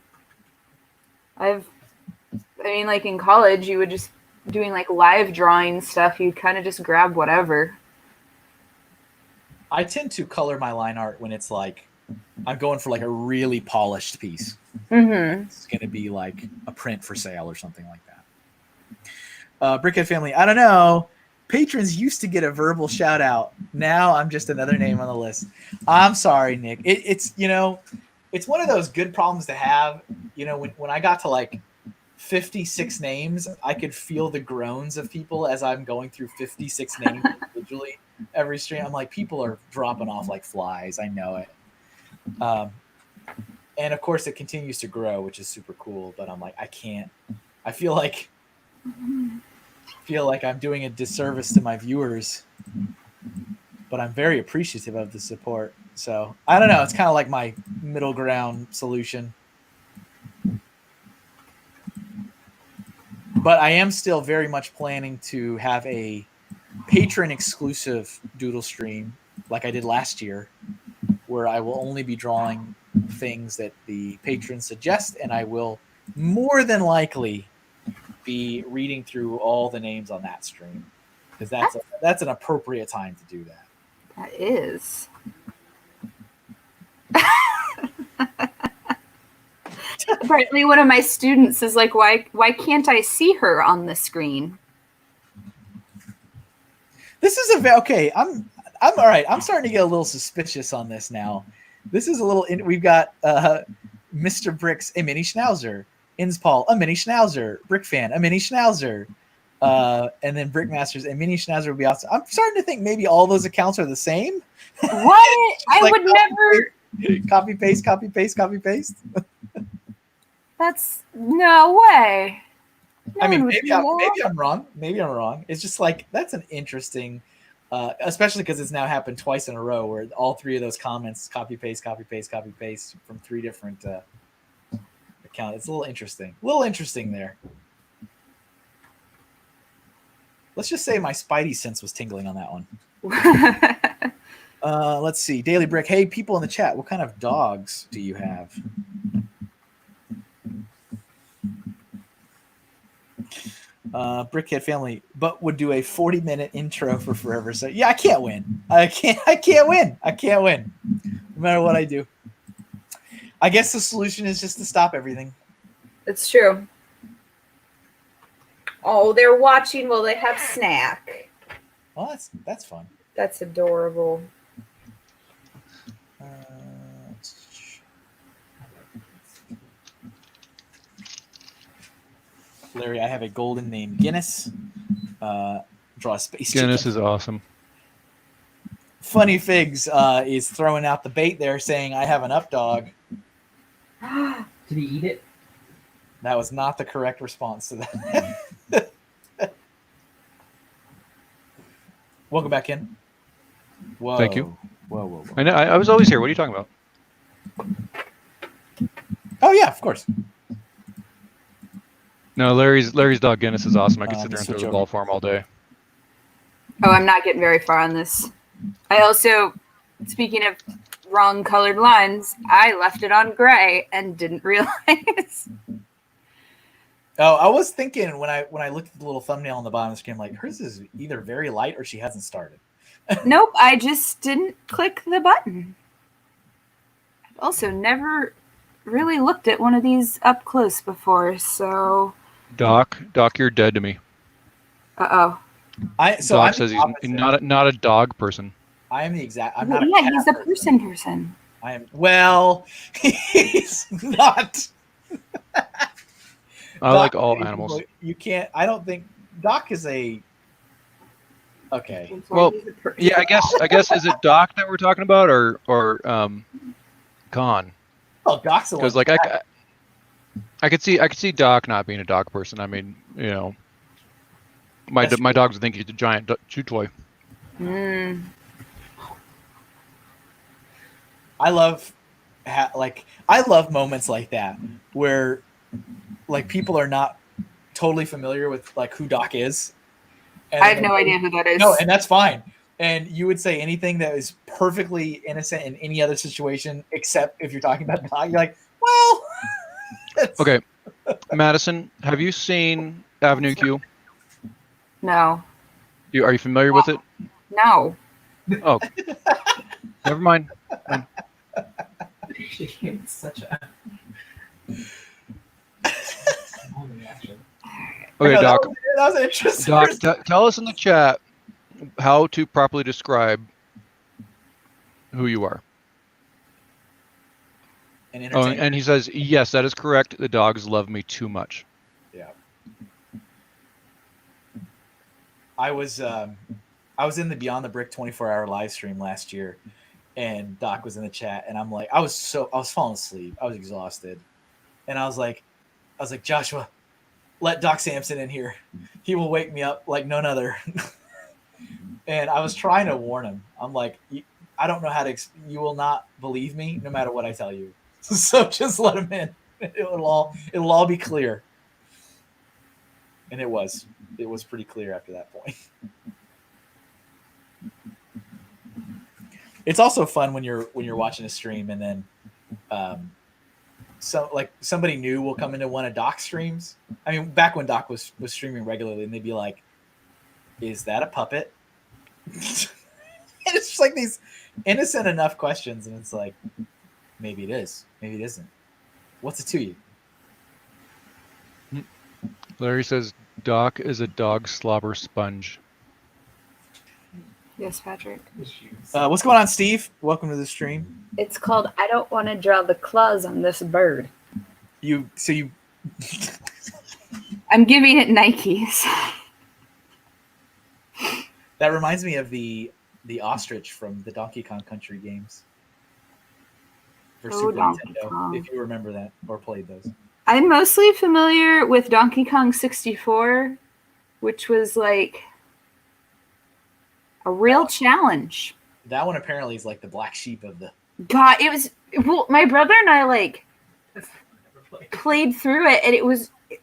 Like in college, you would just doing like live drawing stuff. You'd kind of just grab whatever. I tend to color my line art when it's like I'm going for like a really polished piece. Mm-hmm. It's going to be like a print for sale or something like that. Brickhead Family, I don't know. Patrons used to get a verbal shout out. Now I'm just another name on the list. I'm sorry, Nick. It's it's one of those good problems to have. When I got to like 56 names, I could feel the groans of people as I'm going through 56 names individually every stream. I'm like, people are dropping off like flies. I know it. And of course it continues to grow, which is super cool, but I'm like, I can't. I feel like I'm doing a disservice to my viewers, but I'm very appreciative of the support. So I don't know. It's kind of like my middle ground solution. But I am still very much planning to have a patron exclusive doodle stream like I did last year, where I will only be drawing things that the patrons suggest, and I will more than likely be reading through all the names on that stream, because that's an appropriate time to do that. That is. Apparently one of my students is like, why can't I see her on the screen? This is okay. I'm all right. I'm starting to get a little suspicious on this now. This is a little. We've got Mr. Bricks, a mini Schnauzer. Inspaul, a mini Schnauzer. Brick Fan, a mini Schnauzer. And then Brickmasters, a mini Schnauzer would be awesome. I'm starting to think maybe all those accounts are the same. What? I would never. Copy paste, copy paste, copy paste. That's no way. I mean, maybe I'm wrong. Maybe I'm wrong. It's just like, that's an interesting, especially because it's now happened twice in a row where all three of those comments copy paste, copy paste, copy paste from three different accounts. It's a little interesting. A little interesting there. Let's just say my spidey sense was tingling on that one. Let's see. Daily Brick. Hey, people in the chat, what kind of dogs do you have? Brickhead Family, but would do a 40-minute intro for forever. So yeah, I can't win. I can't win. No matter what I do. I guess the solution is just to stop everything. It's true. Oh, they're watching while they have snack. Well, that's fun. That's adorable. Larry, I have a golden named Guinness. Draw a space. Guinness chicken. is awesome. Funny Figs is throwing out the bait there, saying, "I have an up dog." Did he eat it? That was not the correct response to that. Welcome back in. Whoa. Thank you. Whoa. I know. I was always here. What are you talking about? Oh yeah, of course. No, Larry's dog Guinness is awesome. I could sit there and switch throw the over. ball for him all day. Oh, I'm not getting very far on this. I also, speaking of wrong colored lines, I left it on gray and didn't realize. Oh, I was thinking when I looked at the little thumbnail on the bottom of the screen, like hers is either very light or she hasn't started. Nope, I just didn't click the button. I've also never really looked at one of these up close before, so. Doc, you're dead to me. Uh-oh. Doc says he's not a dog person. I am the exact. I'm Well, not. yeah, he's a person. I am. Well, he's not. I like all animals. You can't. I don't think Doc is a. Okay. Well, yeah, I guess is it Doc that we're talking about or Con? Oh, Doc's the one. Because like I could see Doc not being a dog person. I mean, you know, my dogs would think he's a giant chew toy. Mm. I love moments like that where like people are not totally familiar with like who Doc is. And I have no idea who that is. No, and that's fine. And you would say anything that is perfectly innocent in any other situation, except if you're talking about Doc. You're like, well. Okay, Madison, have you seen Avenue Q? No. Are you familiar with it? No. Oh, never mind. It's such a. Okay, Doc. That was interesting. Doc, tell us in the chat how to properly describe who you are. And he says, yes, that is correct. The dogs love me too much. Yeah. I was in the Beyond the Brick 24-hour live stream last year, and Doc was in the chat, and I'm like, I was falling asleep. I was exhausted. And I was like, Joshua, let Doc Sampson in here. He will wake me up like none other. And I was trying to warn him. I'm like, I don't know how to, you will not believe me no matter what I tell you. So just let him in. It'll all be clear. And it was pretty clear after that point. It's also fun when you're watching a stream and then somebody new will come into one of Doc's streams. I mean, back when Doc was streaming regularly, and they'd be like, "Is that a puppet?" And it's just like these innocent enough questions, and it's like, maybe it is, maybe it isn't. What's it to you? Larry says Doc is a dog slobber sponge. Yes, Patrick. What's going on, Steve? Welcome to the stream. It's called I Don't Want to Draw the Claws on This Bird. I'm giving it Nikes. That reminds me of the ostrich from the Donkey Kong Country games for Super Nintendo, if you remember that or played those. I'm mostly familiar with Donkey Kong 64, which was like a real challenge. That one apparently is like the black sheep of the. God, it was. Well, my brother and I like played through it, and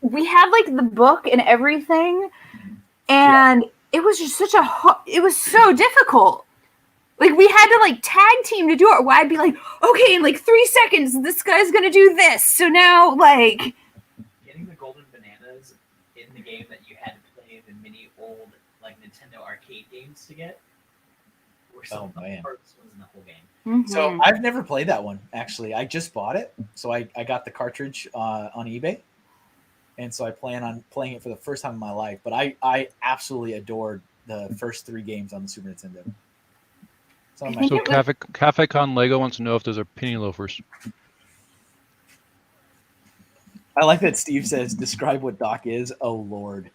we had like the book and everything, and it was just it was so difficult. Like we had to like tag team to do it, or I'd be like, okay, in like 3 seconds, this guy's gonna do this. So now, like, getting the golden bananas in the game that you had to play the mini old like Nintendo arcade games to get were some of the hardest ones in the whole game. Mm-hmm. So I've never played that one actually. I just bought it, so I got the cartridge on eBay, and so I plan on playing it for the first time in my life. But I absolutely adored the first 3 games on the Super Nintendo. So Cafe Con Lego wants to know if those are penny loafers. I like that Steve says, describe what Doc is. Oh, Lord.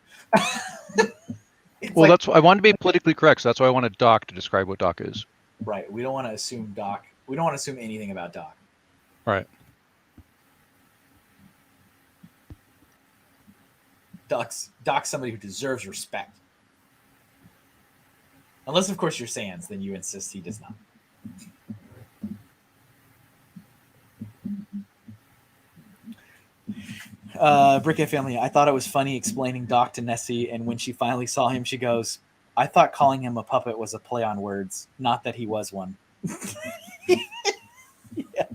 Well, that's I wanted to be politically correct, so that's why I wanted Doc to describe what Doc is. Right. We don't want to assume Doc. We don't want to assume anything about Doc. Right. Doc's somebody who deserves respect. Unless, of course, you're Sans, then you insist he does not. Brickhead family, I thought it was funny explaining Doc to Nessie, and when she finally saw him, she goes, I thought calling him a puppet was a play on words, not that he was one. Yeah.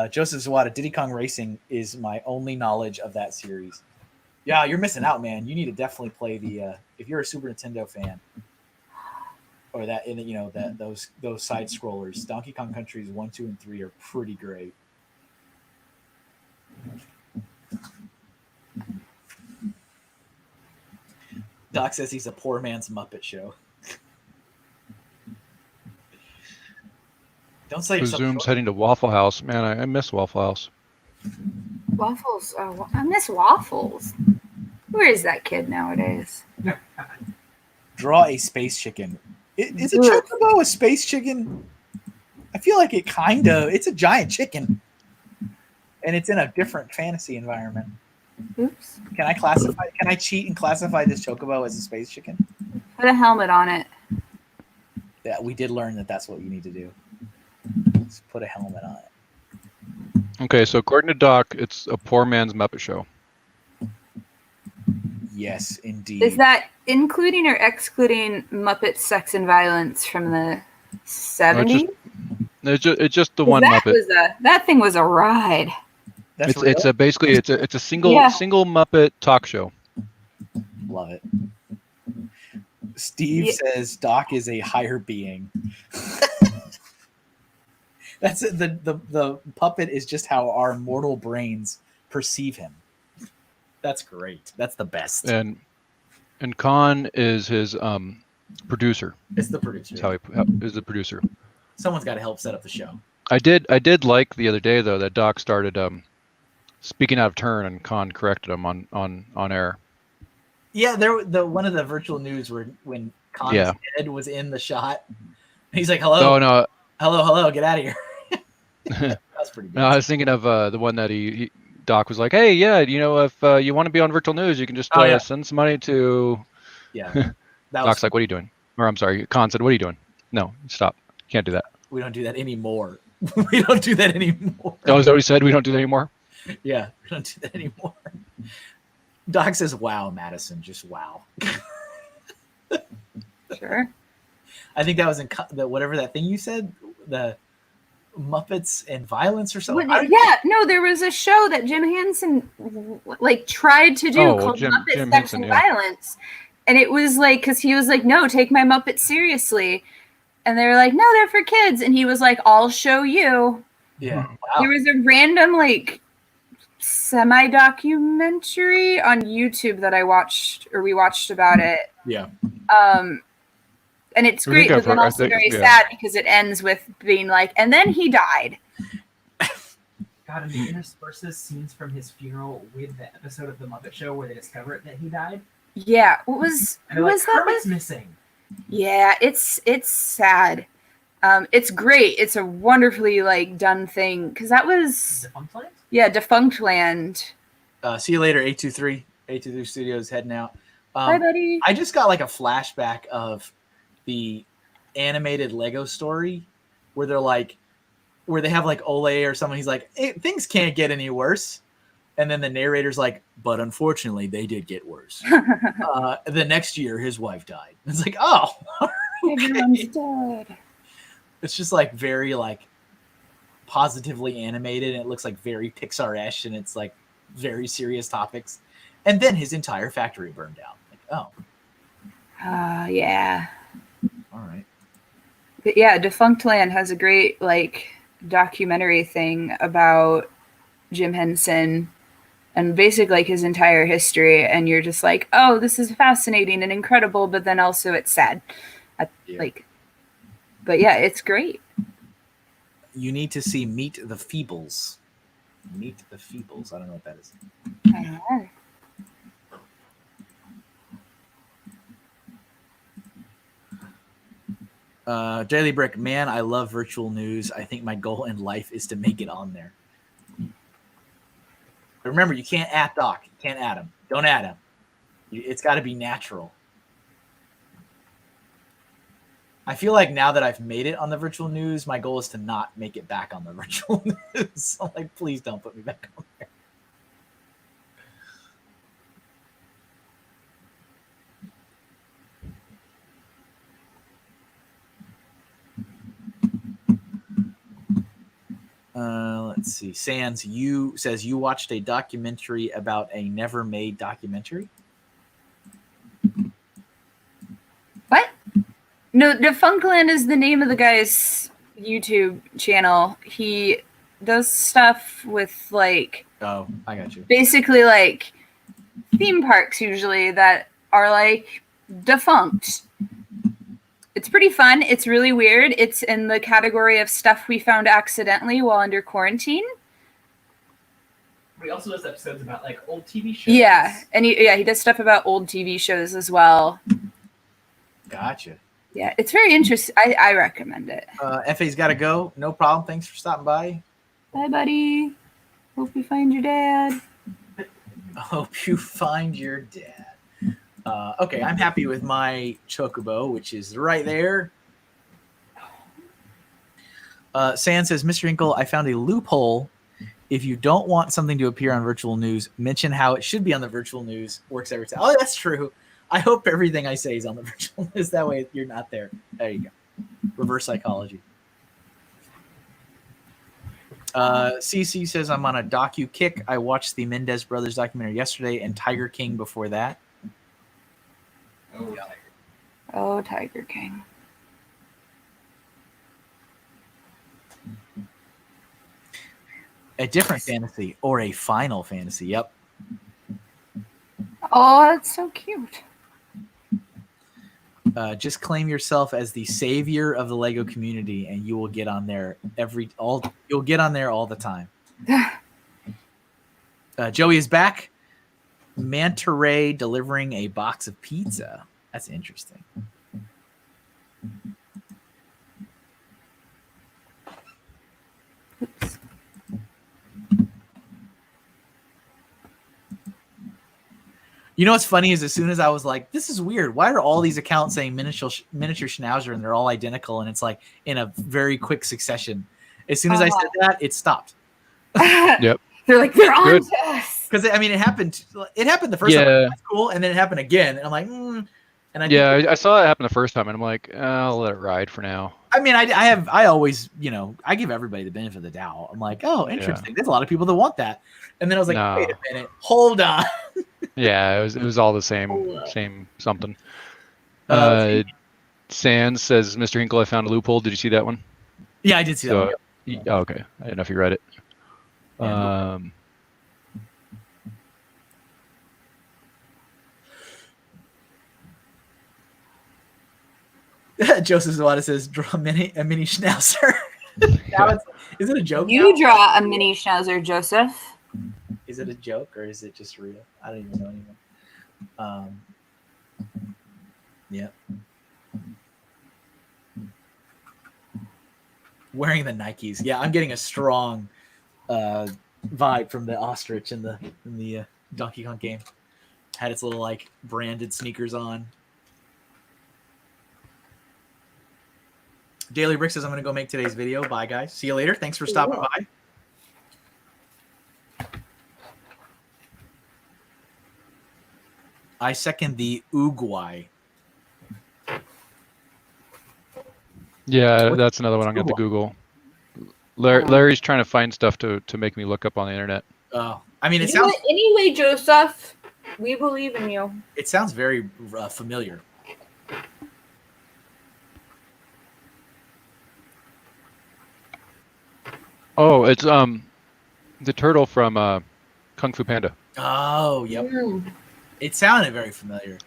Joseph Zawada, Diddy Kong Racing is my only knowledge of that series. Yeah, you're missing out, man. You need to definitely play the if you're a Super Nintendo fan, or that in that those side scrollers. Donkey Kong Countries 1, 2, and 3 are pretty great. Doc says he's a poor man's Muppet Show. Don't say yourself Presume's short. heading to Waffle House. Man, I miss Waffle House. Waffles. Oh, I miss waffles. Where is that kid nowadays? Draw a space chicken. Is a chocobo a space chicken? I feel like it kind of. It's a giant chicken, and it's in a different fantasy environment. Oops. Can I cheat and classify this chocobo as a space chicken? Put a helmet on it. Yeah, we did learn that that's what you need to do. Just put a helmet on it. Okay, so according to Doc, it's a poor man's Muppet Show. Yes, indeed. Is that including or excluding Muppet Sex and Violence from the 70s? It's just the one Muppet. That thing was a ride. That's real? It's a single Muppet talk show. Love it. Steve says Doc is a higher being. That's it. The puppet is just how our mortal brains perceive him. That's great. That's the best. And Khan is his producer. It's the producer. Is the producer. Someone's got to help set up the show. I did like the other day though that Doc started speaking out of turn and Khan corrected him on air. Yeah, one of the virtual news when Khan's head was in the shot. He's like, "Hello, oh no, hello, get out of here." That's pretty good. No, I was thinking of the one that Doc was like, "Hey, yeah, if you want to be on virtual news, you can just send some money to." Yeah. Doc's like, "What are you doing?" Or I'm sorry, Khan said, "What are you doing?" No, stop. Can't do that. We don't do that anymore. We don't do that anymore. Oh, is that what he said? We don't do that anymore? Yeah, we don't do that anymore. Doc says, "Wow, Maddison, just wow." Sure. I think that was in whatever that thing you said, the Muppets and Violence or something. There was a show that Jim Henson tried to do called Muppet Sex and Violence, and it was like because he was like, "No, take my Muppets seriously," and they were like, "No, they're for kids," and he was like, "I'll show you." Yeah, wow. There was a random semi-documentary on YouTube that we watched about it. Yeah. And it's great, but then also very sad because it ends with being like, and then he died. God, and he intersperses scenes from his funeral with the episode of The Muppet Show where they discover that he died. Yeah. Who was that? Kermit's missing. Yeah, it's sad. It's great. It's a wonderfully done thing because that was Defunctland? Yeah, Defunctland. See you later, 823. 823 Studios heading out. Bye, buddy. I just got a flashback of the animated Lego story where where they have Ole or someone. He's like, hey, things can't get any worse. And then the narrator's like, but unfortunately they did get worse. The next year his wife died. It's like, oh, okay. Everyone's dead. It's just very positively animated. And it looks very Pixar-esque and it's very serious topics. And then his entire factory burned down. Yeah. All right. But yeah, Defunctland has a great documentary thing about Jim Henson and basically his entire history, and you're just like, oh, this is fascinating and incredible, but then also it's sad. But yeah, it's great. You need to see Meet the Feebles. Meet the Feebles. I don't know what that is. I don't know. Daily Brick, man, I love virtual news. I think my goal in life is to make it on there. But remember, you can't @Doc. You can't add him. Don't add him. It's got to be natural. I feel like now that I've made it on the virtual news, my goal is to not make it back on the virtual news. So, like, please don't put me back on there. Let's see. Sans says you watched a documentary about a never made documentary. What? No, Defunctland is the name of the guy's YouTube channel. He does stuff with like Oh, I got you. basically like theme parks usually that are like defunct. It's pretty fun. It's really weird. It's in the category of stuff we found accidentally while under quarantine. He also does episodes about like old TV shows. Yeah, and he does stuff about old TV shows as well. Gotcha. Yeah, it's very interesting. I recommend it. FA's got to go. No problem. Thanks for stopping by. Bye, buddy. Hope you find your dad. Hope you find your dad. Okay, I'm happy with my chocobo, which is right there. San says, Mr. Hinkle, I found a loophole. If you don't want something to appear on virtual news, mention how it should be on the virtual news. Works every time. Oh, that's true. I hope everything I say is on the virtual news. That way you're not there. There you go. Reverse psychology. CC says, I'm on a docu kick. I watched the Mendez Brothers documentary yesterday and Tiger King before that. Oh, yeah. Oh, Tiger King. A different fantasy or a Final Fantasy. Yep. Oh, that's so cute. Just claim yourself as the savior of the Lego community, and you will get on there you'll get on there all the time. Joey is back. Manta Ray delivering a box of pizza. That's interesting. Oops. You know what's funny is as soon as I was like, this is weird. Why are all these accounts saying miniature schnauzer and they're all identical and it's like in a very quick succession? As soon as I said that, it stopped. Yep. They're like, they're on Good. to us. Because I mean, it happened the first time. That's cool, and then it happened again, and I'm like, and I saw it happen the first time, and I'm like, I'll let it ride for now. I mean, I always, I give everybody the benefit of the doubt. I'm like, oh, interesting. There's a lot of people that want that, and then I was like, No. wait a minute, hold on. Yeah, it was all the same something. Uh, Sans says, Mr. Hinkle, I found a loophole. Did you see that one? Yeah, I did see that one. Oh, okay. I didn't know if you read it. Yeah, Joseph Zawada says, draw a mini schnauzer. Is it a joke? You now? draw a mini schnauzer, Joseph. Is it a joke or is it just real? I don't even know anymore. Yep. Wearing the Nikes. Yeah, I'm getting a strong vibe from the ostrich in the Donkey Kong game. Had its little like branded sneakers on. Daily Brick says, I'm going to go make today's video. Bye, guys. See you later. Thanks for stopping by. I second the Uguay. Yeah, that's another one I'm going to Google. Larry's trying to find stuff to make me look up on the internet. Oh, I mean, it sounds. Anyway, Joseph, we believe in you. It sounds very familiar. Oh, it's the turtle from Kung Fu Panda. Oh, yep. It sounded very familiar.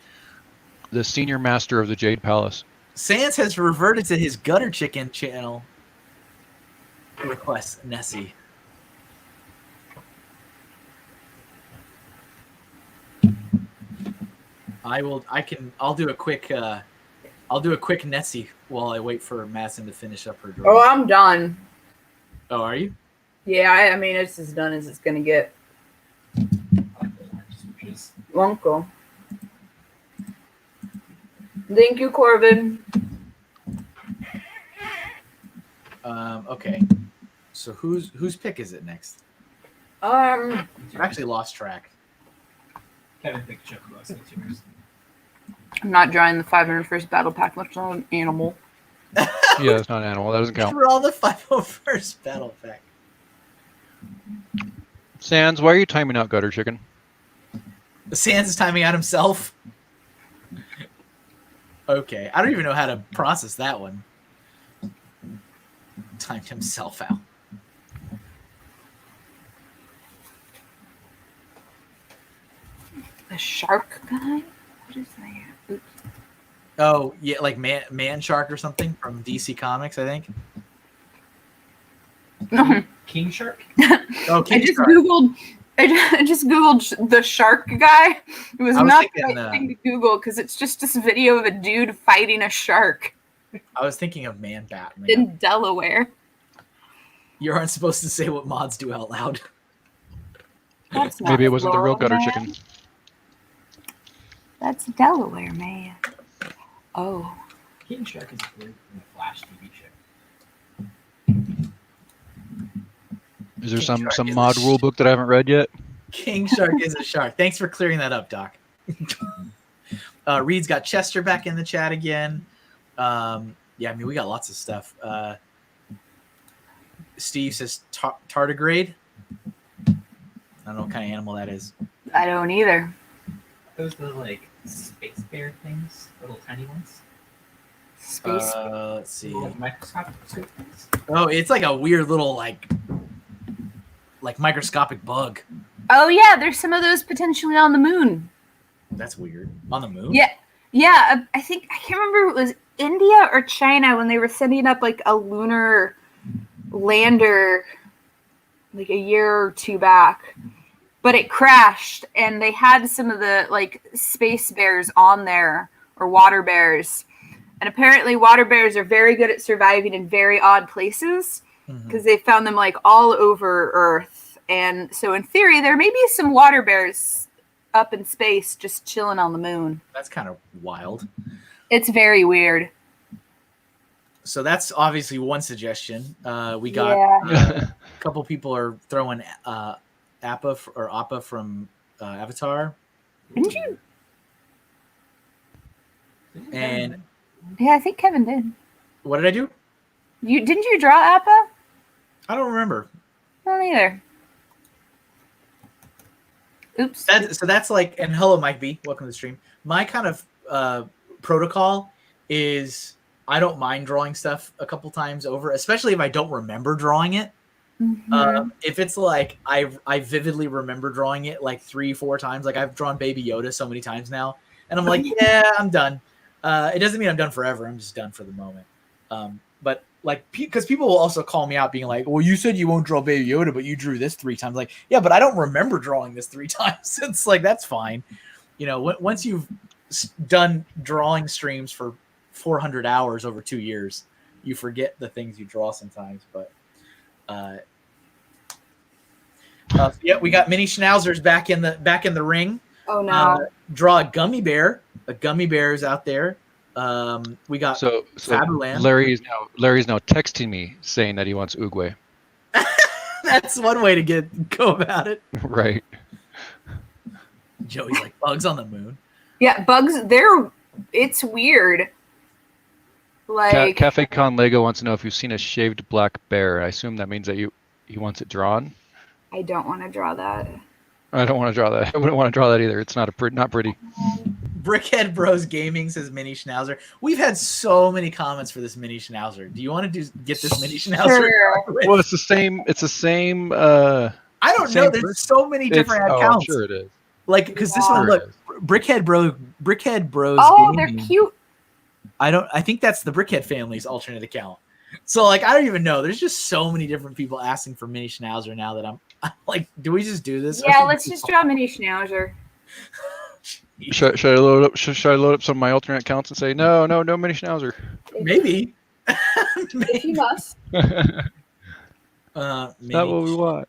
The senior master of the Jade Palace. Sans has reverted to his gutter chicken channel. Request Nessie. I'll do a quick I'll do a quick Nessie while I wait for Madison to finish up her Oh, drawing. I'm done. Oh, are you? Yeah, I mean, it's as done as it's gonna get. Uncle. Thank you, Corbin. Okay. So whose pick is it next? Um, I've actually lost track. Kevin picked Chocobo, so it's yours. I'm not drawing the 501st Battle Pack, much not an animal. Yeah, it's not an animal. That doesn't count. For all the 501st Battle Pack. Sans, why are you timing out Gutter Chicken? Sans is timing out himself. Okay, I don't even know how to process that one. Timed himself out. The shark guy? What is that? Oops. Oh yeah, like Man Shark or something from DC Comics, I think. King Shark? Oh, King I just Shark. googled. I just googled the shark guy. It was I was not the thinking, right thing to Google because it's just this video of a dude fighting a shark I was thinking of Man Bat. in Delaware. You aren't supposed to say what mods do out loud. That's not Maybe it wasn't the real Florida, Gutter man. Chicken. That's Delaware, man. Oh, King Shark is great from the Flash TV show. Is there King some Shark is a mod rule book that I haven't read yet? King Shark is a shark. Thanks for clearing that up, Doc. Reed's got Chester back in the chat again. Yeah, I mean, we got lots of stuff. Steve says tardigrade. I don't know what kind of animal that is. I don't either. Those are like space bear things, little tiny ones. Space. Let's see. Little microscopic things. Oh, it's like a weird little like microscopic bug. Oh yeah, there's some of those potentially on the moon. That's weird. On the moon? Yeah, yeah. I think I can't remember if it was India or China when they were setting up like a lunar lander, like a year or two back. But it crashed, and they had some of the like space bears on there, or water bears. And apparently, water bears are very good at surviving in very odd places because they found them like all over Earth. And so, in theory, there may be some water bears up in space just chilling on the moon. That's kind of wild. It's very weird. So that's obviously one suggestion. We got a couple people are throwing Appa from Avatar. Didn't you? And Yeah, I think Kevin did. what did I do? Didn't you draw Appa? I don't remember. I don't either. Oops. So that's like, and hello, Mike B. Welcome to the stream. My kind of protocol is I don't mind drawing stuff a couple times over, especially if I don't remember drawing it. If it's like I vividly remember drawing it like 3-4 times, like I've drawn Baby Yoda so many times now, and I'm like, yeah, I'm done. It doesn't mean I'm done forever. I'm just done for the moment. But like, because people will also call me out being like, well, you said you won't draw Baby Yoda, but you drew this 3 times. Like, yeah, but I don't remember drawing this 3 times. It's like, that's fine. You know, once you've done drawing streams for 400 hours over 2 years, you forget the things you draw sometimes. But yeah, we got mini schnauzers back in the ring. Oh no! Draw a gummy bear. A gummy bear is out there. We got So Fabuland. Larry's now texting me saying that he wants Oogway. That's one way to go about it. Right. Joey's like, bugs on the moon. Yeah, bugs. It's weird. Like Cafe Con Lego wants to know if you've seen a shaved black bear. I assume that means that he wants it drawn. I don't want to draw that. I don't want to draw that. I wouldn't want to draw that either. It's not pretty. Brickhead Bros Gaming says mini schnauzer. We've had so many comments for this mini schnauzer. Do you want to get this mini schnauzer? Sure. Well, it's the same. It's the same. I don't know. There's so many different accounts. Oh, sure it is. Like, because this Yeah. one, look, Brickhead Bros. Oh, Gaming. they're cute. I think that's the Brickhead family's alternate account. So like, I don't even know. There's just so many different people asking for mini schnauzer now that I'm like, do we just do this? Yeah, let's just draw mini schnauzer. Should I load up? Should I load up some of my alternate accounts and say no mini schnauzer? Maybe. If you must. Not Maybe. what we want.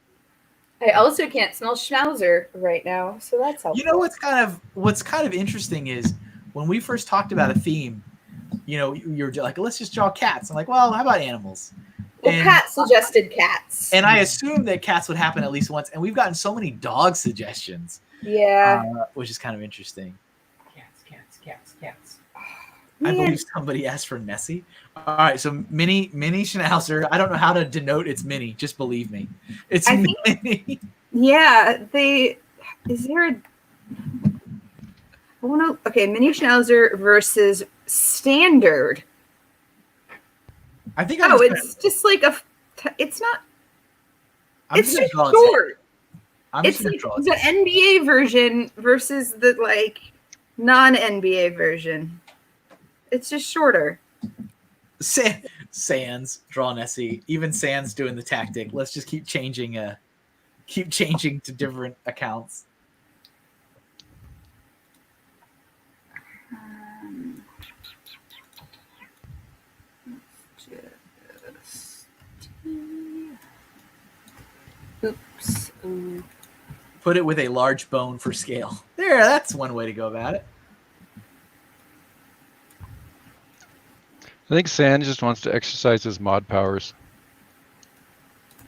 I also can't smell schnauzer right now, so that's helpful. You know what's kind of interesting is when we first talked about a theme, you're like, let's just draw cats. I'm like, well, how about animals? Well, Pat suggested cats. And I assumed that cats would happen at least once, and we've gotten so many dog suggestions. Yeah. Which is kind of interesting. Cats. I believe somebody asked for Nessie. All right, so mini schnauzer. I don't know how to denote it's mini. Just believe me, it's mini. Yeah, is there a? Okay, mini schnauzer versus standard. I think. It's just like it's not. It's just short. It's like the NBA version versus the non-NBA version. It's just shorter. Sans draw Nessie. Even Sans doing the tactic. Let's just keep changing to different accounts. Oops. Put it with a large bone for scale. There, that's one way to go about it. I think Sans just wants to exercise his mod powers.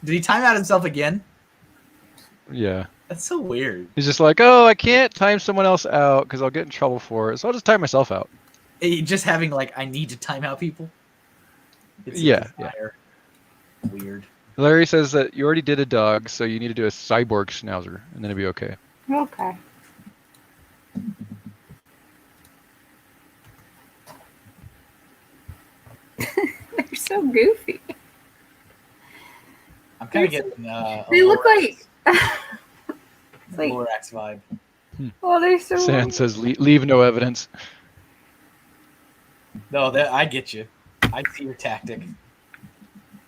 Did he time out himself again? Yeah. That's so weird. He's just like, oh, I can't time someone else out because I'll get in trouble for it, so I'll just time myself out. Just having I need to time out people. Yeah. Weird. Larry says that you already did a dog, so you need to do a cyborg schnauzer, and then it'll be okay. Okay. They're so goofy. I'm kind of getting. They look like. Lorax vibe. Oh, they're so. Sans says, leave no evidence. No, I get you. I see your tactic.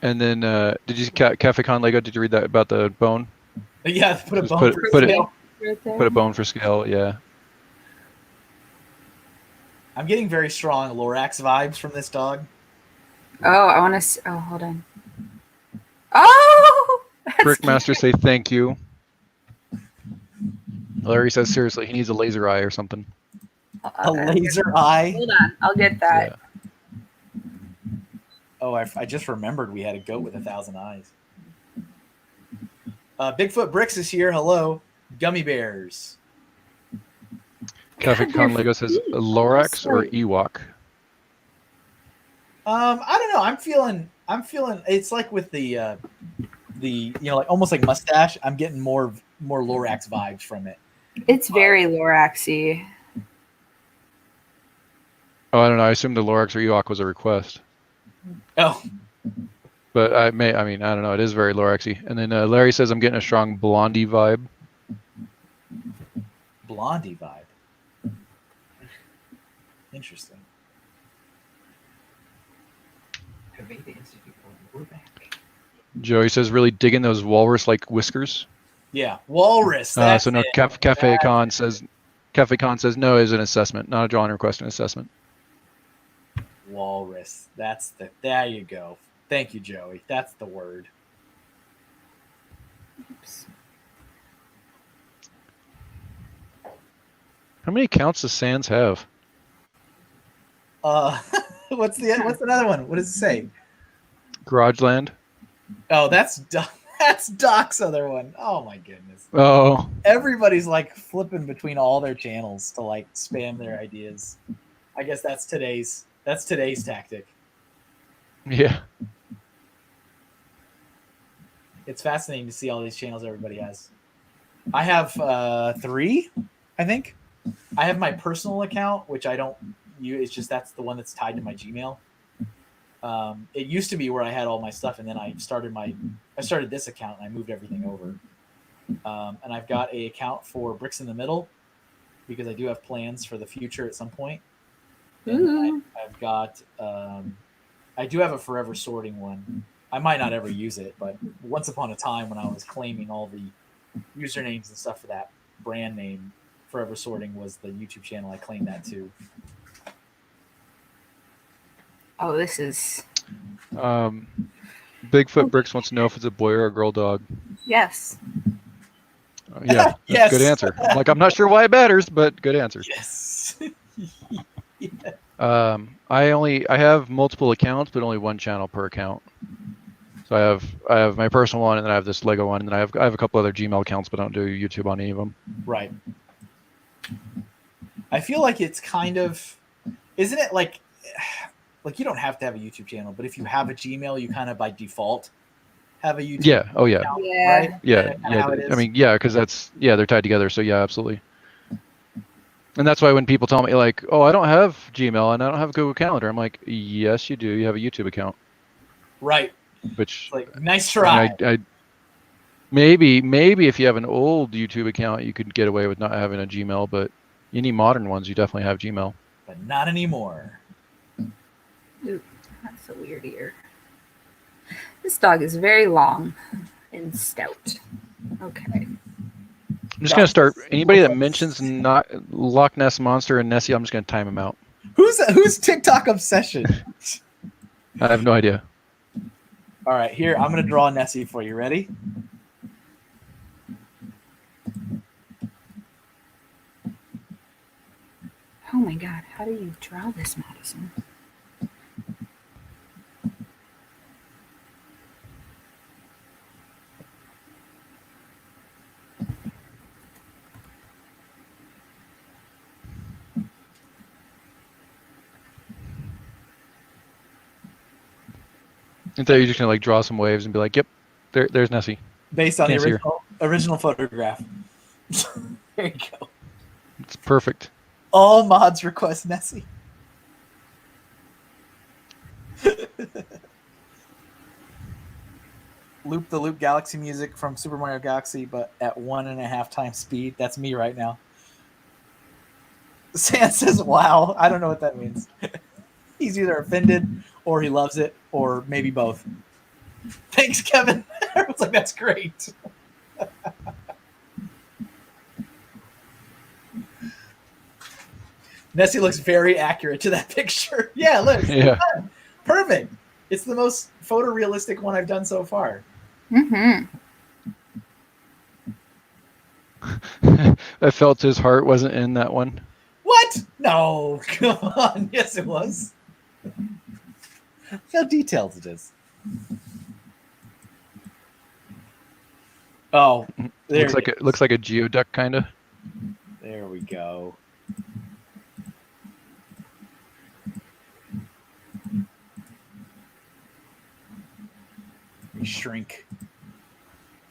And then, did you Cafe Con Lego? Did you read that about the bone? Yeah, put a Just bone for scale. Put a bone for scale. Yeah. I'm getting very strong Lorax vibes from this dog. Oh, I want to. Oh, hold on. Oh, Brickmaster say thank you. Larry says seriously, he needs a laser eye or something. A laser eye. Hold on, I'll get that. Yeah. Oh, I just remembered we had a goat with 1,000 eyes. Bigfoot Bricks is here. Hello, gummy bears. Cafe Con Lego says Lorax or Ewok. I don't know. I'm feeling. It's like with the almost like mustache. I'm getting more Lorax vibes from it. It's very Loraxy. Oh, I don't know. I assume the Lorax or Ewok was a request. Oh, but I don't know. It is very Loraxy. And then Larry says I'm getting a strong Blondie vibe. Blondie vibe. Interesting. Joey says really digging those walrus-like whiskers. Yeah, walrus. So no, Cafe Con says no is an assessment, not a drawing request, an assessment. Walrus. There you go. Thank you, Joey. That's the word. Oops. How many accounts does Sans have? What's another one? What does it say? Garageland. Oh, that's Doc's other one. Oh my goodness. Oh. Everybody's flipping between all their channels to spam their ideas. I guess that's today's tactic. Yeah. It's fascinating to see all these channels everybody has. I have 3, I think. I have my personal account, which I don't use. It's just that's the one that's tied to my Gmail. It used to be where I had all my stuff, and then I started this account and I moved everything over. And I've got an account for Bricks in the Middle because I do have plans for the future at some point. And I've got I do have a Forever Sorting one. I might not ever use it, but once upon a time when I was claiming all the usernames and stuff for that brand name Forever Sorting was the YouTube channel. I claimed that too. Oh, this is Bigfoot Bricks wants to know if it's a boy or a girl dog. yes. Yeah, Yes. good answer. I'm not sure why it matters, but good answer. Yes. I have multiple accounts, but only one channel per account. So I have my personal one, and then I have this Lego one, and then I have a couple other Gmail accounts, but I don't do YouTube on any of them. Right. I feel like it's kind of, isn't it like you don't have to have a YouTube channel, but if you have a Gmail, you kind of by default have a YouTube. Yeah. Oh yeah. account, Yeah. Right? Yeah. How it is. I mean, yeah, because they're tied together. So yeah, absolutely. And that's why when people tell me like, "Oh, I don't have Gmail and I don't have a Google Calendar," I'm like, "Yes, you do. You have a YouTube account." Right. Which It's like nice try. I maybe if you have an old YouTube account, you could get away with not having a Gmail, but any modern ones, you definitely have Gmail. But not anymore. Ooh, that's a weird ear. This dog is very long and stout. Okay. I'm just gonna start. Anybody that mentions not Loch Ness Monster and Nessie, I'm just gonna time them out. Who's TikTok obsession? I have no idea. All right, here I'm gonna draw Nessie for you. Ready? Oh my God, how do you draw this, Maddison? I thought you're just gonna draw some waves and be like, "Yep, there's Nessie." Based on Can't see the her. original photograph. There you go. It's perfect. All mods request Nessie. Loop the Loop Galaxy music from Super Mario Galaxy, but at 1.5 times speed. That's me right now. Sam says, "Wow." I don't know what that means. He's either offended or he loves it, or maybe both. Thanks, Kevin. I was like, that's great. Nessie looks very accurate to that picture. Yeah, look. Yeah. Perfect. It's the most photorealistic one I've done so far. Mm-hmm. I felt his heart wasn't in that one. What? No, come on. Yes, it was. Look how detailed it is. Oh, there Looks like a geoduck kind of. There we go. We shrink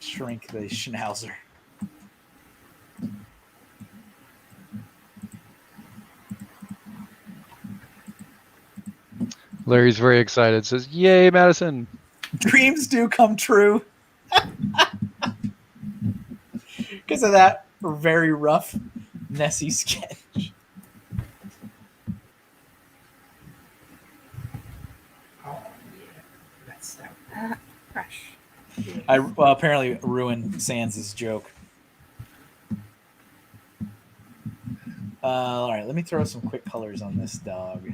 the Schnauzer. Larry's very excited. Says, "Yay, Madison!" Dreams do come true. Because of that very rough Nessie sketch. Oh, yeah. That's that. Fresh. I apparently ruined Sans' joke. All right, let me throw some quick colors on this dog.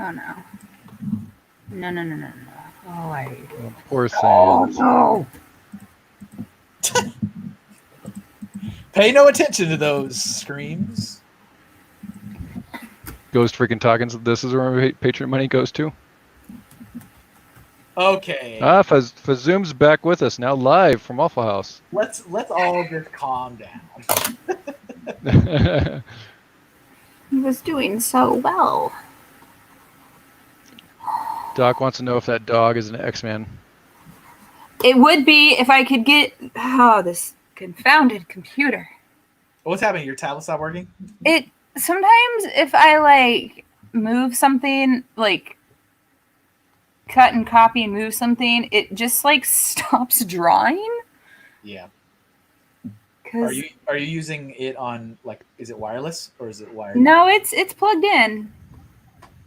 Oh no. No. Oh, Poor Sans. no. Pay no attention to those screams. Ghost freaking Toggins. This is where my Patreon money goes to. Okay. Fazoom's back with us now, live from Waffle House. Let's all just calm down. He was doing so well. Doc wants to know if that dog is an X-Man. It would be if I could get this confounded computer. What's happening? Your tablet stopped working? It sometimes if I move something, cut and copy and move something, it just stops drawing. Yeah. Cause Are you using it on is it wireless or is it wired? no, it's plugged in.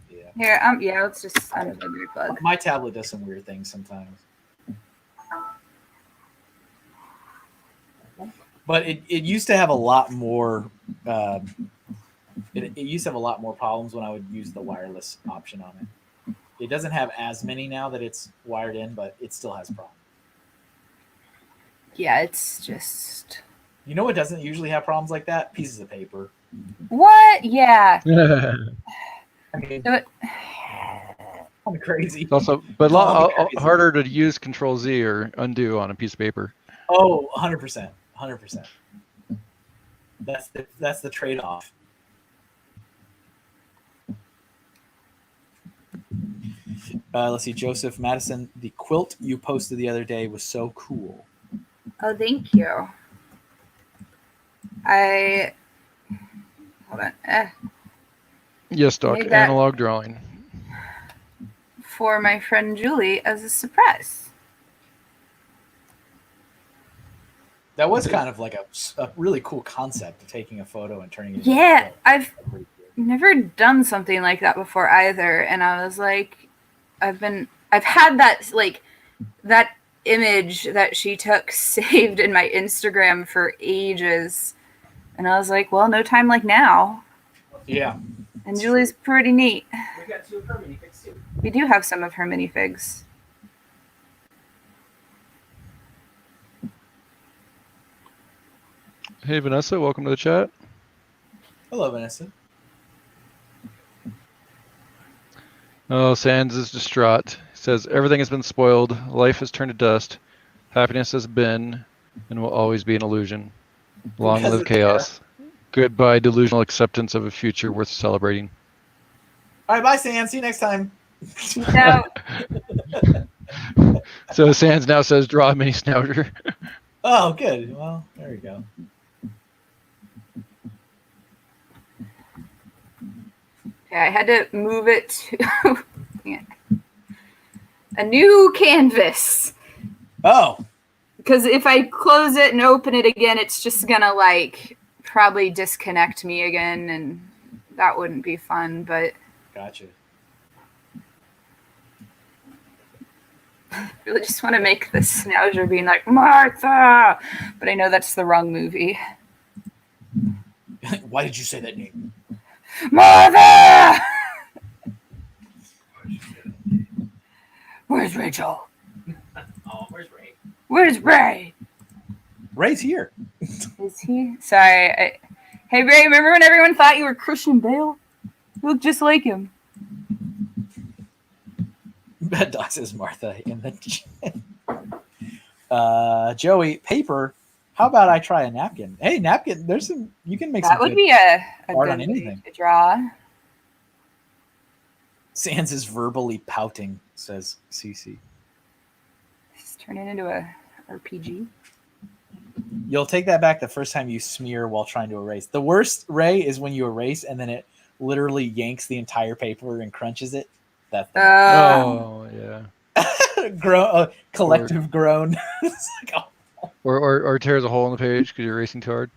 Yeah. Here, let's just unplug your plug. My tablet does some weird things sometimes. But it used to have a lot more. It used to have a lot more problems when I would use the wireless option on it. It doesn't have as many now that it's wired in, but it still has problems. Yeah, it's just. You know what doesn't usually have problems like that? Pieces of paper. What? Yeah. I mean, But- I'm crazy. It's also, but a lot harder to use Control Z or undo on a piece of paper. Oh, 100%. 100%. That's the trade-off. Let's see, Joseph Maddison. The quilt you posted the other day was so cool. Oh, thank you. Hold on. Yes, Doc. Made that- Analog drawing. For my friend Julie as a surprise. That was kind of like a really cool concept of taking a photo and turning it into Yeah, a quilt. I've Pretty cool. never done something like that before either, and I was like, I've had that image that she took saved in my Instagram for ages, and I was like, well, no time like now. Yeah. And Julie's pretty neat. We got 2 of her minifigs too. We do have some of her minifigs. Hey, Vanessa. Welcome to the chat. Hello, Vanessa. Oh, Sands is distraught. He says, everything has been spoiled. Life has turned to dust. Happiness has been and will always be an illusion. Long Because live it's chaos. Goodbye, delusional acceptance of a future worth celebrating. All right, bye, Sam. See you next time. Peace out. So Sands now says, draw a mini snouter. Oh, good. Well, there we go. Okay, I had to move it to a new canvas. Oh, Because if I close it and open it again, it's just gonna probably disconnect me again, and that wouldn't be fun. But gotcha. I really just want to make the Schnauzer being like Martha, but I know that's the wrong movie. Why did you say that name? Martha! Where's Rachel? Oh, where's Ray? Where's Ray? Ray's here. Is he? Sorry. Hey, Ray, remember when everyone thought you were Christian Bale? You look just like him. Bad Dog says Martha in the chat. Joey, paper. How about I try a napkin? Hey, napkin. There's some. You can make That some. would good be a art good on way anything. to draw. Sans is verbally pouting, says CC. Just turn it into a RPG. You'll take that back the first time you smear while trying to erase. The worst, Ray, is when you erase and then it literally yanks the entire paper and crunches it. That's the Oh, yeah. collective groan. It's like, oh. Or tears a hole in the page because you're racing too hard.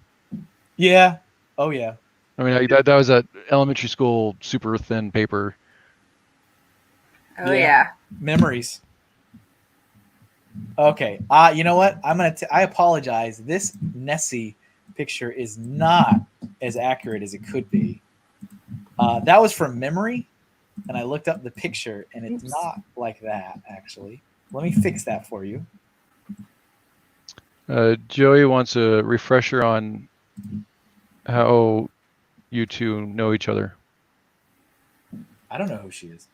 Yeah. Oh, yeah. I mean, that was a elementary school super thin paper. Oh, yeah. Memories. Okay. You know what? I apologize. This Nessie picture is not as accurate as it could be. That was from memory, and I looked up the picture, and it's not like that, actually. Let me fix that for you. Joey wants a refresher on how you two know each other. I don't know who she is.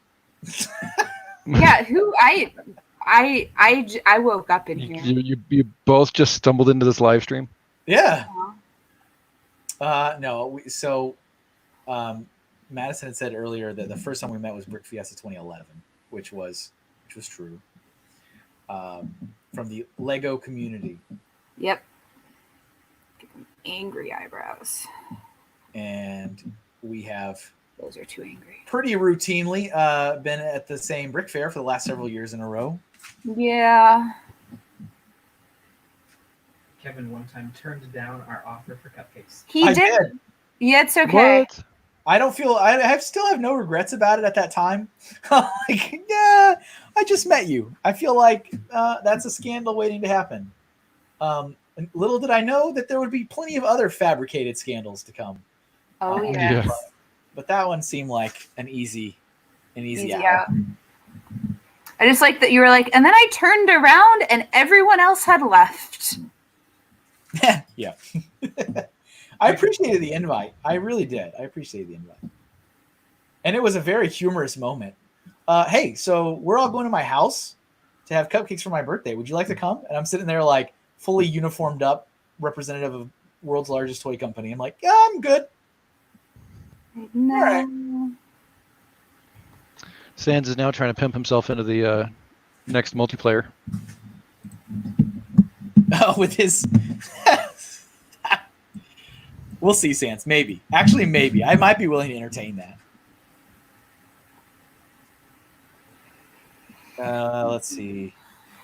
Yeah, who I woke up in here. You both just stumbled into this live stream. Yeah. No. Madison had said earlier that the first time we met was Brick Fiesta 2011, which was true. From the Lego community. Yep. Angry eyebrows. And we have Those are too angry. pretty routinely been at the same Brick Fair for the last several years in a row. Yeah. Kevin one time turned down our offer for cupcakes. He I did. did. Yeah, it's okay. What? I don't feel I still have no regrets about it at that time. Like, yeah, I just met you. I feel like that's a scandal waiting to happen. And little did I know that there would be plenty of other fabricated scandals to come. Oh yeah. But that one seemed like an easy out. out. I just like that you were like, and then I turned around and everyone else had left. Yeah. I appreciated the invite. I really did. I appreciated the invite. And it was a very humorous moment. Hey, so we're all going to my house to have cupcakes for my birthday. Would you like to come? And I'm sitting there like fully uniformed up, representative of world's largest toy company. I'm like, yeah, I'm good. No. All right. Sans is now trying to pimp himself into the next multiplayer. With his... We'll see, Sans. Maybe. Actually, maybe. I might be willing to entertain that. Let's see.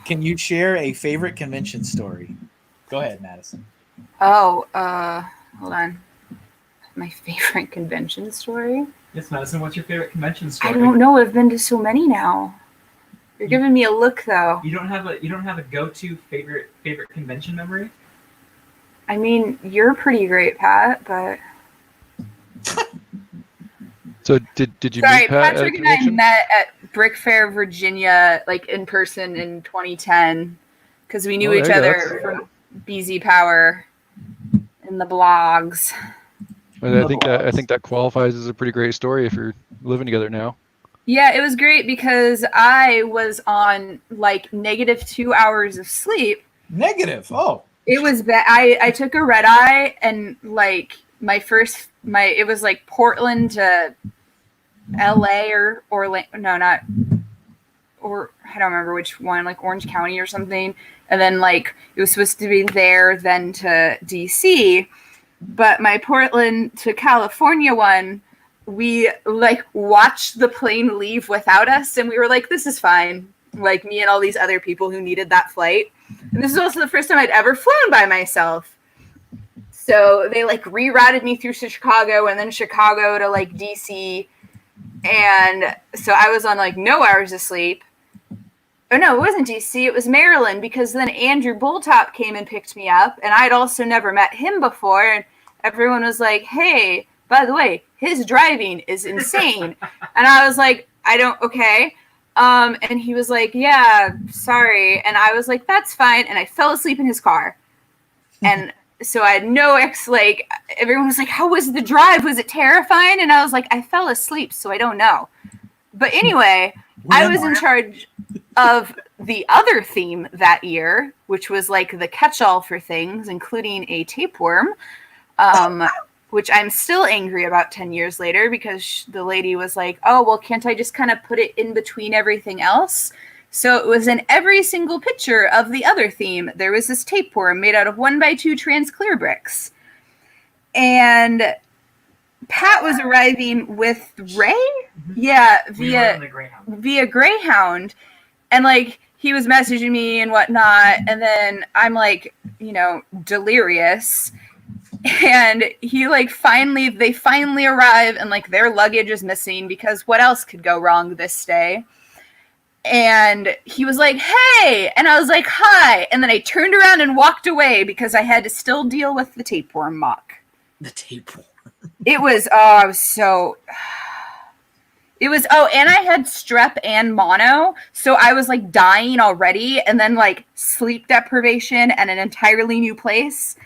Can you share a favorite convention story? Go ahead, Madison. Oh, hold on. My favorite convention story? Yes, Madison, what's your favorite convention story? I don't know. I've been to so many now. You're giving me a look, though. You don't have a go-to favorite convention memory? I mean, you're pretty great, Pat, but... So did you Sorry, meet Pat at a Patrick and I convention? met at Brick Fair, Virginia, like in person in 2010, because we knew Oh, each there you go. other from BZ Power in the blogs. And I think that qualifies as a pretty great story if you're living together now. Yeah, it was great because I was on like -2 hours of sleep. Negative. Oh. It was bad. I took a red eye and like it was like Portland to LA or Orlando. No, not or I don't remember which one, like Orange County or something. And then like it was supposed to be there, then to DC. But my Portland to California one, we like watched the plane leave without us, and we were like, this is fine. Like me and all these other people who needed that flight. And this is also the first time I'd ever flown by myself. So they like rerouted me through to Chicago and then Chicago to like DC. And so I was on like no hours of sleep. Oh no, it wasn't DC, it was Maryland, because then Andrew Bulltop came and picked me up, and I'd also never met him before, and everyone was like, hey, by the way, his driving is insane. And I was like, okay. And he was like, yeah, sorry. And I was like, that's fine. And I fell asleep in his car. And so I had everyone was like, how was the drive? Was it terrifying? And I was like, I fell asleep, so I don't know. But anyway, I was in charge of the other theme that year, which was like the catch-all for things, including a tapeworm, which I'm still angry about 10 years later because the lady was like, oh, well, can't I just kind of put it in between everything else? So it was in every single picture of the other theme. There was this tapeworm made out of 1x2 trans clear bricks. And Pat was arriving with Ray? Yeah, via Greyhound. And like he was messaging me and whatnot. And then I'm like, delirious. And he they finally arrive and like their luggage is missing because what else could go wrong this day? And he was like, hey, and I was like, hi. And then I turned around and walked away because I had to still deal with the tapeworm mock. The tapeworm. It was, and I had strep and mono. So I was like dying already. And then like sleep deprivation and an entirely new place.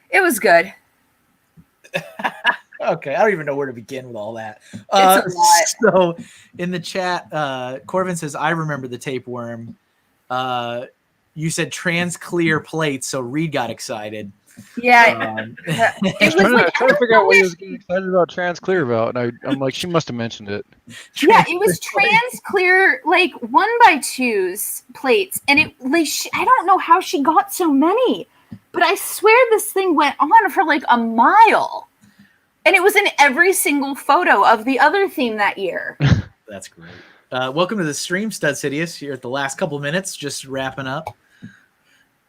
It was good. Okay, I don't even know where to begin with all that. It's a lot. So in the chat, Corvin says, I remember the tapeworm. You said trans clear plates, so Reed got excited. Yeah. It was like, trying to figure out what he was getting excited about trans clear about, and I'm like, she must have mentioned it. Yeah, it was trans clear, like 1x2s plates, and I don't know how she got so many, but I swear this thing went on for like a mile. And it was in every single photo of the other theme that year. That's great. Welcome to the stream, Stud Sidious. You're at the last couple minutes, just wrapping up.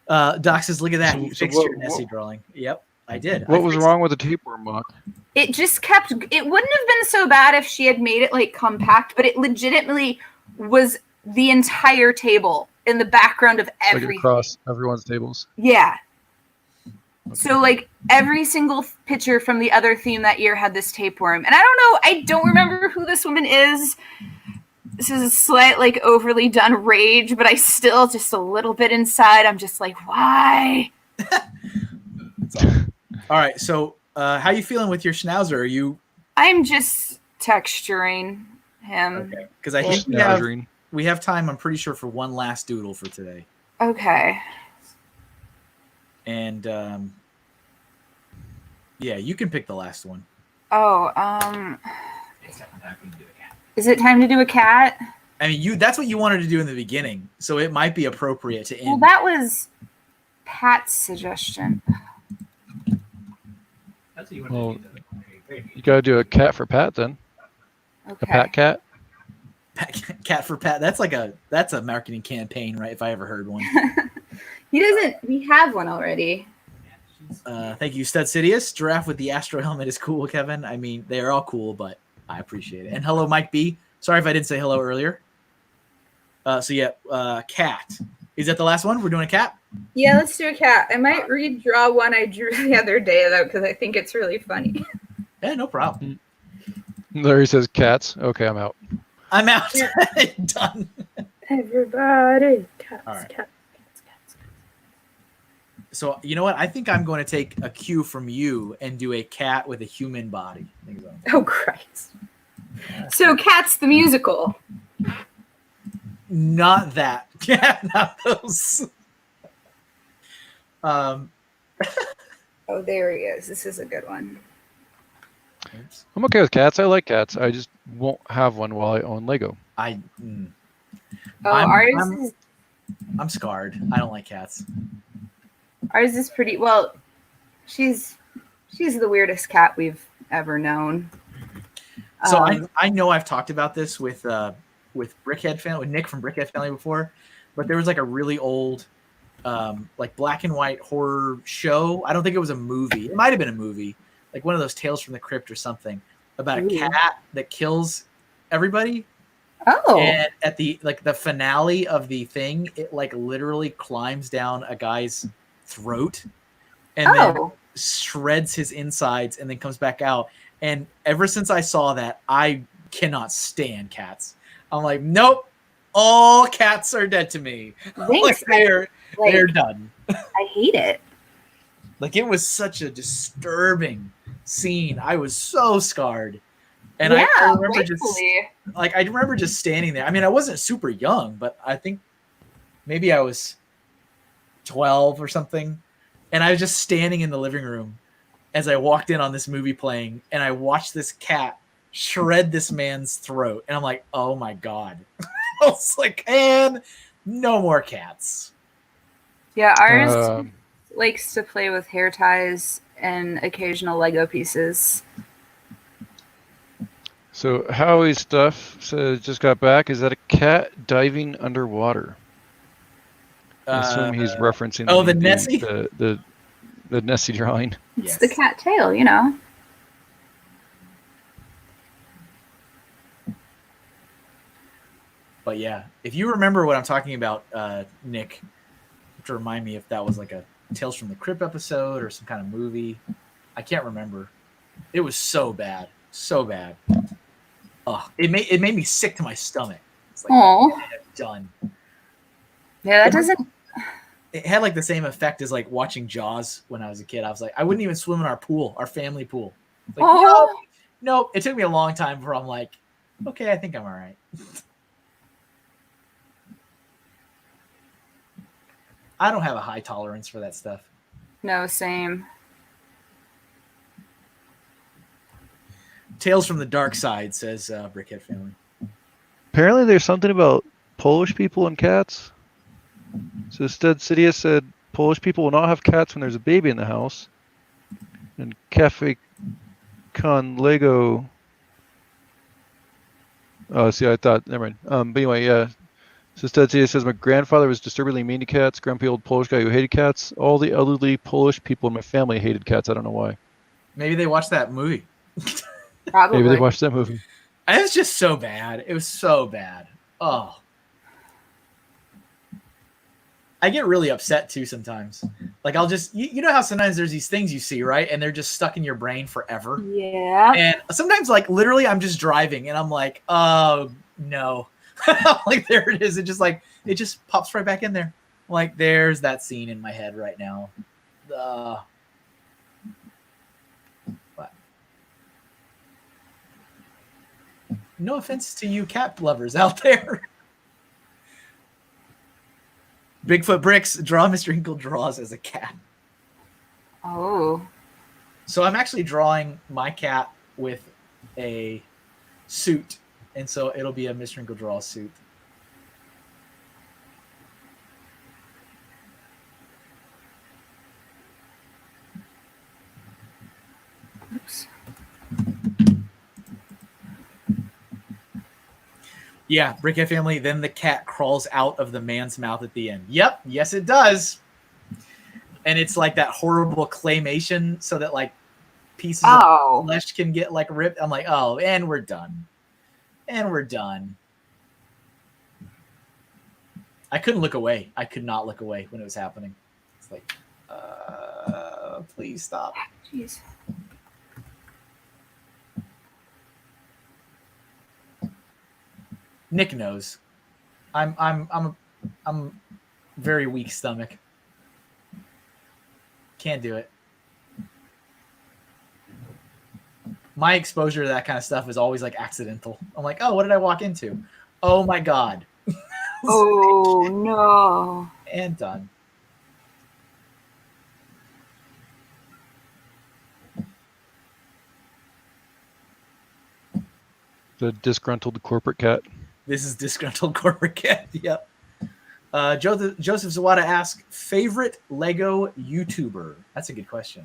Doc says, look at that. You fixed your Nessie drawing. Yep, I did. What was wrong with the tapeworm mock? It just kept... It wouldn't have been so bad if she had made it, like, compact, but it legitimately was the entire table in the background of everything. Like across everyone's tables? Yeah. So like every single picture from the other theme that year had this tapeworm. And I don't know, I don't remember who this woman is. This is a slight like overly done rage, but I still just a little bit inside. I'm just like, why? All right, so how you feeling with your schnauzer? Are you? I'm just texturing him. Okay, because I think we have time. I'm pretty sure for one last doodle for today. Okay. And yeah, you can pick the last one. Oh, It's definitely time for you to do a cat. is it time to do a cat? I mean, that's what you wanted to do in the beginning, so it might be appropriate to end. Well, that was Pat's suggestion. That's what you want Well, to do. You gotta do a cat for Pat then. Okay. A Pat cat. Cat for Pat. That's a marketing campaign, right? If I ever heard one. He doesn't. We have one already. Thank you, Stud Sidious. Giraffe with the Astro helmet is cool, Kevin. I mean, they're all cool, but I appreciate it. And hello, Mike B. Sorry if I didn't say hello earlier. So yeah, cat. Is that the last one? We're doing a cat? Yeah, let's do a cat. I might redraw one I drew the other day though, because I think it's really funny. Yeah, no problem. Larry says cats. Okay, I'm out. I'm out. Done. Everybody, cats, All right. cats. So you know what? I think I'm going to take a cue from you and do a cat with a human body. Oh Christ! So Cats the musical. Not that. Yeah, not those. Oh, there he is. This is a good one. I'm okay with cats. I like cats. I just won't have one while I own Lego. Oh, I'm scarred. I don't like cats. ours is pretty. Well, she's the weirdest cat we've ever known. So I know I've talked about this with Brickhead Family, with Nick from Brickhead Family before, but there was like a really old, like black and white horror show. I don't think it was a movie. It might have been a movie, like one of those Tales from the Crypt or something, about a cat that kills everybody. Oh. And at the finale of the thing, it like literally climbs down a guy's throat and then shreds his insides and then comes back out. And ever since I saw that, I cannot stand cats. I'm like, nope, all cats are dead to me. Thanks, they're done. I hate it. Like it was such a disturbing scene. I was so scarred. And yeah, I remember just standing there. I mean, I wasn't super young, but I think maybe I was 12 or something. And I was just standing in the living room as I walked in on this movie playing, and I watched this cat shred this man's throat. And I'm like, oh my God. I was like, and no more cats. Yeah, ours likes to play with hair ties and occasional Lego pieces. So Howie's stuff says just got back. Is that a cat diving underwater? I assume he's referencing the Nessie? The Nessie drawing. It's the cat tail, you know. But yeah, if you remember what I'm talking about, Nick, you have to remind me if that was like a Tales from the Crypt episode or some kind of movie. I can't remember. It was so bad. So bad. Oh, it made me sick to my stomach. It's like, Aww. Done. Yeah, that doesn't... It had like the same effect as like watching Jaws when I was a kid. I was like, I wouldn't even swim in our pool, our family pool. Like, no. It took me a long time before I'm like, okay, I think I'm all right. I don't have a high tolerance for that stuff. No, same. Tales from the Dark Side, says Brickhead Family. Apparently there's something about Polish people and cats. So instead, Cydia said Polish people will not have cats when there's a baby in the house. And Cafe Con Lego. Oh, see, I thought, never mind. But anyway, yeah. So instead, Cydia says, my grandfather was disturbingly mean to cats, grumpy old Polish guy who hated cats. All the elderly Polish people in my family hated cats. I don't know why. Maybe they watched that movie. Probably. Maybe they watched that movie. It was just so bad. It was so bad. Oh. I get really upset too sometimes. Like I'll just, you know how sometimes there's these things you see, right? And they're just stuck in your brain forever. Yeah. And sometimes like literally I'm just driving and I'm like, oh no. Like there it is. It just pops right back in there. Like there's that scene in my head right now. What? No offense to you cat lovers out there. Bigfoot Bricks, draw MrHinkleDraws as a cat. Oh. So I'm actually drawing my cat with a suit, and so it'll be a MrHinkleDraws suit. Oops. Yeah, Brickhead family, then the cat crawls out of the man's mouth at the end. Yep, yes it does. And it's like that horrible claymation so that like pieces of flesh can get like ripped. I'm like, oh, and we're done. And we're done. I couldn't look away. I could not look away when it was happening. It's like, please stop. Jeez. Nick knows. I'm very weak stomach. Can't do it. My exposure to that kind of stuff is always like accidental. I'm like, oh, what did I walk into? Oh my God. Oh no. And done. The disgruntled corporate cat. This is disgruntled corporate cat. Yep. Joseph Zawada asks, favorite Lego YouTuber? That's a good question.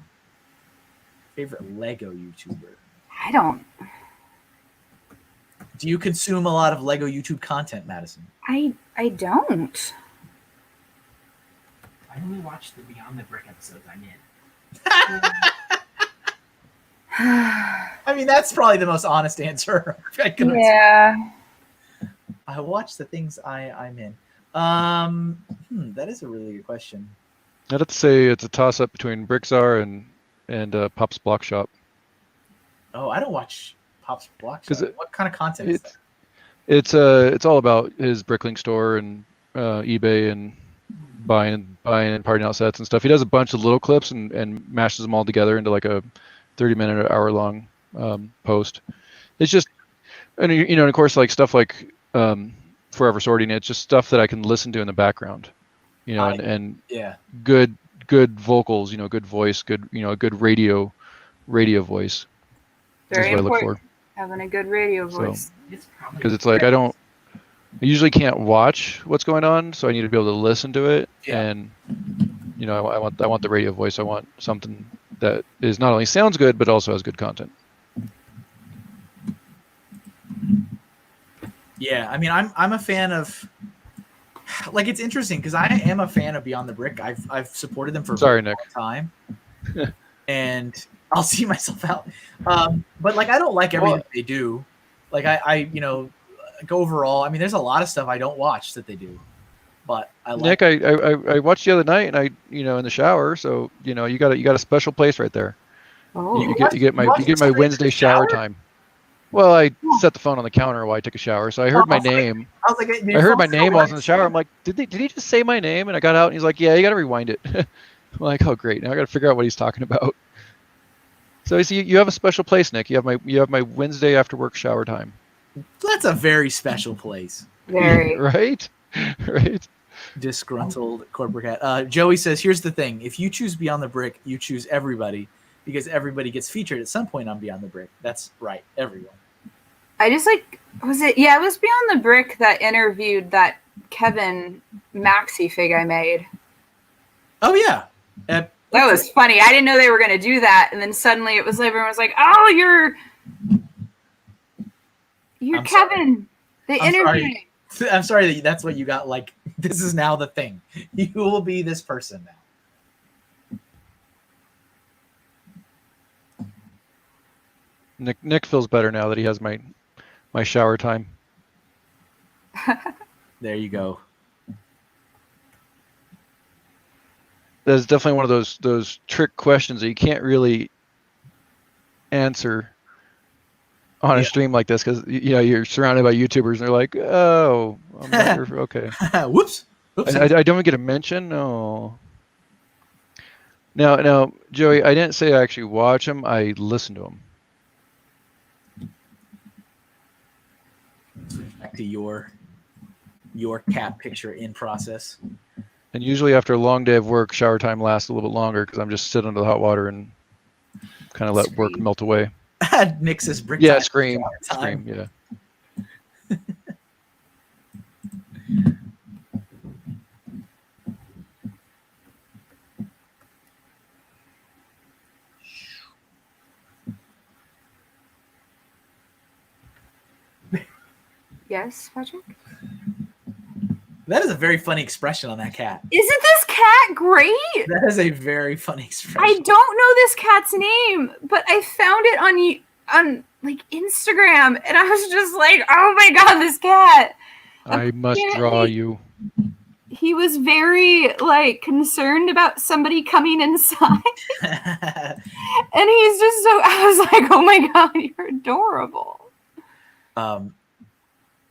Favorite Lego YouTuber? I don't. Do you consume a lot of Lego YouTube content, Madison? I don't. I only watch the Beyond the Brick episodes I'm in. I mean, that's probably the most honest answer. Yeah. I watch the things I'm in. That is a really good question. I'd have to say it's a toss-up between Brickzar and Pop's Block Shop. Oh, I don't watch Pop's Block Shop. What kind of content is that? It's all about his Bricklink store and eBay and buying and parting out sets and stuff. He does a bunch of little clips and mashes them all together into like a 30-minute, hour-long post. It's just, and of course, like stuff like Forever Sorting. It's just stuff that I can listen to in the background, and yeah, good vocals, good voice, good radio voice. Very is what important. I look for. Having a good radio voice. Because it's like I usually can't watch what's going on, so I need to be able to listen to it. Yeah. And I want the radio voice. I want something that is not only sounds good but also has good content. Yeah, I mean, I'm a fan of, like, it's interesting because I am a fan of Beyond the Brick. I've supported them for a long time, and I'll see myself out. But like, I don't like everything they do. Like, I like overall, I mean, there's a lot of stuff I don't watch that they do, but I like. Nick, I watched the other night, and I in the shower, so you got a special place right there. Oh, you get my Wednesday shower time. Well, I set the phone on the counter while I took a shower, so I heard my name. I heard my name while I was in the shower. I'm like, did he just say my name? And I got out, and he's like, yeah, you got to rewind it. I'm like, oh great, now I got to figure out what he's talking about. So I see you have a special place, Nick. You have my Wednesday after work shower time. That's a very special place. Very. Right. Disgruntled corporate cat. Joey says, here's the thing: if you choose Beyond the Brick, you choose everybody because everybody gets featured at some point on Beyond the Brick. That's right, everyone. I just it was Beyond the Brick that interviewed that Kevin Maxi fig I made. Oh yeah. That was funny. I didn't know they were going to do that, and then suddenly it was everyone was like, "Oh, you're Kevin." They interviewed him. I'm sorry that's what you got. Like, this is now the thing. You will be this person now. Nick feels better now that he has my shower time. There you go. that's definitely one of those trick questions that you can't really answer on a stream like this because you're surrounded by YouTubers and they're like, oh, I'm not sure. Okay. Whoops. Oops. I don't get a mention. No. Now, Joey, I didn't say I actually watch them. I listen to them. Back to your cat picture in process. And usually after a long day of work, shower time lasts a little bit longer because I'm just sitting under the hot water and kind of let work melt away. Nix's brick. Yeah, time. scream, Time. yeah. Yes, Patrick? That is a very funny expression on that cat. Isn't this cat great? That is a very funny expression. I don't know this cat's name, but I found it on like Instagram, and I was just like, "Oh my god, this cat!" I must draw you. He was very like concerned about somebody coming inside, and he's just so. I was like, "Oh my god, you're adorable."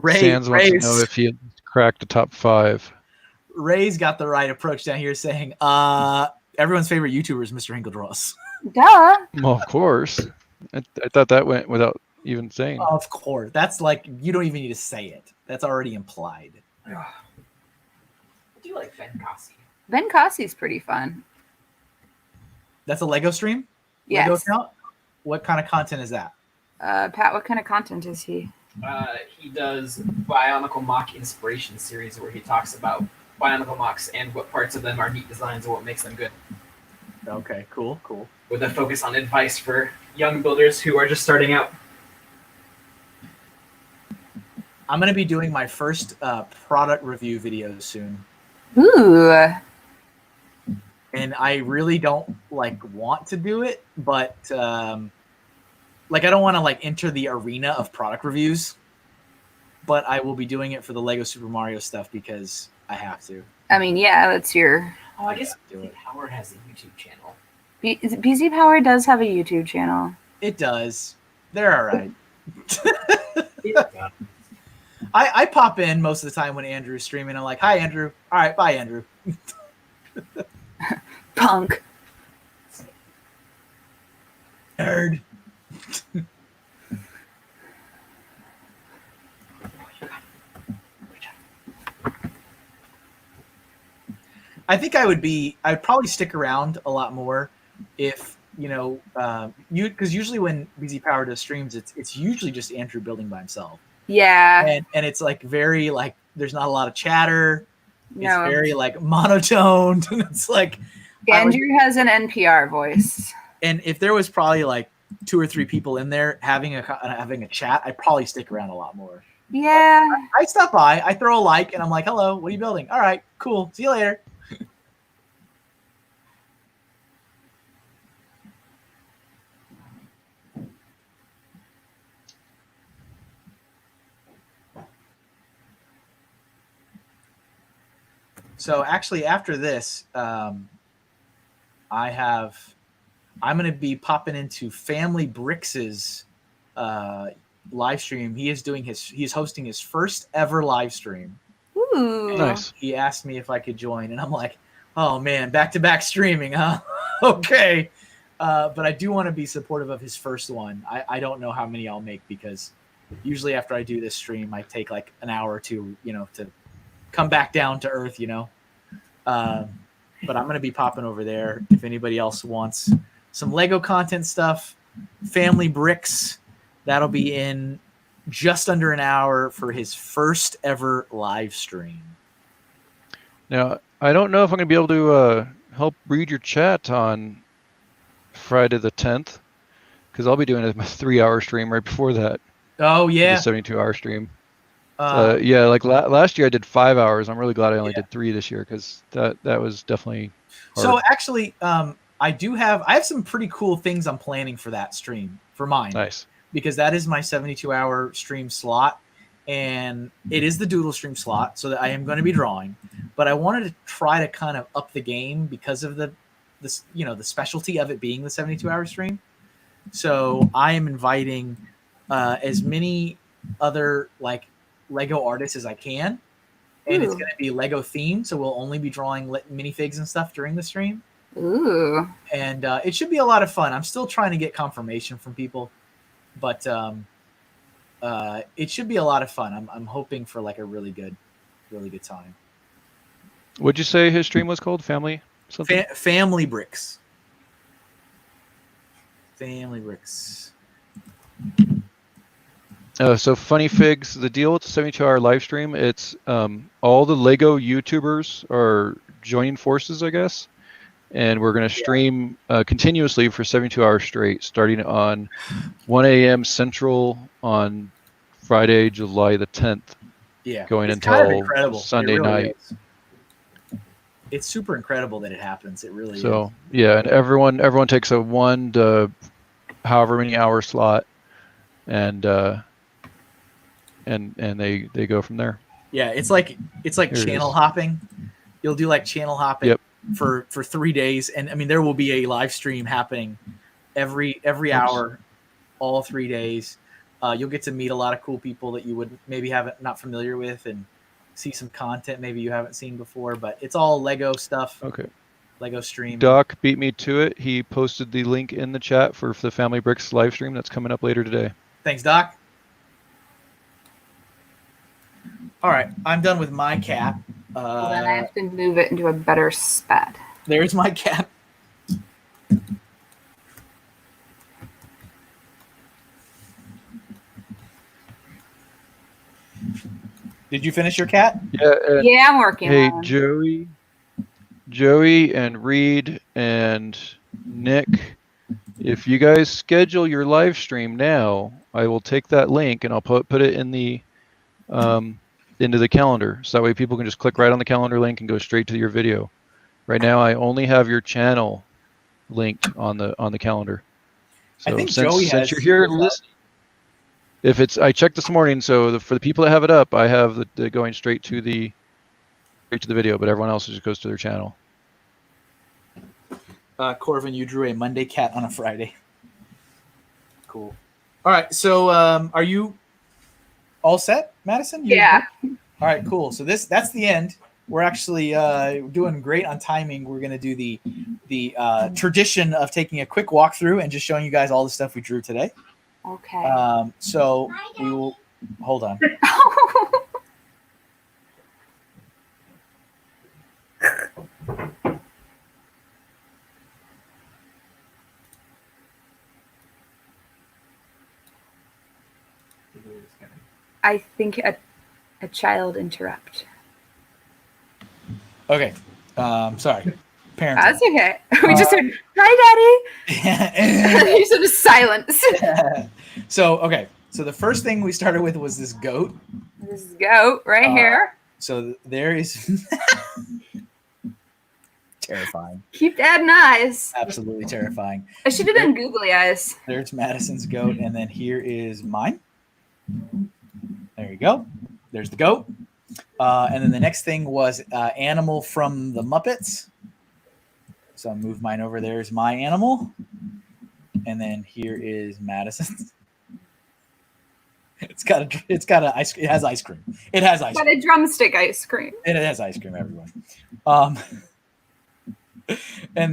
Sands wants to know if he cracked the top 5. Ray's got the right approach down here, saying, "Everyone's favorite YouTuber is MrHinkleDraws." Duh. Well, of course. I thought that went without even saying. Of course, that's like you don't even need to say it. That's already implied. I do like Ben Cossi. Ben Cossie's pretty fun. That's a Lego stream. Yes. Lego account? What kind of content is that? Pat, what kind of content is he? He does Bionicle Mock Inspiration series where he talks about Bionicle Mocks and what parts of them are neat designs and what makes them good. Okay, cool. With a focus on advice for young builders who are just starting out. I'm going to be doing my first product review videos soon. Ooh. And I really don't want to do it, but I don't want to enter the arena of product reviews, but I will be doing it for the Lego Super Mario stuff because I have to. I mean, yeah, that's your. Oh, I guess BZ Power has a YouTube channel. BZ Power does have a YouTube channel. It does. They're all right. I pop in most of the time when Andrew's streaming. I'm like, "Hi, Andrew." All right, bye, Andrew. Punk. Nerd. I think I'd probably stick around a lot more if, because usually when BZ Power does streams, it's usually just Andrew building by himself. Yeah. And it's very there's not a lot of chatter. No. It's very monotoned. It's Andrew has an NPR voice. And if there was probably 2 or 3 people in there having a chat, I'd probably stick around a lot more. Yeah. I stop by, I throw a like, and I'm like, "Hello, what are you building?" "All right, cool. See you later." So actually, after this, I'm going to be popping into Family Brix's live stream. He is hosting his first ever live stream. Ooh. Nice. He asked me if I could join, and I'm like, "Oh man, back-to-back streaming, huh?" Okay. But I do want to be supportive of his first one. I don't know how many I'll make because usually after I do this stream, I take an hour or two, to come back down to earth, but I'm going to be popping over there. If anybody else wants some Lego content stuff, Family Brix, that'll be in just under an hour for his first ever live stream. Now, I don't know if I'm going to be able to help read your chat on Friday the 10th because I'll be doing a 3-hour stream right before that. Oh, yeah. The 72-hour stream. Last year I did 5 hours. I'm really glad I only did 3 this year because that was definitely hard. So actually, I have some pretty cool things I'm planning for that stream for mine. Nice. Because that is my 72-hour stream slot, and it is the Doodle stream slot, so that I am going to be drawing. but I wanted to try to kind of up the game because of the specialty of it being the 72-hour stream. So I am inviting as many other like Lego artists as I can, and it's Ooh. going to be Lego themed. So we'll only be drawing minifigs and stuff during the stream. Ooh. And it should be a lot of fun. I'm still trying to get confirmation from people, but it should be a lot of fun. I'm hoping for like a really good time. What'd you say his stream was called? Family something? Family Bricks. Family Bricks. So Funny Figs, the deal with the 72-hour live stream, it's all the Lego YouTubers are joining forces, I guess. And we're going to stream continuously for 72 hours straight, starting on 1 a.m. Central on Friday, July the 10th. Yeah. Going it's until kind of incredible. Sunday night. Is. It's super incredible that it happens. It really is. So, yeah, and everyone takes a 1 to however many hour slot, and they go from there. Yeah, it's like channel hopping. You'll do like channel hopping. Yep. For 3 days, and I mean there will be a live stream happening every hour, all 3 days. You'll get to meet a lot of cool people that you would maybe not familiar with, and see some content maybe you haven't seen before. But it's all Lego stuff. Okay. Lego stream. Doc beat me to it. He posted the link in the chat for the Family Bricks live stream that's coming up later today. Thanks, Doc. All right, I'm done with my cap. Well, then I have to move it into a better spot. There's my cap. Did you finish your cat? Yeah. Yeah, I'm working Hey, on it. Joey and Reed and Nick, if you guys schedule your live stream now, I will take that link and I'll put it in the into the calendar, so that way people can just click right on the calendar link and go straight to your video. Right now, I only have your channel linked on the calendar. So I think Joey since you're here listening, I checked this morning, so for the people that have it up, I have the going straight to the video, but everyone else just goes to their channel. Corvin, you drew a Monday cat on a Friday. Cool. All right, so are you all set, Madison? Yeah. All right, cool. So that's the end. We're actually doing great on timing. We're going to do the tradition of taking a quick walkthrough and just showing you guys all the stuff we drew today. Okay. So we will hold on. I think a child interrupt. Okay. Sorry. Parenting. That's okay. We just said, "Hi, Daddy." You said silence. So the first thing we started with was this goat. This goat right here. So there is terrifying. Keep adding eyes. Absolutely terrifying. I should have done googly eyes. There's Madison's goat, and then here is mine. There you go. There's the goat. And then the next thing was animal from the Muppets. So I'll move mine over. There's my animal. And then here is Madison's. It has ice cream. It has ice cream. Got a drumstick ice cream. It has ice cream, everyone. And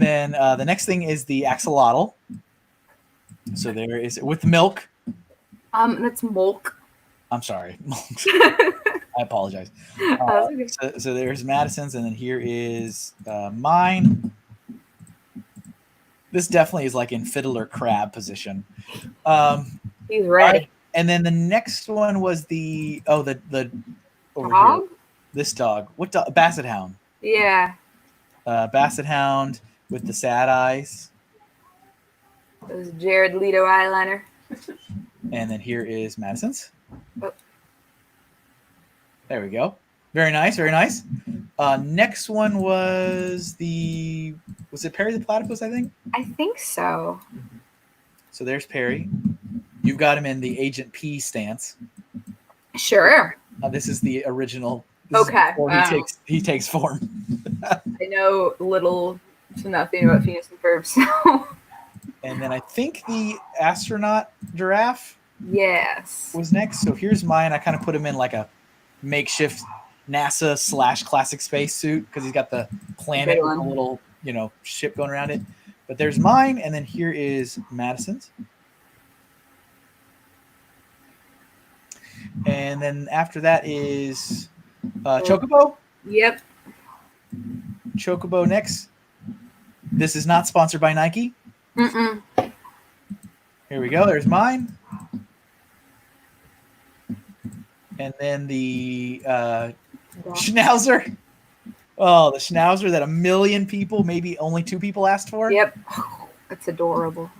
then the next thing is the axolotl. So there is with milk. That's milk. I'm sorry. I apologize. So there's Madison's, and then here is mine. This definitely is like in fiddler crab position. He's ready. Right. And then the next one was the over dog? here. This dog. What dog? Basset Hound. Yeah. Basset Hound with the sad eyes. It was Jared Leto eyeliner. And then here is Madison's. Oh. There we go. Very nice, very nice. Next one was it Perry the Platypus, I think? I think so. So there's Perry. You've got him in the Agent P stance. Sure. This is the original This is Okay, before wow. he takes form. I know little to nothing about Phineas and Ferb, so And then I think the astronaut giraffe yes. was next. So here's mine. I kind of put him in like a makeshift NASA / classic space suit because he's got the planet Good with a one. little, ship going around it. But there's mine, and then here is Madison's. And then after that is Chocobo. Yep. Chocobo next. This is not sponsored by Nike. Mm-mm. Here we go. There's mine. And then the Schnauzer. Oh, the Schnauzer that a million people, maybe only 2 people asked for. Yep. Oh, that's adorable.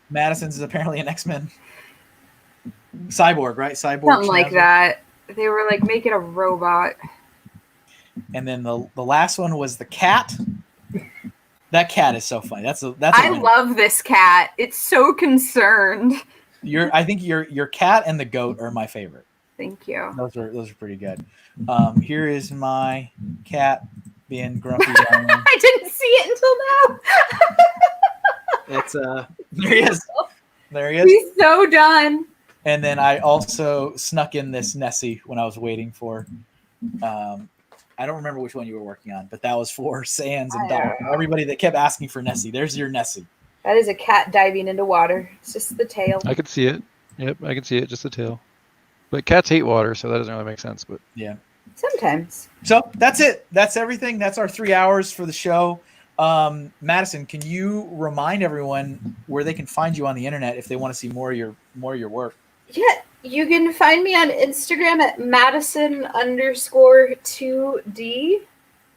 Madison's is apparently an X-Men cyborg, right? Cyborg. Something like Schnauzer. that. They were like making a robot. And then the last one was the cat. That cat is so funny. That's a I winner. love this cat. It's so concerned. I think your cat and the goat are my favorite. Thank you. Those are pretty good. Here is my cat being grumpy. I didn't see it until now. It's there he is. There he is. He's so done. And then I also snuck in this Nessie when I was waiting for. I don't remember which one you were working on, but that was for Sands and Doc. Everybody that kept asking for Nessie. There's your Nessie. That is a cat diving into water. It's just the tail. I could see it. Yep, I can see it. Just the tail. But cats hate water, so that doesn't really make sense. But yeah. Sometimes. So that's it. That's everything. That's our 3 hours for the show. Madison, can you remind everyone where they can find you on the internet if they want to see more of your work? Yeah, you can find me on Instagram at Madison_2D.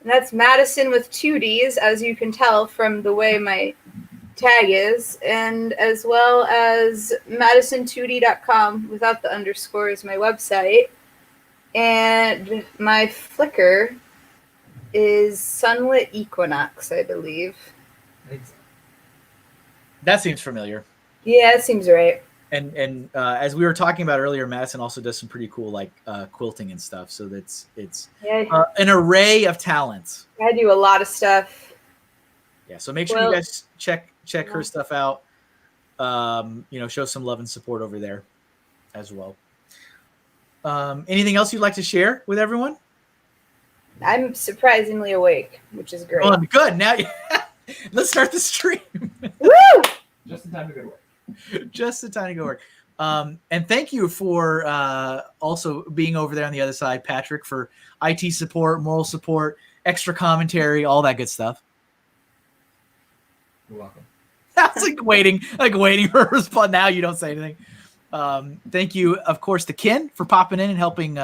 And that's Madison with 2 Ds, as you can tell from the way my tag is, and as well as Madison2D.com without the underscore is my website. And my Flickr is Sunlit Equinox, I believe. That seems familiar. Yeah, it seems right. And as we were talking about earlier, Madison also does some pretty cool like quilting and stuff. So it's Yeah, an array of talents. I do a lot of stuff. Yeah. So make sure you guys check her stuff out. Show some love and support over there as well. Anything else you'd like to share with everyone? I'm surprisingly awake, which is great. Oh, good. Now let's start the stream. Woo! Just in time to go to work. Just the time to go work. And thank you for also being over there on the other side, Patrick, for IT support, moral support, extra commentary, all that good stuff. You're welcome. That's like waiting for a response. Now you don't say anything. Thank you, of course, to Ken for popping in and helping.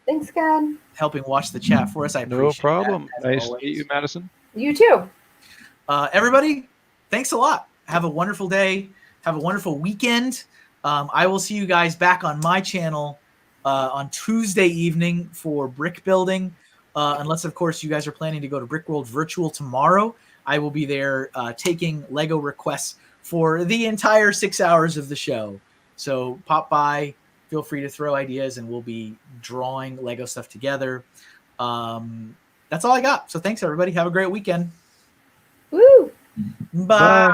Thanks, God. Helping watch the chat for us. I appreciate no problem. that, Nice to always. meet you, Madison. You too. Everybody, thanks a lot. Have a wonderful day. Have a wonderful weekend. I will see you guys back on my channel on Tuesday evening for brick building. Unless, of course, you guys are planning to go to Brick World Virtual tomorrow. I will be there taking Lego requests for the entire 6 hours of the show. So pop by. Feel free to throw ideas, and we'll be drawing Lego stuff together. That's all I got. So thanks, everybody. Have a great weekend. Woo! Bye.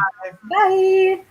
Bye.